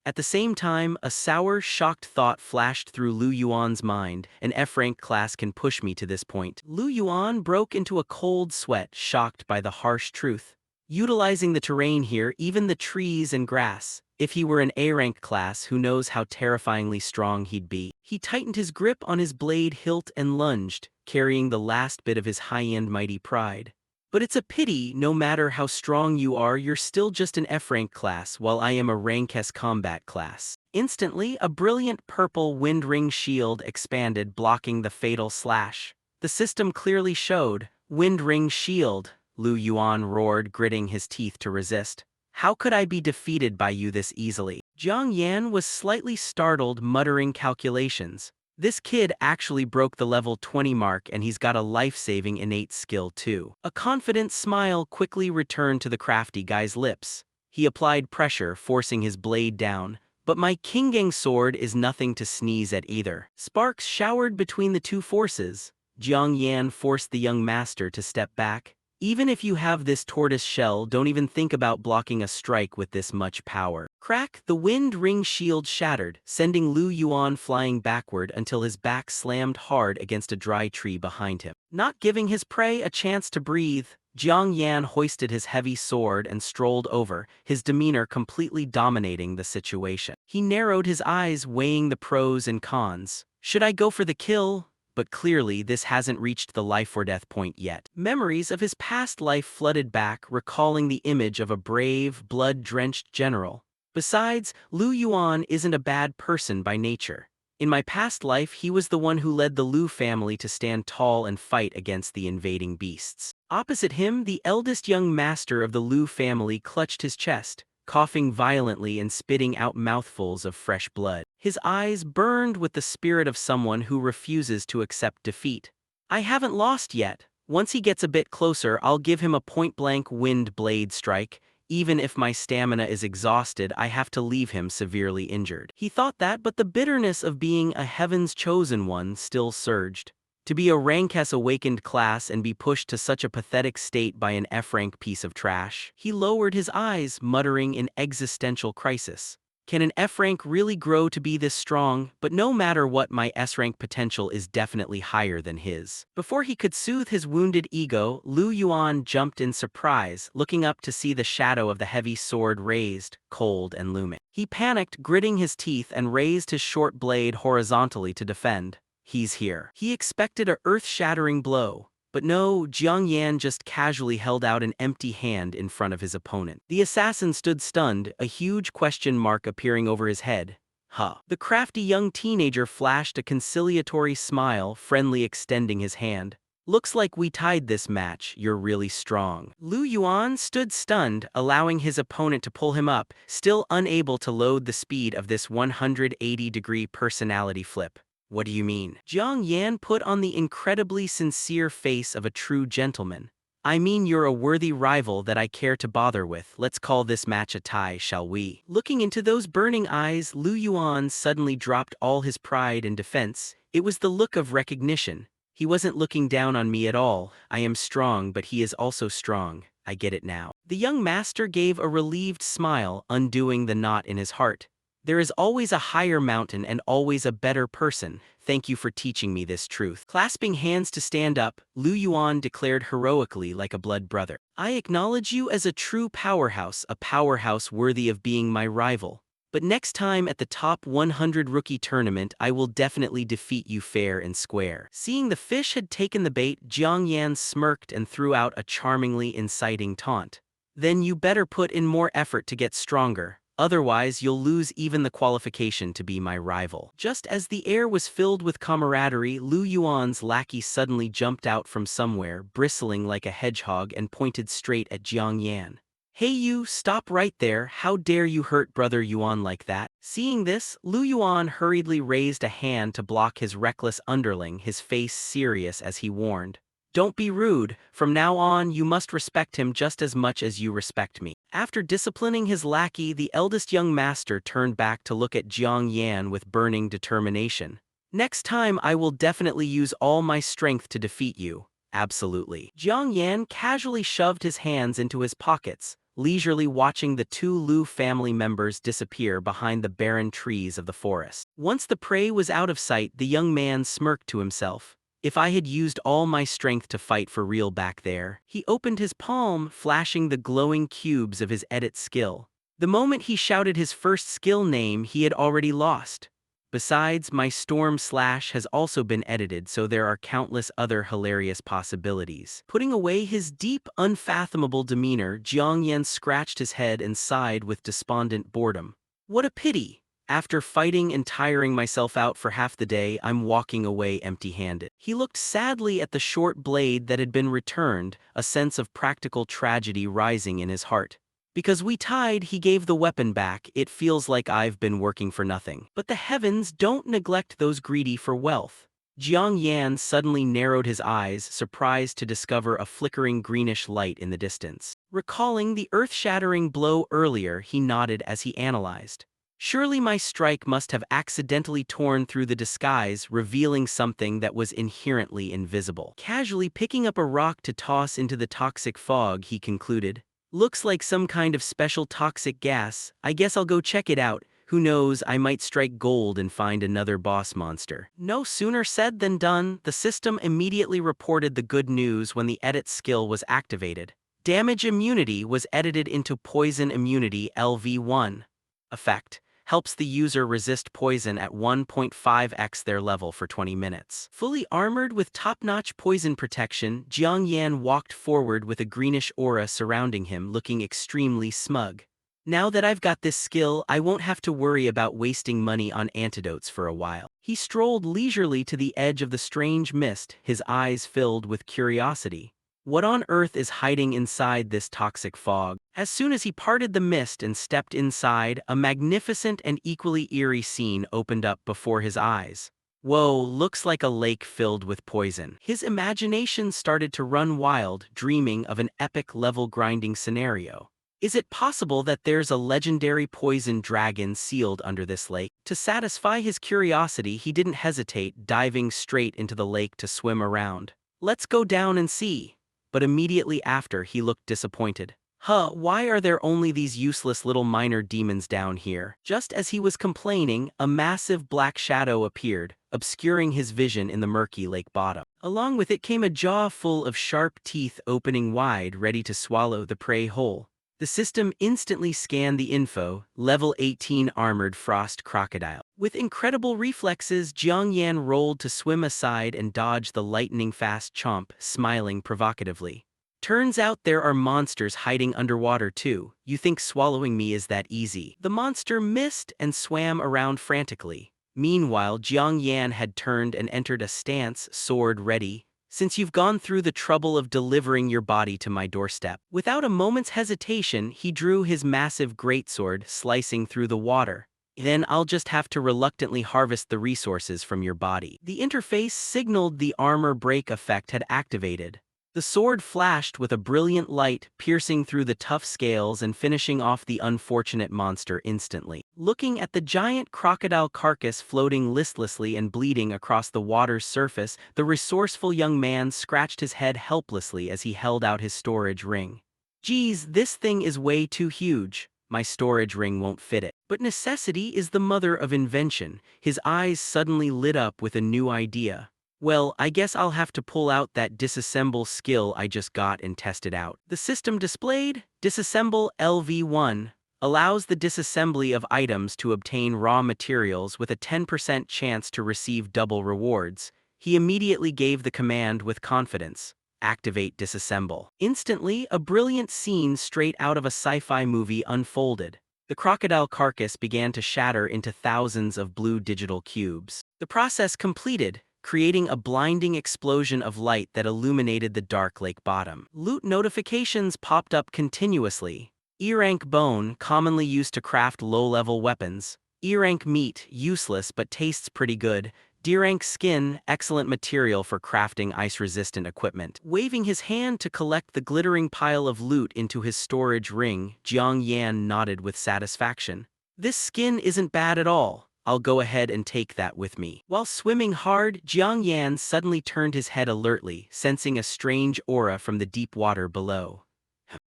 At the same time, a sour, shocked thought flashed through Lu Yuan's mind. An F-rank class can push me to this point. Lu Yuan broke into a cold sweat, shocked by the harsh truth. Utilizing the terrain here, even the trees and grass. If he were an A-rank class, who knows how terrifyingly strong he'd be. He tightened his grip on his blade hilt and lunged, carrying the last bit of his high-end mighty pride. But it's a pity, no matter how strong you are, you're still just an F-rank class, while I am a rank S combat class. Instantly, a brilliant purple wind ring shield expanded, blocking the fatal slash. The system clearly showed, wind ring shield, Lu Yuan roared, gritting his teeth to resist. How could I be defeated by you this easily? Jiang Yan was slightly startled, muttering calculations. This kid actually broke the level 20 mark and he's got a life-saving innate skill too. A confident smile quickly returned to the crafty guy's lips. He applied pressure, forcing his blade down. But my Kingang sword is nothing to sneeze at either. Sparks showered between the two forces. Jiang Yan forced the young master to step back. Even if you have this tortoise shell, don't even think about blocking a strike with this much power. Crack, the wind ring shield shattered, sending Lu Yuan flying backward until his back slammed hard against a dry tree behind him. Not giving his prey a chance to breathe, Jiang Yan hoisted his heavy sword and strolled over, his demeanor completely dominating the situation. He narrowed his eyes, weighing the pros and cons. Should I go for the kill? But clearly this hasn't reached the life-or-death point yet. Memories of his past life flooded back, recalling the image of a brave, blood-drenched general. Besides, Lu Yuan isn't a bad person by nature. In my past life, he was the one who led the Lu family to stand tall and fight against the invading beasts. Opposite him, the eldest young master of the Lu family clutched his chest, coughing violently and spitting out mouthfuls of fresh blood. His eyes burned with the spirit of someone who refuses to accept defeat. I haven't lost yet. Once he gets a bit closer, I'll give him a point-blank wind blade strike. Even if my stamina is exhausted, I have to leave him severely injured. He thought that, but the bitterness of being a heaven's chosen one still surged. To be a rank S awakened class and be pushed to such a pathetic state by an F-rank piece of trash. He lowered his eyes, muttering in existential crisis. Can an F-rank really grow to be this strong? But no matter what, my S-rank potential is definitely higher than his. Before he could soothe his wounded ego, Lu Yuan jumped in surprise, looking up to see the shadow of the heavy sword raised, cold and looming. He panicked, gritting his teeth, and raised his short blade horizontally to defend. He's here. He expected a earth-shattering blow. But no, Jiang Yan just casually held out an empty hand in front of his opponent. The assassin stood stunned, a huge question mark appearing over his head. Huh. The crafty young teenager flashed a conciliatory smile, friendly extending his hand. Looks like we tied this match, you're really strong. Lu Yuan stood stunned, allowing his opponent to pull him up, still unable to load the speed of this 180-degree personality flip. What do you mean? Jiang Yan put on the incredibly sincere face of a true gentleman. I mean you're a worthy rival that I care to bother with. Let's call this match a tie, shall we? Looking into those burning eyes, Lu Yuan suddenly dropped all his pride and defense. It was the look of recognition. He wasn't looking down on me at all. I am strong, but he is also strong. I get it now. The young master gave a relieved smile, undoing the knot in his heart. There is always a higher mountain and always a better person. Thank you for teaching me this truth. Clasping hands to stand up, Lu Yuan declared heroically like a blood brother. I acknowledge you as a true powerhouse, a powerhouse worthy of being my rival. But next time at the top 100 rookie tournament, I will definitely defeat you fair and square. Seeing the fish had taken the bait, Jiang Yan smirked and threw out a charmingly inciting taunt. Then you better put in more effort to get stronger. Otherwise, you'll lose even the qualification to be my rival. Just as the air was filled with camaraderie, Lu Yuan's lackey suddenly jumped out from somewhere, bristling like a hedgehog, and pointed straight at Jiang Yan. Hey you, stop right there, how dare you hurt Brother Yuan like that? Seeing this, Lu Yuan hurriedly raised a hand to block his reckless underling, his face serious as he warned. Don't be rude, from now on you must respect him just as much as you respect me. After disciplining his lackey, the eldest young master turned back to look at Jiang Yan with burning determination. Next time I will definitely use all my strength to defeat you. Absolutely. Jiang Yan casually shoved his hands into his pockets, leisurely watching the two Lu family members disappear behind the barren trees of the forest. Once the prey was out of sight, the young man smirked to himself. If I had used all my strength to fight for real back there. He opened his palm, flashing the glowing cubes of his edit skill. The moment he shouted his first skill name, he had already lost. Besides, my Storm Slash has also been edited, so there are countless other hilarious possibilities. Putting away his deep, unfathomable demeanor, Jiang Yan scratched his head and sighed with despondent boredom. What a pity! After fighting and tiring myself out for half the day, I'm walking away empty-handed. He looked sadly at the short blade that had been returned, a sense of practical tragedy rising in his heart. Because we tied, he gave the weapon back. It feels like I've been working for nothing. But the heavens don't neglect those greedy for wealth. Jiang Yan suddenly narrowed his eyes, surprised to discover a flickering greenish light in the distance. Recalling the earth-shattering blow earlier, he nodded as he analyzed. Surely my strike must have accidentally torn through the disguise, revealing something that was inherently invisible. Casually picking up a rock to toss into the toxic fog, he concluded. Looks like some kind of special toxic gas. I guess I'll go check it out. Who knows, I might strike gold and find another boss monster. No sooner said than done, the system immediately reported the good news when the edit skill was activated. Damage immunity was edited into poison immunity LV1. Effect. Helps the user resist poison at 1.5x their level for 20 minutes. Fully armored with top-notch poison protection, Jiang Yan walked forward with a greenish aura surrounding him, looking extremely smug. Now that I've got this skill, I won't have to worry about wasting money on antidotes for a while. He strolled leisurely to the edge of the strange mist, his eyes filled with curiosity. What on earth is hiding inside this toxic fog? As soon as he parted the mist and stepped inside, a magnificent and equally eerie scene opened up before his eyes. Whoa, looks like a lake filled with poison. His imagination started to run wild, dreaming of an epic level-grinding scenario. Is it possible that there's a legendary poison dragon sealed under this lake? To satisfy his curiosity, he didn't hesitate, diving straight into the lake to swim around. Let's go down and see. But immediately after, he looked disappointed. Why are there only these useless little minor demons down here? Just as he was complaining, a massive black shadow appeared, obscuring his vision in the murky lake bottom. Along with it came a jaw full of sharp teeth opening wide, ready to swallow the prey whole. The system instantly scanned the info, level 18 armored frost crocodile. With incredible reflexes, Jiang Yan rolled to swim aside and dodge the lightning-fast chomp, smiling provocatively. Turns out there are monsters hiding underwater too. You think swallowing me is that easy? The monster missed and swam around frantically. Meanwhile, Jiang Yan had turned and entered a stance, sword ready. Since you've gone through the trouble of delivering your body to my doorstep. Without a moment's hesitation, he drew his massive greatsword, slicing through the water. Then I'll just have to reluctantly harvest the resources from your body. The interface signaled the armor break effect had activated. The sword flashed with a brilliant light, piercing through the tough scales and finishing off the unfortunate monster instantly. Looking at the giant crocodile carcass floating listlessly and bleeding across the water's surface, the resourceful young man scratched his head helplessly as he held out his storage ring. Geez, this thing is way too huge. My storage ring won't fit it. But necessity is the mother of invention. His eyes suddenly lit up with a new idea. Well, I guess I'll have to pull out that disassemble skill I just got and test it out. The system displayed, Disassemble LV1, allows the disassembly of items to obtain raw materials with a 10% chance to receive double rewards. He immediately gave the command with confidence. Activate disassemble. Instantly, a brilliant scene straight out of a sci-fi movie unfolded. The crocodile carcass began to shatter into thousands of blue digital cubes. The process completed, creating a blinding explosion of light that illuminated the dark lake bottom. Loot notifications popped up continuously. E-rank bone, commonly used to craft low-level weapons. E-rank meat, useless but tastes pretty good. D-rank skin, excellent material for crafting ice-resistant equipment. Waving his hand to collect the glittering pile of loot into his storage ring, Jiang Yan nodded with satisfaction. This skin isn't bad at all. I'll go ahead and take that with me. While swimming hard, Jiang Yan suddenly turned his head alertly, sensing a strange aura from the deep water below.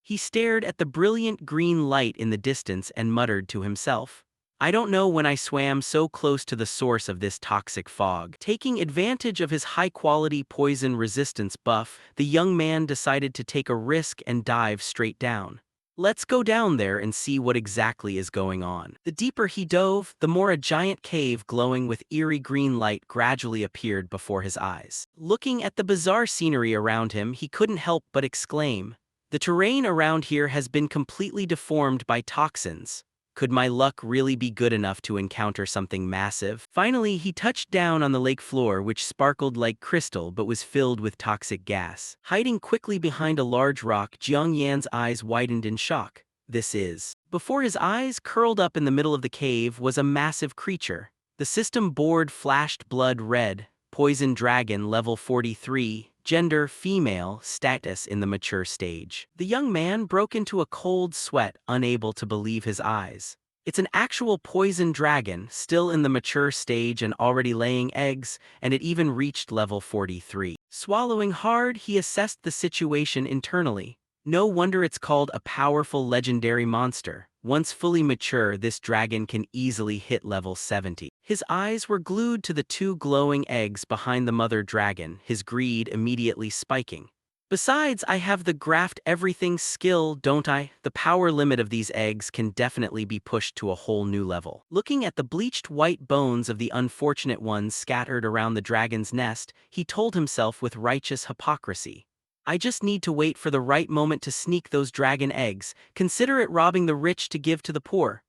He stared at the brilliant green light in the distance and muttered to himself, I don't know when I swam so close to the source of this toxic fog. Taking advantage of his high-quality poison resistance buff, the young man decided to take a risk and dive straight down. Let's go down there and see what exactly is going on. The deeper he dove, the more a giant cave glowing with eerie green light gradually appeared before his eyes. Looking at the bizarre scenery around him, he couldn't help but exclaim, the terrain around here has been completely deformed by toxins. Could my luck really be good enough to encounter something massive? Finally, he touched down on the lake floor, which sparkled like crystal but was filled with toxic gas. Hiding quickly behind a large rock, Jiang Yan's eyes widened in shock. This is. Before his eyes, curled up in the middle of the cave, was a massive creature. The system board flashed blood red. Poison dragon level 43. Gender female, status in the mature stage. The young man broke into a cold sweat, unable to believe his eyes. It's an actual poison dragon, still in the mature stage and already laying eggs, and it even reached level 43. Swallowing hard, he assessed the situation internally. No wonder it's called a powerful legendary monster. Once fully mature, this dragon can easily hit level 70. His eyes were glued to the two glowing eggs behind the mother dragon, his greed immediately spiking. Besides, I have the graft everything skill, don't I? The power limit of these eggs can definitely be pushed to a whole new level. Looking at the bleached white bones of the unfortunate ones scattered around the dragon's nest, he told himself with righteous hypocrisy, I just need to wait for the right moment to sneak those dragon eggs. Consider it robbing the rich to give to the poor.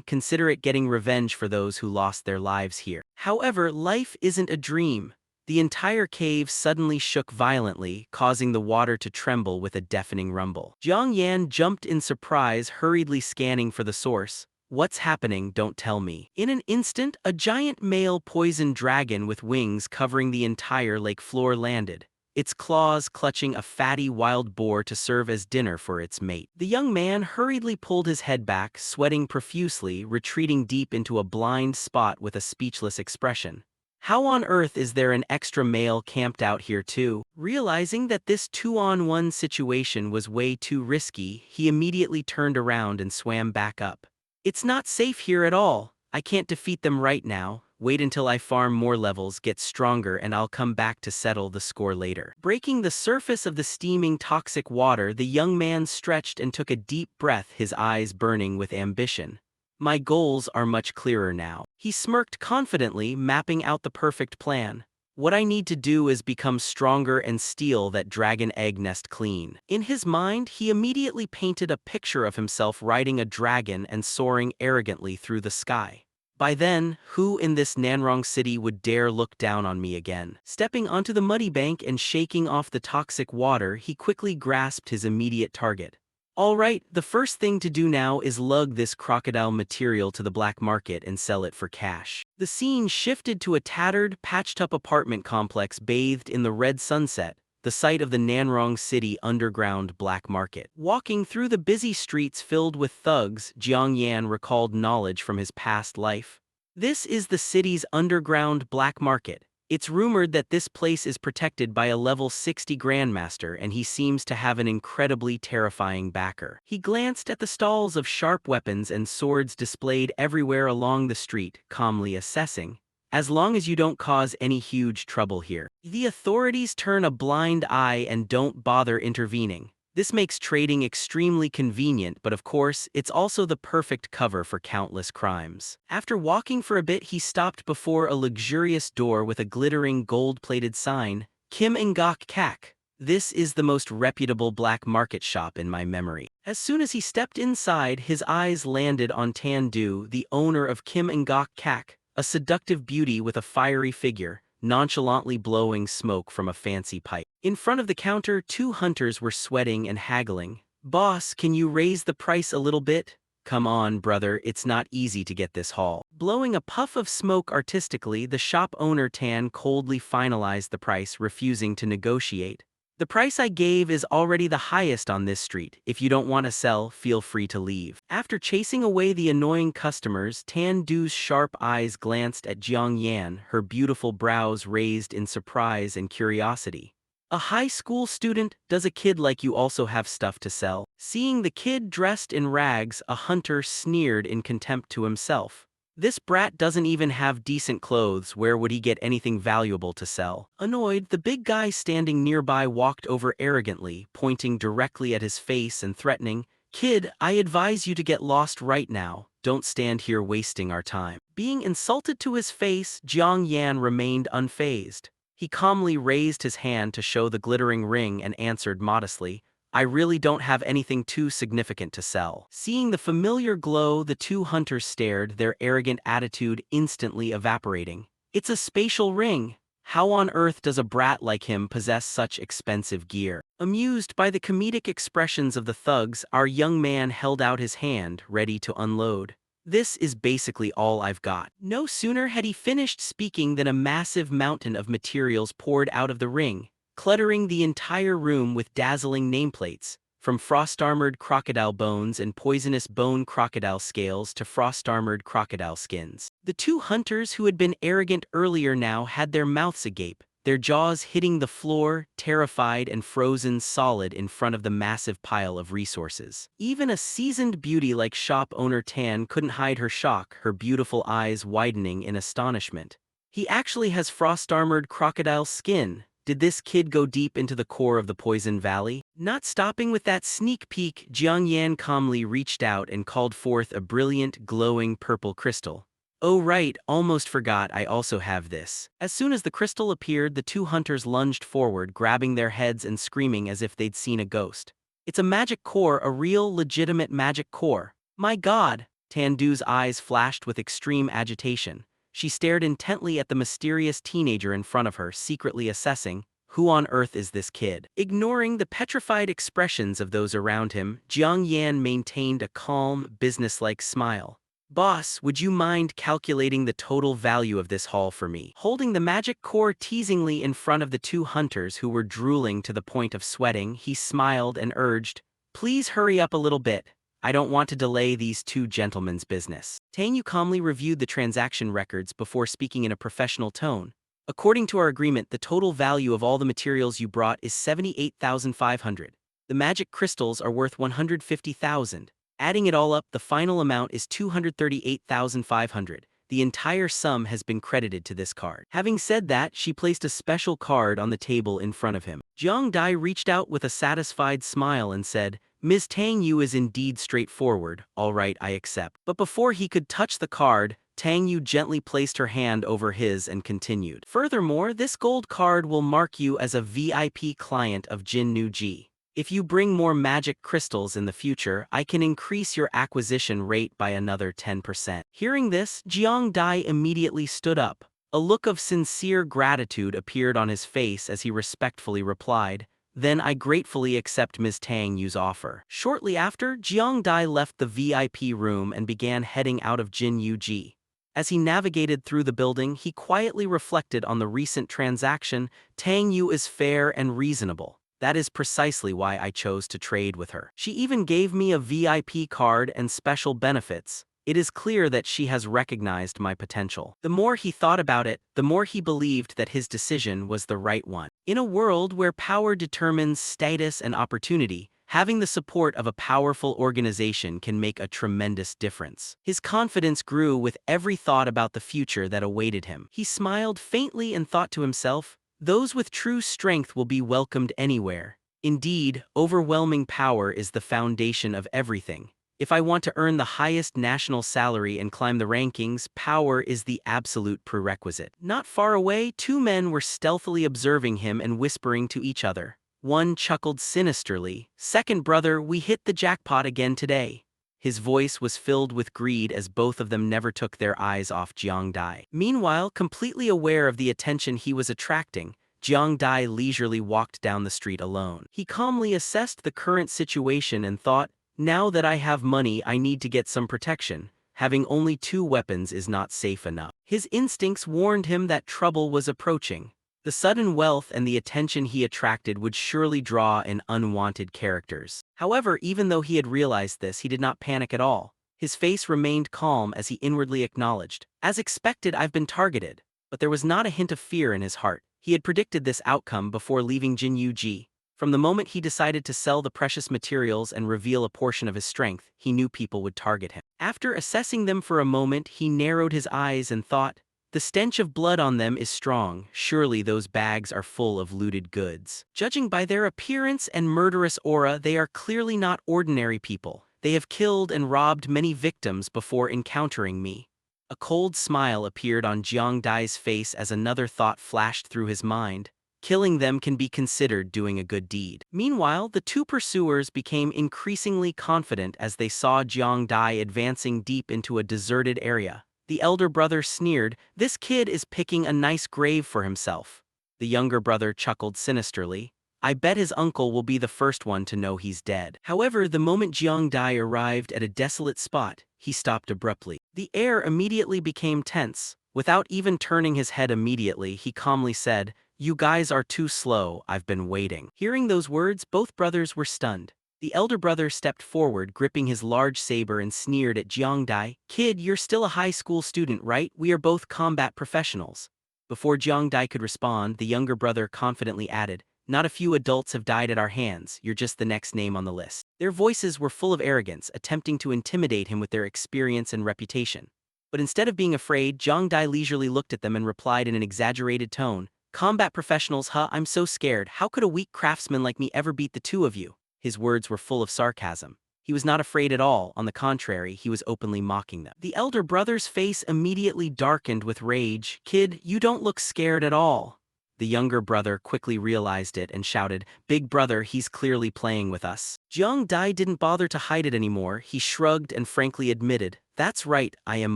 Consider it getting revenge for those who lost their lives here. However, life isn't a dream. The entire cave suddenly shook violently, causing the water to tremble with a deafening rumble. Jiang Yan jumped in surprise, hurriedly scanning for the source. What's happening? Don't tell me. In an instant, a giant male poison dragon with wings covering the entire lake floor landed, its claws clutching a fatty wild boar to serve as dinner for its mate. The young man hurriedly pulled his head back, sweating profusely, retreating deep into a blind spot with a speechless expression. How on earth is there an extra male camped out here too? Realizing that this 2-on-1 situation was way too risky, he immediately turned around and swam back up. It's not safe here at all. I can't defeat them right now. Wait until I farm more levels, get stronger, and I'll come back to settle the score later. Breaking the surface of the steaming toxic water, the young man stretched and took a deep breath, his eyes burning with ambition. My goals are much clearer now. He smirked confidently, mapping out the perfect plan. What I need to do is become stronger and steal that dragon egg nest clean. In his mind, he immediately painted a picture of himself riding a dragon and soaring arrogantly through the sky. By then, who in this Nanrong city would dare look down on me again? Stepping onto the muddy bank and shaking off the toxic water, he quickly grasped his immediate target. All right, the first thing to do now is lug this crocodile material to the black market and sell it for cash. The scene shifted to a tattered, patched-up apartment complex bathed in the red sunset, the site of the Nanrong City underground black market. Walking through the busy streets filled with thugs, Jiang Yan recalled knowledge from his past life. This is the city's underground black market. It's rumored that this place is protected by a level 60 grandmaster, and he seems to have an incredibly terrifying backer. He glanced at the stalls of sharp weapons and swords displayed everywhere along the street, calmly assessing, as long as you don't cause any huge trouble here, the authorities turn a blind eye and don't bother intervening. This makes trading extremely convenient, but of course, it's also the perfect cover for countless crimes. After walking for a bit, he stopped before a luxurious door with a glittering gold-plated sign, Kim Ngok Kak. This is the most reputable black market shop in my memory. As soon as he stepped inside, his eyes landed on Tan Du, the owner of Kim Ngok Kak, a seductive beauty with a fiery figure, nonchalantly blowing smoke from a fancy pipe. In front of the counter, two hunters were sweating and haggling, "Boss, can you raise the price a little bit?" "Come on, brother, it's not easy to get this haul." Blowing a puff of smoke artistically, the shop owner Tan coldly finalized the price, refusing to negotiate. "The price I gave is already the highest on this street. If you don't want to sell, feel free to leave." After chasing away the annoying customers, Tan Du's sharp eyes glanced at Jiang Yan, her beautiful brows raised in surprise and curiosity. "A high school student? Does a kid like you also have stuff to sell?" Seeing the kid dressed in rags, a hunter sneered in contempt to himself. "This brat doesn't even have decent clothes, where would he get anything valuable to sell?" Annoyed, the big guy standing nearby walked over arrogantly, pointing directly at his face and threatening, "Kid, I advise you to get lost right now. Don't stand here wasting our time." Being insulted to his face, Jiang Yan remained unfazed. He calmly raised his hand to show the glittering ring and answered modestly, "I really don't have anything too significant to sell." Seeing the familiar glow, the two hunters stared, their arrogant attitude instantly evaporating. "It's a spatial ring. How on earth does a brat like him possess such expensive gear?" Amused by the comedic expressions of the thugs, our young man held out his hand, ready to unload. "This is basically all I've got." No sooner had he finished speaking than a massive mountain of materials poured out of the ring, cluttering the entire room with dazzling nameplates, from frost-armored crocodile bones and poisonous bone crocodile scales to frost-armored crocodile skins. The two hunters who had been arrogant earlier now had their mouths agape, their jaws hitting the floor, terrified and frozen solid in front of the massive pile of resources. Even a seasoned beauty like shop owner Tan couldn't hide her shock, her beautiful eyes widening in astonishment. "He actually has frost-armored crocodile skin. Did this kid go deep into the core of the Poison Valley?" Not stopping with that sneak peek, Jiang Yan calmly reached out and called forth a brilliant, glowing purple crystal. "Oh right, almost forgot, I also have this." As soon as the crystal appeared, the two hunters lunged forward, grabbing their heads and screaming as if they'd seen a ghost. "It's a magic core, a real, legitimate magic core." "My God!" Tandu's eyes flashed with extreme agitation. She stared intently at the mysterious teenager in front of her, secretly assessing, who on earth is this kid? Ignoring the petrified expressions of those around him, Jiang Yan maintained a calm, businesslike smile. "Boss, would you mind calculating the total value of this haul for me?" Holding the magic core teasingly in front of the two hunters who were drooling to the point of sweating, he smiled and urged, "Please hurry up a little bit. I don't want to delay these two gentlemen's business." Tang Yu calmly reviewed the transaction records before speaking in a professional tone. "According to our agreement, the total value of all the materials you brought is 78,500. The magic crystals are worth 150,000. Adding it all up, the final amount is 238,500. The entire sum has been credited to this card." Having said that, she placed a special card on the table in front of him. Jiang Dai reached out with a satisfied smile and said, "Ms. Tang Yu is indeed straightforward. All right, I accept." But before he could touch the card, Tang Yu gently placed her hand over his and continued. "Furthermore, this gold card will mark you as a VIP client of Jin Nu Ji. If you bring more magic crystals in the future, I can increase your acquisition rate by another 10%. Hearing this, Jiang Dai immediately stood up. A look of sincere gratitude appeared on his face as he respectfully replied, "Then I gratefully accept Ms. Tang Yu's offer." Shortly after, Jiang Dai left the VIP room and began heading out of Jin Yu Ji. As he navigated through the building, he quietly reflected on the recent transaction. Tang Yu is fair and reasonable. That is precisely why I chose to trade with her. She even gave me a VIP card and special benefits. It is clear that she has recognized my potential. The more he thought about it, the more he believed that his decision was the right one. In a world where power determines status and opportunity, having the support of a powerful organization can make a tremendous difference. His confidence grew with every thought about the future that awaited him. He smiled faintly and thought to himself, "Those with true strength will be welcomed anywhere. Indeed, overwhelming power is the foundation of everything. If I want to earn the highest national salary and climb the rankings, power is the absolute prerequisite." Not far away, two men were stealthily observing him and whispering to each other. One chuckled sinisterly, "Second brother, we hit the jackpot again today." His voice was filled with greed as both of them never took their eyes off Jiang Dai. Meanwhile, completely aware of the attention he was attracting, Jiang Dai leisurely walked down the street alone. He calmly assessed the current situation and thought, now that I have money, I need to get some protection. Having only 2 weapons is not safe enough. His instincts warned him that trouble was approaching. The sudden wealth and the attention he attracted would surely draw in unwanted characters. However, even though he had realized this, he did not panic at all. His face remained calm as he inwardly acknowledged, "As expected, I've been targeted." But there was not a hint of fear in his heart. He had predicted this outcome before leaving Jinyu-ji. From the moment he decided to sell the precious materials and reveal a portion of his strength, he knew people would target him. After assessing them for a moment, he narrowed his eyes and thought, the stench of blood on them is strong. Surely those bags are full of looted goods. Judging by their appearance and murderous aura, they are clearly not ordinary people. They have killed and robbed many victims before encountering me. A cold smile appeared on Jiang Dai's face as another thought flashed through his mind. Killing them can be considered doing a good deed. Meanwhile, the 2 pursuers became increasingly confident as they saw Jiang Dai advancing deep into a deserted area. The elder brother sneered, "This kid is picking a nice grave for himself." The younger brother chuckled sinisterly, "I bet his uncle will be the first one to know he's dead." However, the moment Jiang Dai arrived at a desolate spot, he stopped abruptly. The air immediately became tense. Without even turning his head immediately, he calmly said, "You guys are too slow, I've been waiting." Hearing those words, both brothers were stunned. The elder brother stepped forward, gripping his large saber, and sneered at Jiang Dai, "Kid, you're still a high school student, right? We are both combat professionals." Before Jiang Dai could respond, the younger brother confidently added, "Not a few adults have died at our hands, you're just the next name on the list." Their voices were full of arrogance, attempting to intimidate him with their experience and reputation. But instead of being afraid, Jiang Dai leisurely looked at them and replied in an exaggerated tone, "Combat professionals, huh? I'm so scared. How could a weak craftsman like me ever beat the 2 of you?" His words were full of sarcasm. He was not afraid at all. On the contrary, he was openly mocking them. The elder brother's face immediately darkened with rage. "Kid, you don't look scared at all." The younger brother quickly realized it and shouted, "Big brother, he's clearly playing with us." Jiang Dai didn't bother to hide it anymore. He shrugged and frankly admitted, "That's right, I am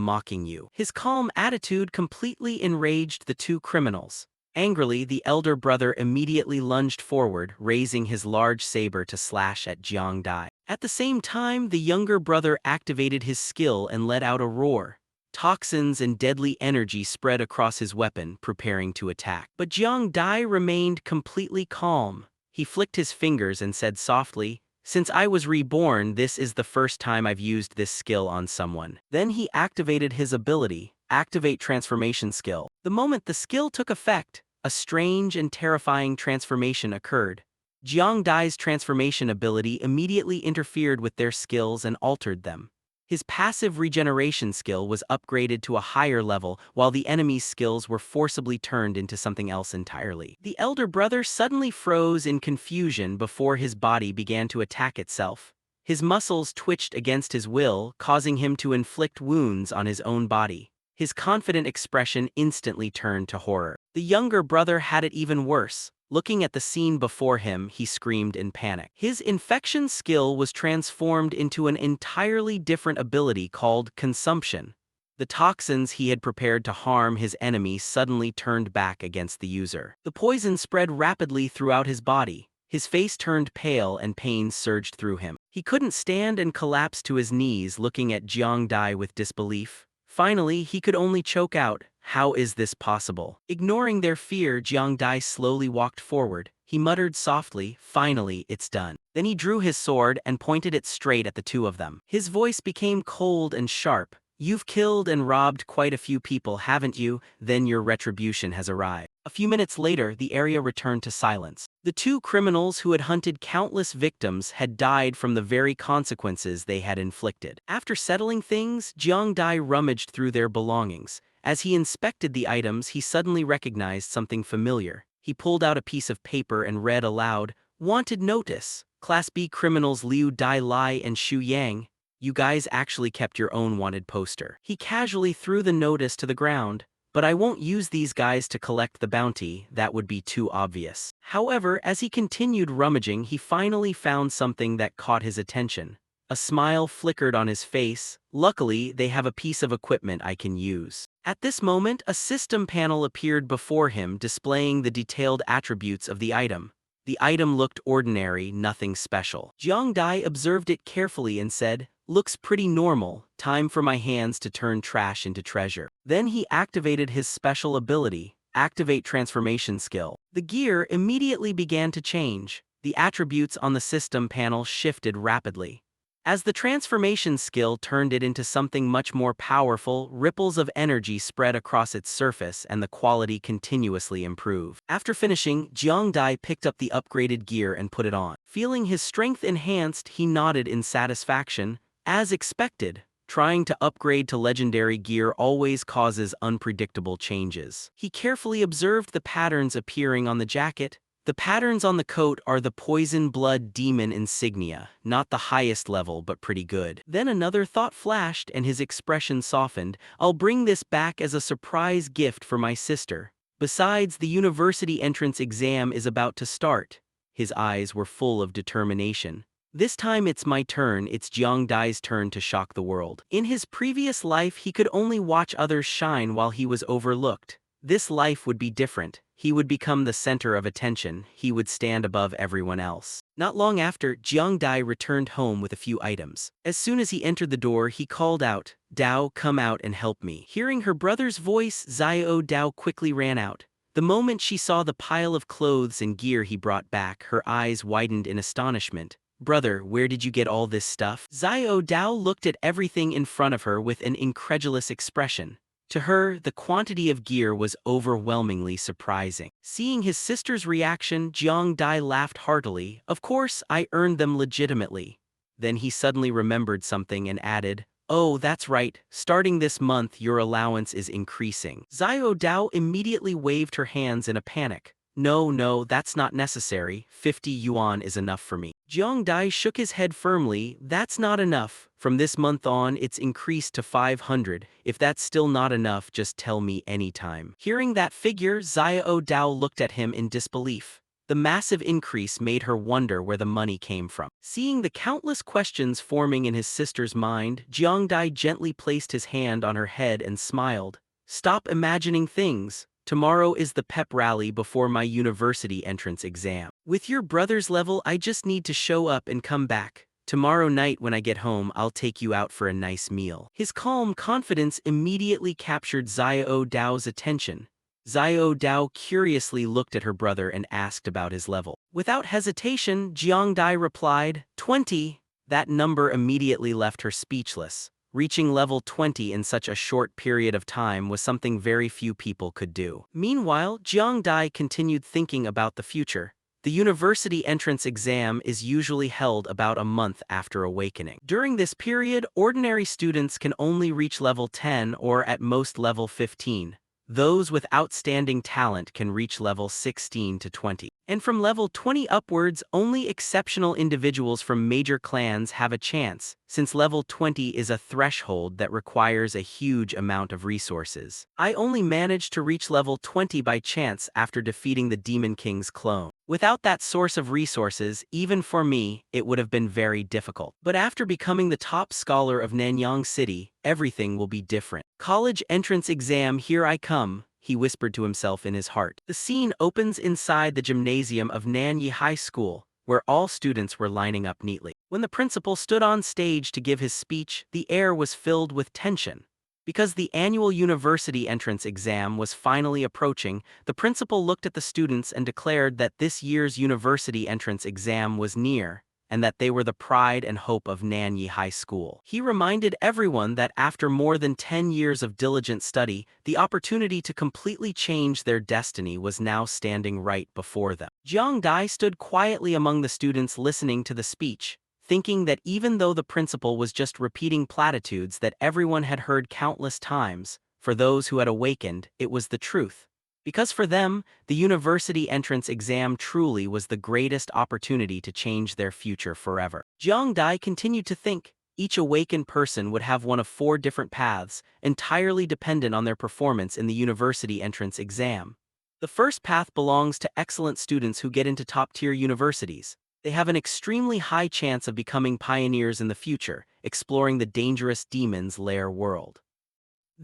mocking you." His calm attitude completely enraged the 2 criminals. Angrily, the elder brother immediately lunged forward, raising his large saber to slash at Jiang Dai. At the same time, the younger brother activated his skill and let out a roar. Toxins and deadly energy spread across his weapon, preparing to attack. But Jiang Dai remained completely calm. He flicked his fingers and said softly, "Since I was reborn, this is the first time I've used this skill on someone." Then he activated his ability, Activate Transformation Skill. The moment the skill took effect, a strange and terrifying transformation occurred. Jiang Dai's transformation ability immediately interfered with their skills and altered them. His passive regeneration skill was upgraded to a higher level, while the enemy's skills were forcibly turned into something else entirely. The elder brother suddenly froze in confusion before his body began to attack itself. His muscles twitched against his will, causing him to inflict wounds on his own body. His confident expression instantly turned to horror. The younger brother had it even worse. Looking at the scene before him, he screamed in panic. His infection skill was transformed into an entirely different ability called Consumption. The toxins he had prepared to harm his enemy suddenly turned back against the user. The poison spread rapidly throughout his body. His face turned pale and pain surged through him. He couldn't stand and collapsed to his knees, looking at Jiang Dai with disbelief. Finally, he could only choke out, "How is this possible?" Ignoring their fear, Jiang Dai slowly walked forward. He muttered softly, "Finally, it's done." Then he drew his sword and pointed it straight at the 2 of them. His voice became cold and sharp. "You've killed and robbed quite a few people, haven't you? Then your retribution has arrived." A few minutes later, the area returned to silence. The 2 criminals who had hunted countless victims had died from the very consequences they had inflicted. After settling things, Jiang Dai rummaged through their belongings. As he inspected the items, he suddenly recognized something familiar. He pulled out a piece of paper and read aloud, "Wanted notice. Class B criminals Liu Dai Lai and Xu Yang. You guys actually kept your own wanted poster." He casually threw the notice to the ground. "But I won't use these guys to collect the bounty, that would be too obvious." However, as he continued rummaging, he finally found something that caught his attention. A smile flickered on his face. "Luckily, they have a piece of equipment I can use." At this moment, a system panel appeared before him displaying the detailed attributes of the item. The item looked ordinary, nothing special. Jiang Dai observed it carefully and said, "Looks pretty normal, time for my hands to turn trash into treasure." Then he activated his special ability, Activate Transformation Skill. The gear immediately began to change. The attributes on the system panel shifted rapidly. As the transformation skill turned it into something much more powerful, ripples of energy spread across its surface and the quality continuously improved. After finishing, Jiang Dai picked up the upgraded gear and put it on. Feeling his strength enhanced, he nodded in satisfaction. As expected, trying to upgrade to legendary gear always causes unpredictable changes. He carefully observed the patterns appearing on the jacket. The patterns on the coat are the poison blood demon insignia, not the highest level but pretty good. Then another thought flashed and his expression softened. I'll bring this back as a surprise gift for my sister. Besides, the university entrance exam is about to start. His eyes were full of determination. This time it's my turn, it's Jiang Dai's turn to shock the world. In his previous life he could only watch others shine while he was overlooked. This life would be different. He would become the center of attention, he would stand above everyone else. Not long after, Jiang Dai returned home with a few items. As soon as he entered the door, he called out, "Dao, come out and help me." Hearing her brother's voice, Xiao Dao quickly ran out. The moment she saw the pile of clothes and gear he brought back, her eyes widened in astonishment. "Brother, where did you get all this stuff?" Xiao Dao looked at everything in front of her with an incredulous expression. To her, the quantity of gear was overwhelmingly surprising. Seeing his sister's reaction, Jiang Dai laughed heartily. "Of course, I earned them legitimately." Then he suddenly remembered something and added, "Oh, that's right, starting this month your allowance is increasing." Xiao Dao immediately waved her hands in a panic. No, that's not necessary, 50 yuan is enough for me." Jiang Dai shook his head firmly. "That's not enough. From this month on, it's increased to 500. If that's still not enough, just tell me anytime." Hearing that figure, Xiao Dao looked at him in disbelief. The massive increase made her wonder where the money came from. Seeing the countless questions forming in his sister's mind, Jiang Dai gently placed his hand on her head and smiled. "Stop imagining things. Tomorrow is the pep rally before my university entrance exam. With your brother's level, I just need to show up and come back. Tomorrow night when I get home, I'll take you out for a nice meal." His calm confidence immediately captured Xiao Dao's attention. Xiao Dao curiously looked at her brother and asked about his level. Without hesitation, Jiang Dai replied, 20. That number immediately left her speechless. Reaching level 20 in such a short period of time was something very few people could do. Meanwhile, Jiang Dai continued thinking about the future. The university entrance exam is usually held about a month after awakening. During this period, ordinary students can only reach level 10 or at most level 15. Those with outstanding talent can reach level 16 to 20. And from level 20 upwards, only exceptional individuals from major clans have a chance, since level 20 is a threshold that requires a huge amount of resources. I only managed to reach level 20 by chance after defeating the Demon King's clone. Without that source of resources, even for me, it would have been very difficult. But after becoming the top scholar of Nanyang City, everything will be different. College entrance exam, here I come, he whispered to himself in his heart. The scene opens inside the gymnasium of Nanyi High School, where all students were lining up neatly. When the principal stood on stage to give his speech, the air was filled with tension. Because the annual university entrance exam was finally approaching, the principal looked at the students and declared that this year's university entrance exam was near, and that they were the pride and hope of Nanyi High School. He reminded everyone that after more than 10 years of diligent study, the opportunity to completely change their destiny was now standing right before them. Jiang Dai stood quietly among the students listening to the speech, thinking that even though the principal was just repeating platitudes that everyone had heard countless times, for those who had awakened, it was the truth. Because for them, the university entrance exam truly was the greatest opportunity to change their future forever. Jiang Dai continued to think. Each awakened person would have one of 4 different paths, entirely dependent on their performance in the university entrance exam. The first path belongs to excellent students who get into top-tier universities. They have an extremely high chance of becoming pioneers in the future, exploring the dangerous demon's lair world.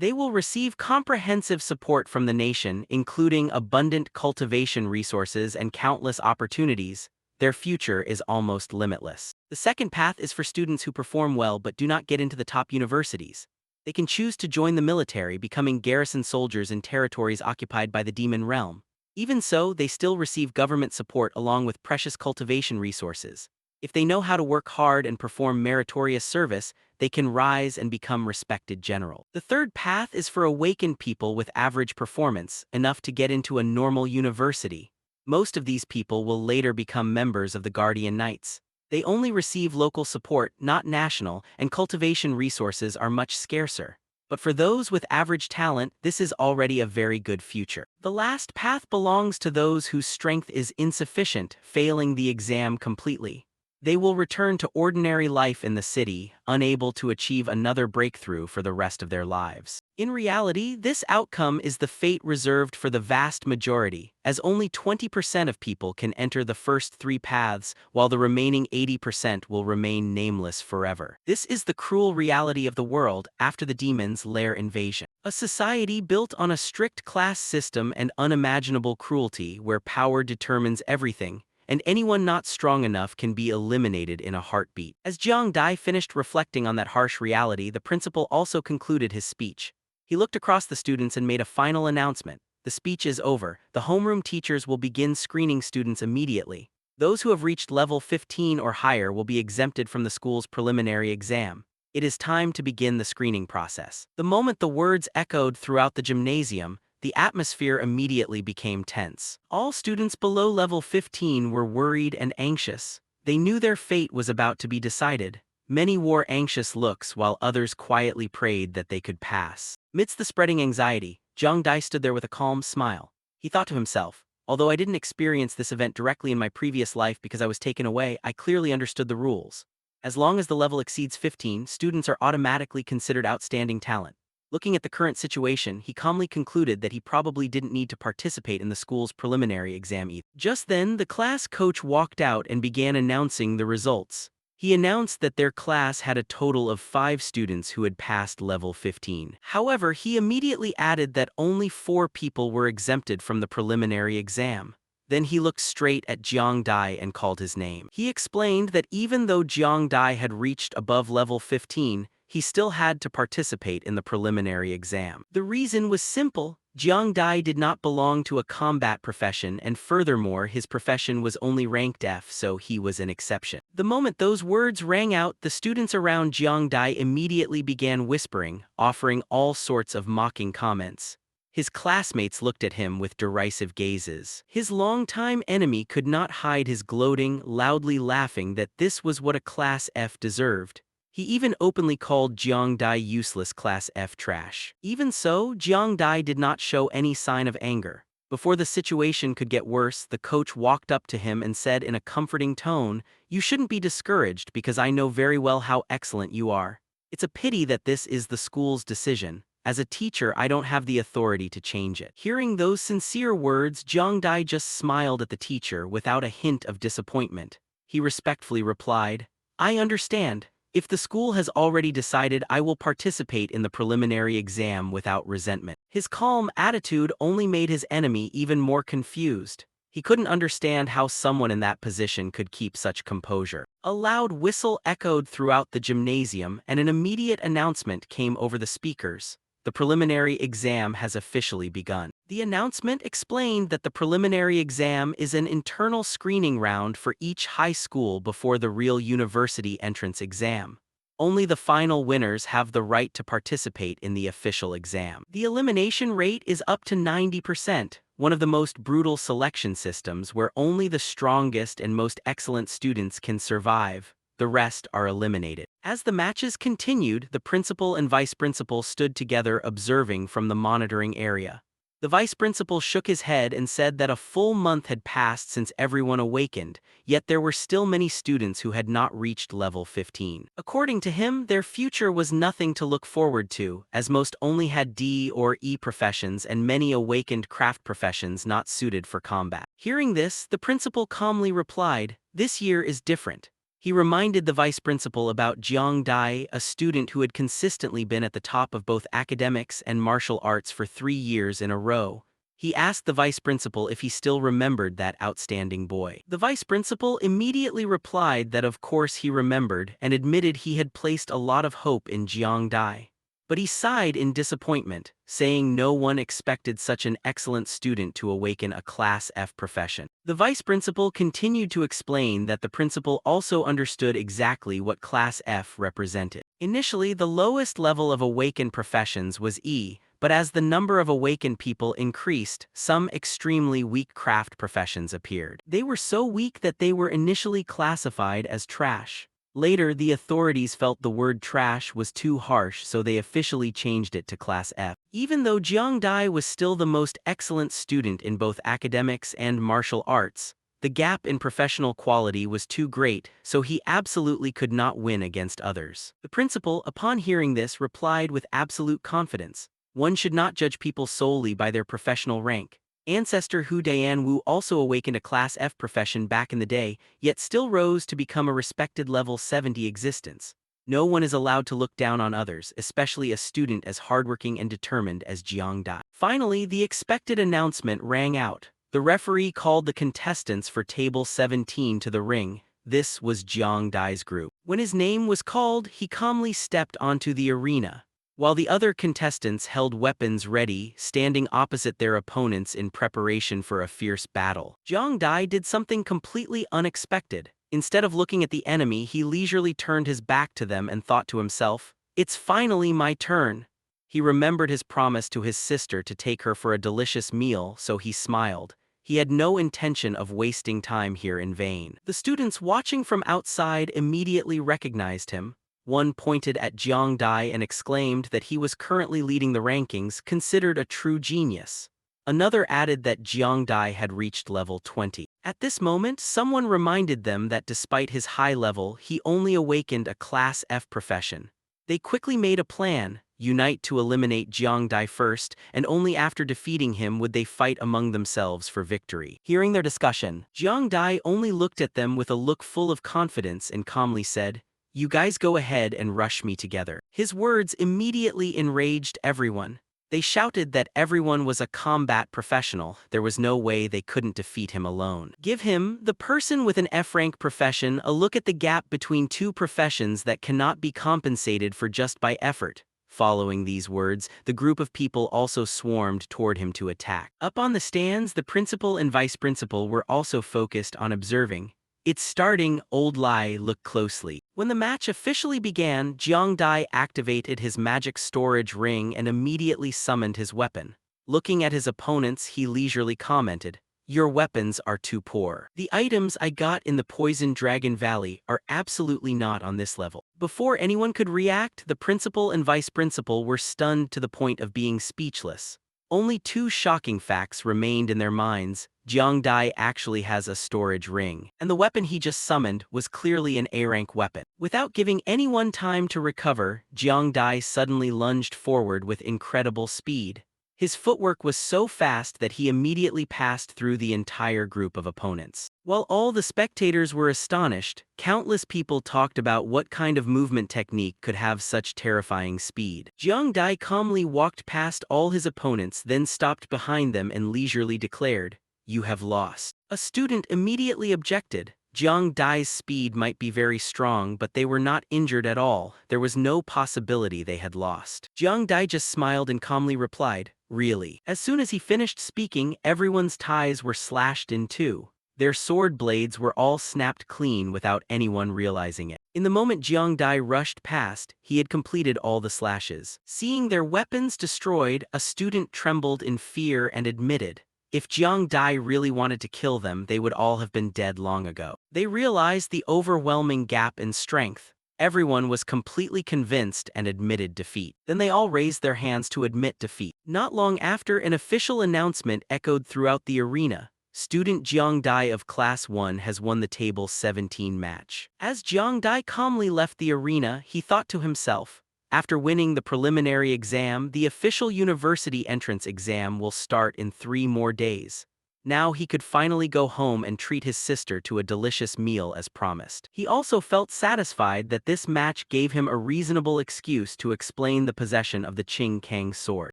They will receive comprehensive support from the nation, including abundant cultivation resources and countless opportunities. Their future is almost limitless. The second path is for students who perform well but do not get into the top universities. They can choose to join the military, becoming garrison soldiers in territories occupied by the demon realm. Even so, they still receive government support along with precious cultivation resources. If they know how to work hard and perform meritorious service, they can rise and become respected general. The third path is for awakened people with average performance, enough to get into a normal university. Most of these people will later become members of the Guardian Knights. They only receive local support, not national, and cultivation resources are much scarcer. But for those with average talent, this is already a very good future. The last path belongs to those whose strength is insufficient, failing the exam completely. They will return to ordinary life in the city, unable to achieve another breakthrough for the rest of their lives. In reality, this outcome is the fate reserved for the vast majority, as only 20% of people can enter the first three paths, while the remaining 80% will remain nameless forever. This is the cruel reality of the world after the demon's lair invasion. A society built on a strict class system and unimaginable cruelty where power determines everything, and anyone not strong enough can be eliminated in a heartbeat. As Jiang Dai finished reflecting on that harsh reality, the principal also concluded his speech. He looked across the students and made a final announcement. The speech is over. The homeroom teachers will begin screening students immediately. Those who have reached level 15 or higher will be exempted from the school's preliminary exam. It is time to begin the screening process. The moment the words echoed throughout the gymnasium, the atmosphere immediately became tense. All students below level 15 were worried and anxious. They knew their fate was about to be decided. Many wore anxious looks while others quietly prayed that they could pass. Amidst the spreading anxiety, Jiang Dai stood there with a calm smile. He thought to himself, although I didn't experience this event directly in my previous life because I was taken away, I clearly understood the rules. As long as the level exceeds 15, students are automatically considered outstanding talent. Looking at the current situation, he calmly concluded that he probably didn't need to participate in the school's preliminary exam either. Just then, the class coach walked out and began announcing the results. He announced that their class had a total of 5 students who had passed level 15. However, he immediately added that only 4 people were exempted from the preliminary exam. Then he looked straight at Jiang Dai and called his name. He explained that even though Jiang Dai had reached above level 15, he still had to participate in the preliminary exam. The reason was simple. Jiang Dai did not belong to a combat profession, and furthermore, his profession was only ranked F, so he was an exception. The moment those words rang out, the students around Jiang Dai immediately began whispering, offering all sorts of mocking comments. His classmates looked at him with derisive gazes. His longtime enemy could not hide his gloating, loudly laughing that this was what a Class F deserved. He even openly called Jiang Dai useless Class F trash. Even so, Jiang Dai did not show any sign of anger. Before the situation could get worse, the coach walked up to him and said in a comforting tone, "You shouldn't be discouraged because I know very well how excellent you are. It's a pity that this is the school's decision. As a teacher, I don't have the authority to change it." Hearing those sincere words, Jiang Dai just smiled at the teacher without a hint of disappointment. He respectfully replied, "I understand. If the school has already decided, I will participate in the preliminary exam without resentment." His calm attitude only made his enemy even more confused. He couldn't understand how someone in that position could keep such composure. A loud whistle echoed throughout the gymnasium, and an immediate announcement came over the speakers. The preliminary exam has officially begun. The announcement explained that the preliminary exam is an internal screening round for each high school before the real university entrance exam. Only the final winners have the right to participate in the official exam. The elimination rate is up to 90%, one of the most brutal selection systems where only the strongest and most excellent students can survive. The rest are eliminated. As the matches continued, the principal and vice principal stood together observing from the monitoring area. The vice principal shook his head and said that a full month had passed since everyone awakened, yet there were still many students who had not reached level 15. According to him, their future was nothing to look forward to, as most only had D or E professions and many awakened craft professions not suited for combat. Hearing this, the principal calmly replied, "This year is different. He reminded the vice principal about Jiang Dai, a student who had consistently been at the top of both academics and martial arts for 3 years in a row. He asked the vice principal if he still remembered that outstanding boy. The vice principal immediately replied that of course he remembered and admitted he had placed a lot of hope in Jiang Dai. But he sighed in disappointment, saying no one expected such an excellent student to awaken a Class F profession. The vice principal continued to explain that the principal also understood exactly what Class F represented. Initially, the lowest level of awakened professions was E, but as the number of awakened people increased, some extremely weak craft professions appeared. They were so weak that they were initially classified as trash. Later, the authorities felt the word trash was too harsh, so they officially changed it to Class F. Even though Jiang Dai was still the most excellent student in both academics and martial arts, the gap in professional quality was too great, so he absolutely could not win against others. The principal, upon hearing this, replied with absolute confidence, "One should not judge people solely by their professional rank. Ancestor Hu Dianwu also awakened a Class F profession back in the day, yet still rose to become a respected level 70 existence. No one is allowed to look down on others, especially a student as hardworking and determined as Jiang Dai." Finally, the expected announcement rang out. The referee called the contestants for table 17 to the ring. This was Jiang Dai's group. When his name was called, he calmly stepped onto the arena, while the other contestants held weapons ready, standing opposite their opponents in preparation for a fierce battle. Jiang Dai did something completely unexpected. Instead of looking at the enemy, he leisurely turned his back to them and thought to himself, "It's finally my turn." He remembered his promise to his sister to take her for a delicious meal, so he smiled. He had no intention of wasting time here in vain. The students watching from outside immediately recognized him. One pointed at Jiang Dai and exclaimed that he was currently leading the rankings, considered a true genius. Another added that Jiang Dai had reached level 20. At this moment, someone reminded them that despite his high level, he only awakened a Class F profession. They quickly made a plan: unite to eliminate Jiang Dai first, and only after defeating him would they fight among themselves for victory. Hearing their discussion, Jiang Dai only looked at them with a look full of confidence and calmly said, "You guys go ahead and rush me together." His words immediately enraged everyone. They shouted that everyone was a combat professional. There was no way they couldn't defeat him alone. Give him, the person with an F-rank profession, a look at the gap between two professions that cannot be compensated for just by effort. Following these words, the group of people also swarmed toward him to attack. Up on the stands, the principal and vice principal were also focused on observing. "It's starting, old Lai, look closely." When the match officially began, Jiang Dai activated his magic storage ring and immediately summoned his weapon. Looking at his opponents, he leisurely commented, "Your weapons are too poor. The items I got in the Poison Dragon Valley are absolutely not on this level." Before anyone could react, the principal and vice principal were stunned to the point of being speechless. Only two shocking facts remained in their minds. Jiang Dai actually has a storage ring, and the weapon he just summoned was clearly an A-rank weapon. Without giving anyone time to recover, Jiang Dai suddenly lunged forward with incredible speed. His footwork was so fast that he immediately passed through the entire group of opponents. While all the spectators were astonished, countless people talked about what kind of movement technique could have such terrifying speed. Jiang Dai calmly walked past all his opponents, then stopped behind them and leisurely declared, "You have lost." A student immediately objected. Jiang Dai's speed might be very strong, but they were not injured at all. There was no possibility they had lost. Jiang Dai just smiled and calmly replied, "Really?" As soon as he finished speaking, everyone's ties were slashed in two. Their sword blades were all snapped clean without anyone realizing it. In the moment Jiang Dai rushed past, he had completed all the slashes. Seeing their weapons destroyed, a student trembled in fear and admitted, if Jiang Dai really wanted to kill them, they would all have been dead long ago. They realized the overwhelming gap in strength. Everyone was completely convinced and admitted defeat. Then they all raised their hands to admit defeat. Not long after, an official announcement echoed throughout the arena. Student Jiang Dai of Class 1 has won the Table 17 match. As Jiang Dai calmly left the arena, he thought to himself, after winning the preliminary exam, the official university entrance exam will start in 3 more days. Now he could finally go home and treat his sister to a delicious meal as promised. He also felt satisfied that this match gave him a reasonable excuse to explain the possession of the Qing Kang sword.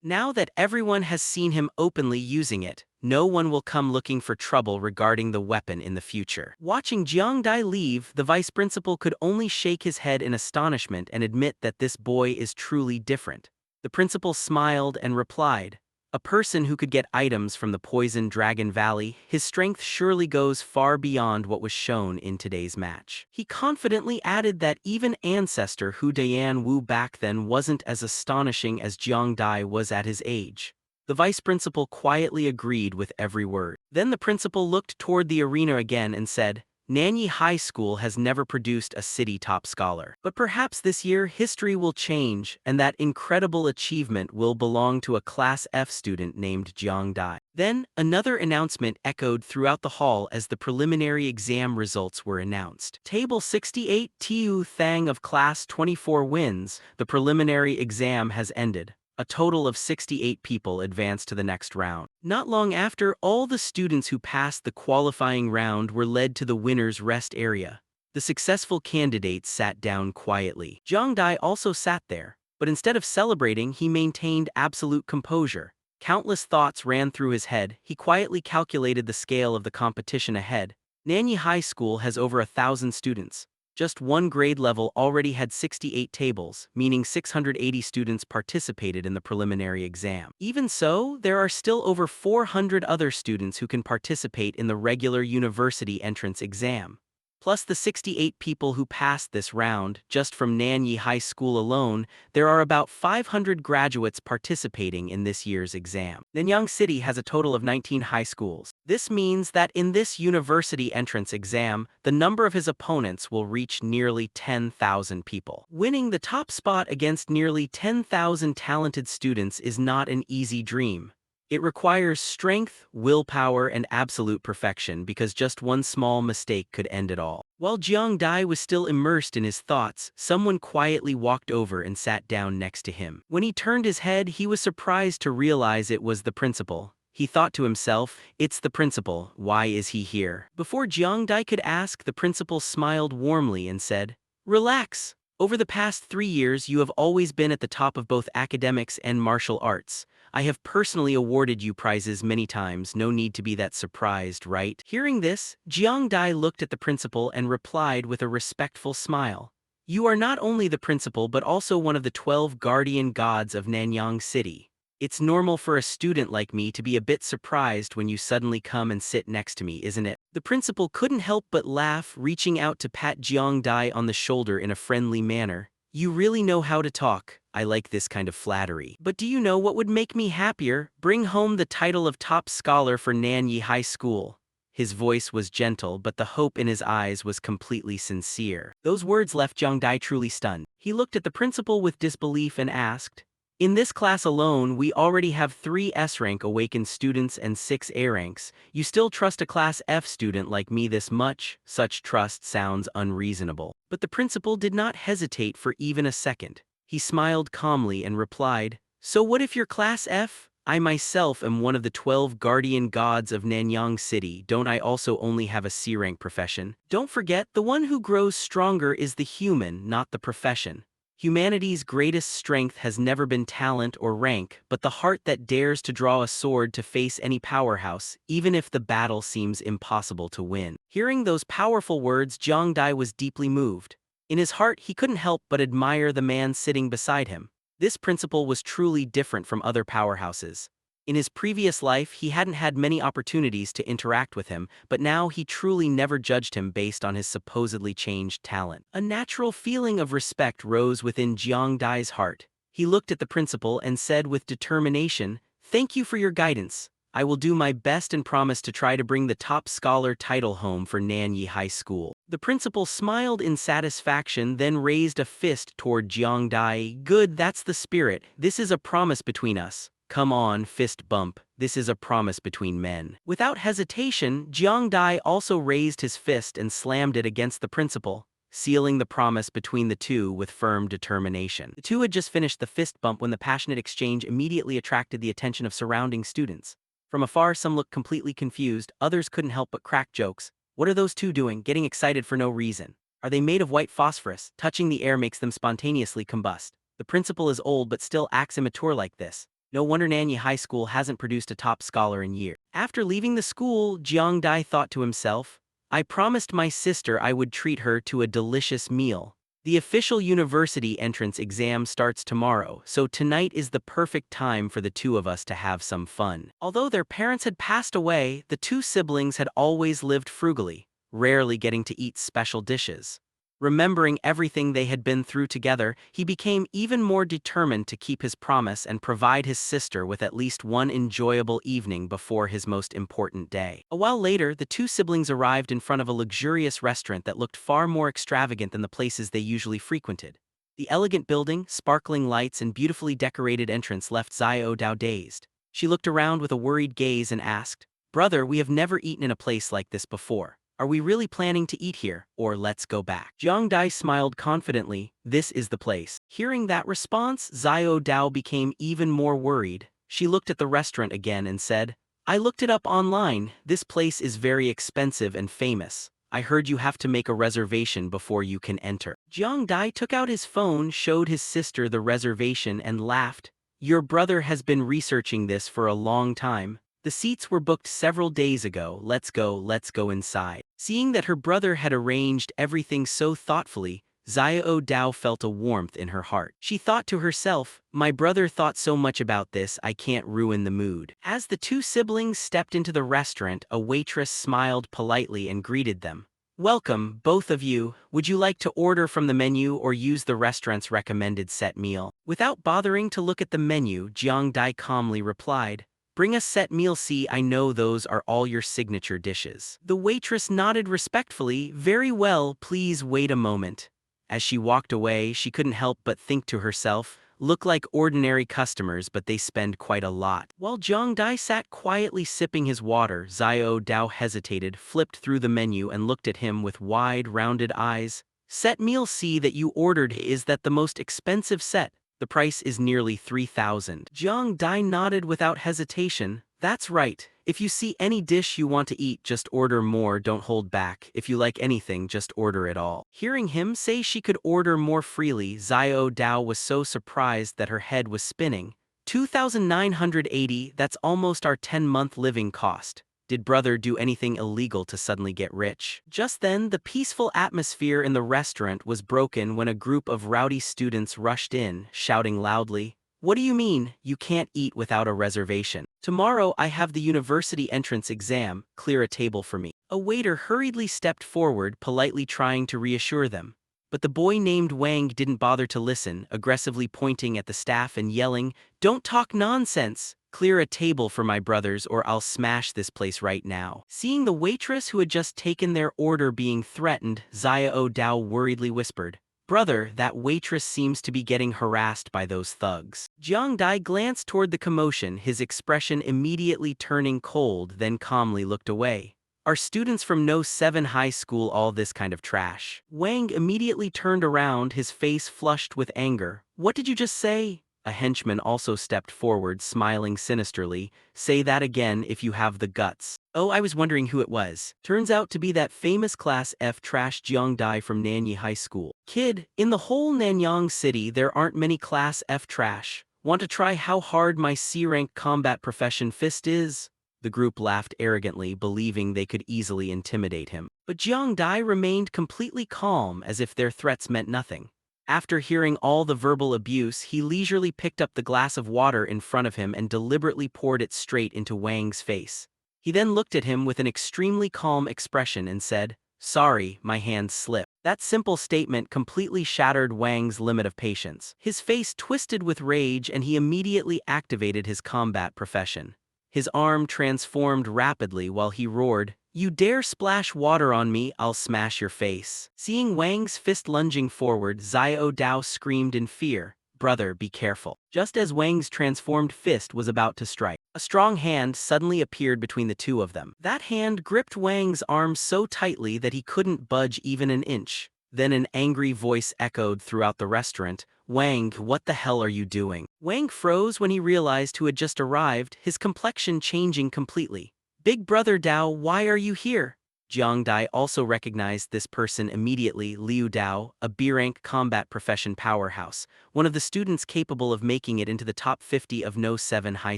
Now that everyone has seen him openly using it, no one will come looking for trouble regarding the weapon in the future. Watching Jiang Dai leave, the vice principal could only shake his head in astonishment and admit that this boy is truly different. The principal smiled and replied, "A person who could get items from the poisoned Dragon Valley, his strength surely goes far beyond what was shown in today's match." He confidently added that even ancestor Hu Dian Wu back then wasn't as astonishing as Jiang Dai was at his age. The vice principal quietly agreed with every word. Then the principal looked toward the arena again and said, "Nanyi High School has never produced a city top scholar. But perhaps this year history will change and that incredible achievement will belong to a Class F student named Jiang Dai." Then, another announcement echoed throughout the hall as the preliminary exam results were announced. Table 68, Tiu Thang of Class 24 wins. The preliminary exam has ended. A total of 68 people advanced to the next round. Not long after, all the students who passed the qualifying round were led to the winner's rest area. The successful candidates sat down quietly. Jiang Dai also sat there, but instead of celebrating, he maintained absolute composure. Countless thoughts ran through his head. He quietly calculated the scale of the competition ahead. Nanyi High School has over 1,000 students. Just one grade level already had 68 tables, meaning 680 students participated in the preliminary exam. Even so, there are still over 400 other students who can participate in the regular university entrance exam. Plus the 68 people who passed this round, just from Nanyi High School alone, there are about 500 graduates participating in this year's exam. Nanyang City has a total of 19 high schools. This means that in this university entrance exam, the number of his opponents will reach nearly 10,000 people. Winning the top spot against nearly 10,000 talented students is not an easy dream. It requires strength, willpower, and absolute perfection because just one small mistake could end it all. While Jiang Dai was still immersed in his thoughts, someone quietly walked over and sat down next to him. When he turned his head, he was surprised to realize it was the principal. He thought to himself, "It's the principal, why is he here?" Before Jiang Dai could ask, the principal smiled warmly and said, "Relax. Over the past 3 years, you have always been at the top of both academics and martial arts. I have personally awarded you prizes many times, no need to be that surprised, right?" Hearing this, Jiang Dai looked at the principal and replied with a respectful smile. "You are not only the principal but also one of the 12 guardian gods of Nanyang City. It's normal for a student like me to be a bit surprised when you suddenly come and sit next to me, isn't it?" The principal couldn't help but laugh, reaching out to pat Jiang Dai on the shoulder in a friendly manner. "You really know how to talk. I like this kind of flattery. But do you know what would make me happier? Bring home the title of top scholar for Nanyi High School." His voice was gentle, but the hope in his eyes was completely sincere. Those words left Jiang Dai truly stunned. He looked at the principal with disbelief and asked, "In this class alone, we already have 3 S-rank awakened students and 6 A-ranks. You still trust a Class F student like me this much? Such trust sounds unreasonable." But the principal did not hesitate for even a second. He smiled calmly and replied, "So what if you're Class F? I myself am one of the 12 guardian gods of Nanyang City. Don't I also only have a C-rank profession? Don't forget, the one who grows stronger is the human, not the profession. Humanity's greatest strength has never been talent or rank, but the heart that dares to draw a sword to face any powerhouse, even if the battle seems impossible to win." Hearing those powerful words, Jiang Dai was deeply moved. In his heart, he couldn't help but admire the man sitting beside him. This principal was truly different from other powerhouses. In his previous life, he hadn't had many opportunities to interact with him, but now he truly never judged him based on his supposedly changed talent. A natural feeling of respect rose within Jiang Dai's heart. He looked at the principal and said with determination, "Thank you for your guidance. I will do my best and promise to try to bring the top scholar title home for Nanyi High School." The principal smiled in satisfaction, then raised a fist toward Jiang Dai. "Good, that's the spirit. This is a promise between us. Come on, fist bump. This is a promise between men." Without hesitation, Jiang Dai also raised his fist and slammed it against the principal, sealing the promise between the two with firm determination. The two had just finished the fist bump when the passionate exchange immediately attracted the attention of surrounding students. From afar, some looked completely confused, others couldn't help but crack jokes. What are those two doing, getting excited for no reason? Are they made of white phosphorus? Touching the air makes them spontaneously combust. The principal is old but still acts immature like this. No wonder Nanyi High School hasn't produced a top scholar in years. After leaving the school, Jiang Dai thought to himself, I promised my sister I would treat her to a delicious meal. The official university entrance exam starts tomorrow, so tonight is the perfect time for the two of us to have some fun. Although their parents had passed away, the two siblings had always lived frugally, rarely getting to eat special dishes. Remembering everything they had been through together, he became even more determined to keep his promise and provide his sister with at least one enjoyable evening before his most important day. A while later, the two siblings arrived in front of a luxurious restaurant that looked far more extravagant than the places they usually frequented. The elegant building, sparkling lights, and beautifully decorated entrance left Xiao Dao dazed. She looked around with a worried gaze and asked, Brother, we have never eaten in a place like this before. Are we really planning to eat here, or let's go back? Jiang Dai smiled confidently, this is the place. Hearing that response, Xiao Dao became even more worried. She looked at the restaurant again and said, I looked it up online, this place is very expensive and famous. I heard you have to make a reservation before you can enter. Jiang Dai took out his phone, showed his sister the reservation and laughed. Your brother has been researching this for a long time. The seats were booked several days ago, let's go inside. Seeing that her brother had arranged everything so thoughtfully, Xiao Dao felt a warmth in her heart. She thought to herself, my brother thought so much about this, I can't ruin the mood. As the two siblings stepped into the restaurant, a waitress smiled politely and greeted them. Welcome, both of you. Would you like to order from the menu or use the restaurant's recommended set meal? Without bothering to look at the menu, Jiang Dai calmly replied, Bring a set meal, see, I know those are all your signature dishes. The waitress nodded respectfully, very well, please wait a moment. As she walked away, she couldn't help but think to herself, look like ordinary customers but they spend quite a lot. While Jiang Dai sat quietly sipping his water, Xiao Dao hesitated, flipped through the menu and looked at him with wide, rounded eyes. Set meal C that you ordered, is that the most expensive set? The price is nearly 3,000. Jiang Dai nodded without hesitation. That's right. If you see any dish you want to eat, just order more, don't hold back. If you like anything, just order it all. Hearing him say she could order more freely, Xiao Dao was so surprised that her head was spinning. 2,980, that's almost our 10-month living cost. Did brother do anything illegal to suddenly get rich? Just then, the peaceful atmosphere in the restaurant was broken when a group of rowdy students rushed in, shouting loudly, What do you mean, you can't eat without a reservation? Tomorrow I have the university entrance exam, clear a table for me. A waiter hurriedly stepped forward, politely trying to reassure them. But the boy named Wang didn't bother to listen, aggressively pointing at the staff and yelling, Don't talk nonsense! Clear a table for my brothers or I'll smash this place right now. Seeing the waitress who had just taken their order being threatened, Xiao Dao worriedly whispered, Brother, that waitress seems to be getting harassed by those thugs. Jiang Dai glanced toward the commotion, his expression immediately turning cold, then calmly looked away. Are students from No 7 High School all this kind of trash? Wang immediately turned around, his face flushed with anger. What did you just say? A henchman also stepped forward, smiling sinisterly. Say that again if you have the guts. Oh, I was wondering who it was. Turns out to be that famous Class F trash Jiang Dai from Nanyi High School. Kid, in the whole Nanyang city there aren't many Class F trash. Want to try how hard my C-rank combat profession fist is? The group laughed arrogantly, believing they could easily intimidate him. But Jiang Dai remained completely calm, as if their threats meant nothing. After hearing all the verbal abuse, he leisurely picked up the glass of water in front of him and deliberately poured it straight into Wang's face. He then looked at him with an extremely calm expression and said, Sorry, my hand slipped. That simple statement completely shattered Wang's limit of patience. His face twisted with rage and he immediately activated his combat profession. His arm transformed rapidly while he roared, You dare splash water on me, I'll smash your face. Seeing Wang's fist lunging forward, Xiao Dao screamed in fear, Brother, be careful. Just as Wang's transformed fist was about to strike, a strong hand suddenly appeared between the two of them. That hand gripped Wang's arm so tightly that he couldn't budge even an inch. Then an angry voice echoed throughout the restaurant. Wang, what the hell are you doing? Wang froze when he realized who had just arrived, his complexion changing completely. Big brother Dao, why are you here? Jiang Dai also recognized this person immediately. Liu Dao, a B-rank combat profession powerhouse, one of the students capable of making it into the top 50 of No 7 high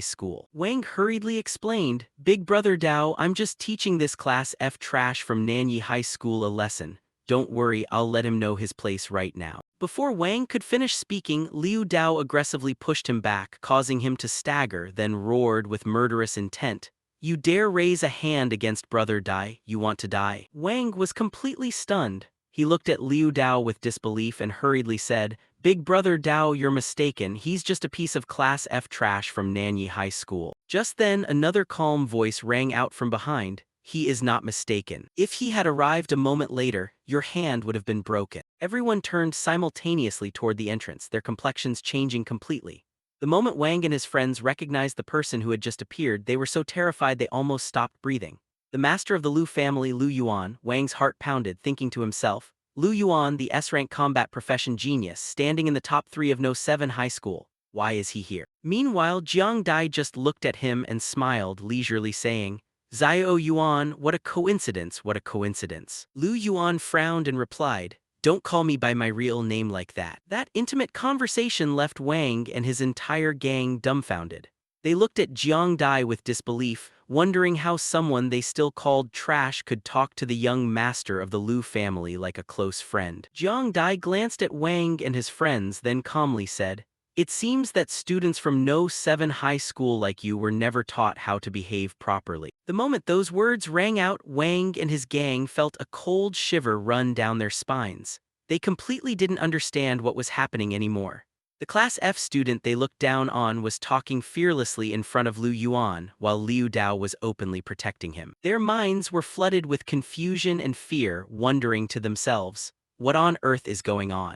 school. Wang hurriedly explained, Big brother Dao, I'm just teaching this class F trash from Nanyi High School a lesson. Don't worry, I'll let him know his place right now. Before Wang could finish speaking, Liu Dao aggressively pushed him back, causing him to stagger, then roared with murderous intent. You dare raise a hand against Brother Dai, you want to die. Wang was completely stunned. He looked at Liu Dao with disbelief and hurriedly said, Big Brother Dao, you're mistaken, he's just a piece of Class F trash from Nanyi High School. Just then, another calm voice rang out from behind. He is not mistaken. If he had arrived a moment later, your hand would have been broken. Everyone turned simultaneously toward the entrance, their complexions changing completely. The moment Wang and his friends recognized the person who had just appeared, they were so terrified they almost stopped breathing. The master of the Lu family, Lu Yuan, Wang's heart pounded, thinking to himself, Lu Yuan, the S-rank combat profession genius, standing in the top 3 of No 7 high school. Why is he here? Meanwhile, Jiang Dai just looked at him and smiled, leisurely saying, Zio Yuan, what a coincidence, what a coincidence. Lu Yuan frowned and replied, Don't call me by my real name like that. That intimate conversation left Wang and his entire gang dumbfounded. They looked at Jiang Dai with disbelief, wondering how someone they still called trash could talk to the young master of the Lu family like a close friend. Jiang Dai glanced at Wang and his friends, then calmly said, It seems that students from No 7 high school like you were never taught how to behave properly. The moment those words rang out, Wang and his gang felt a cold shiver run down their spines. They completely didn't understand what was happening anymore. The Class F student they looked down on was talking fearlessly in front of Lu Yuan, while Liu Dao was openly protecting him. Their minds were flooded with confusion and fear, wondering to themselves, what on earth is going on?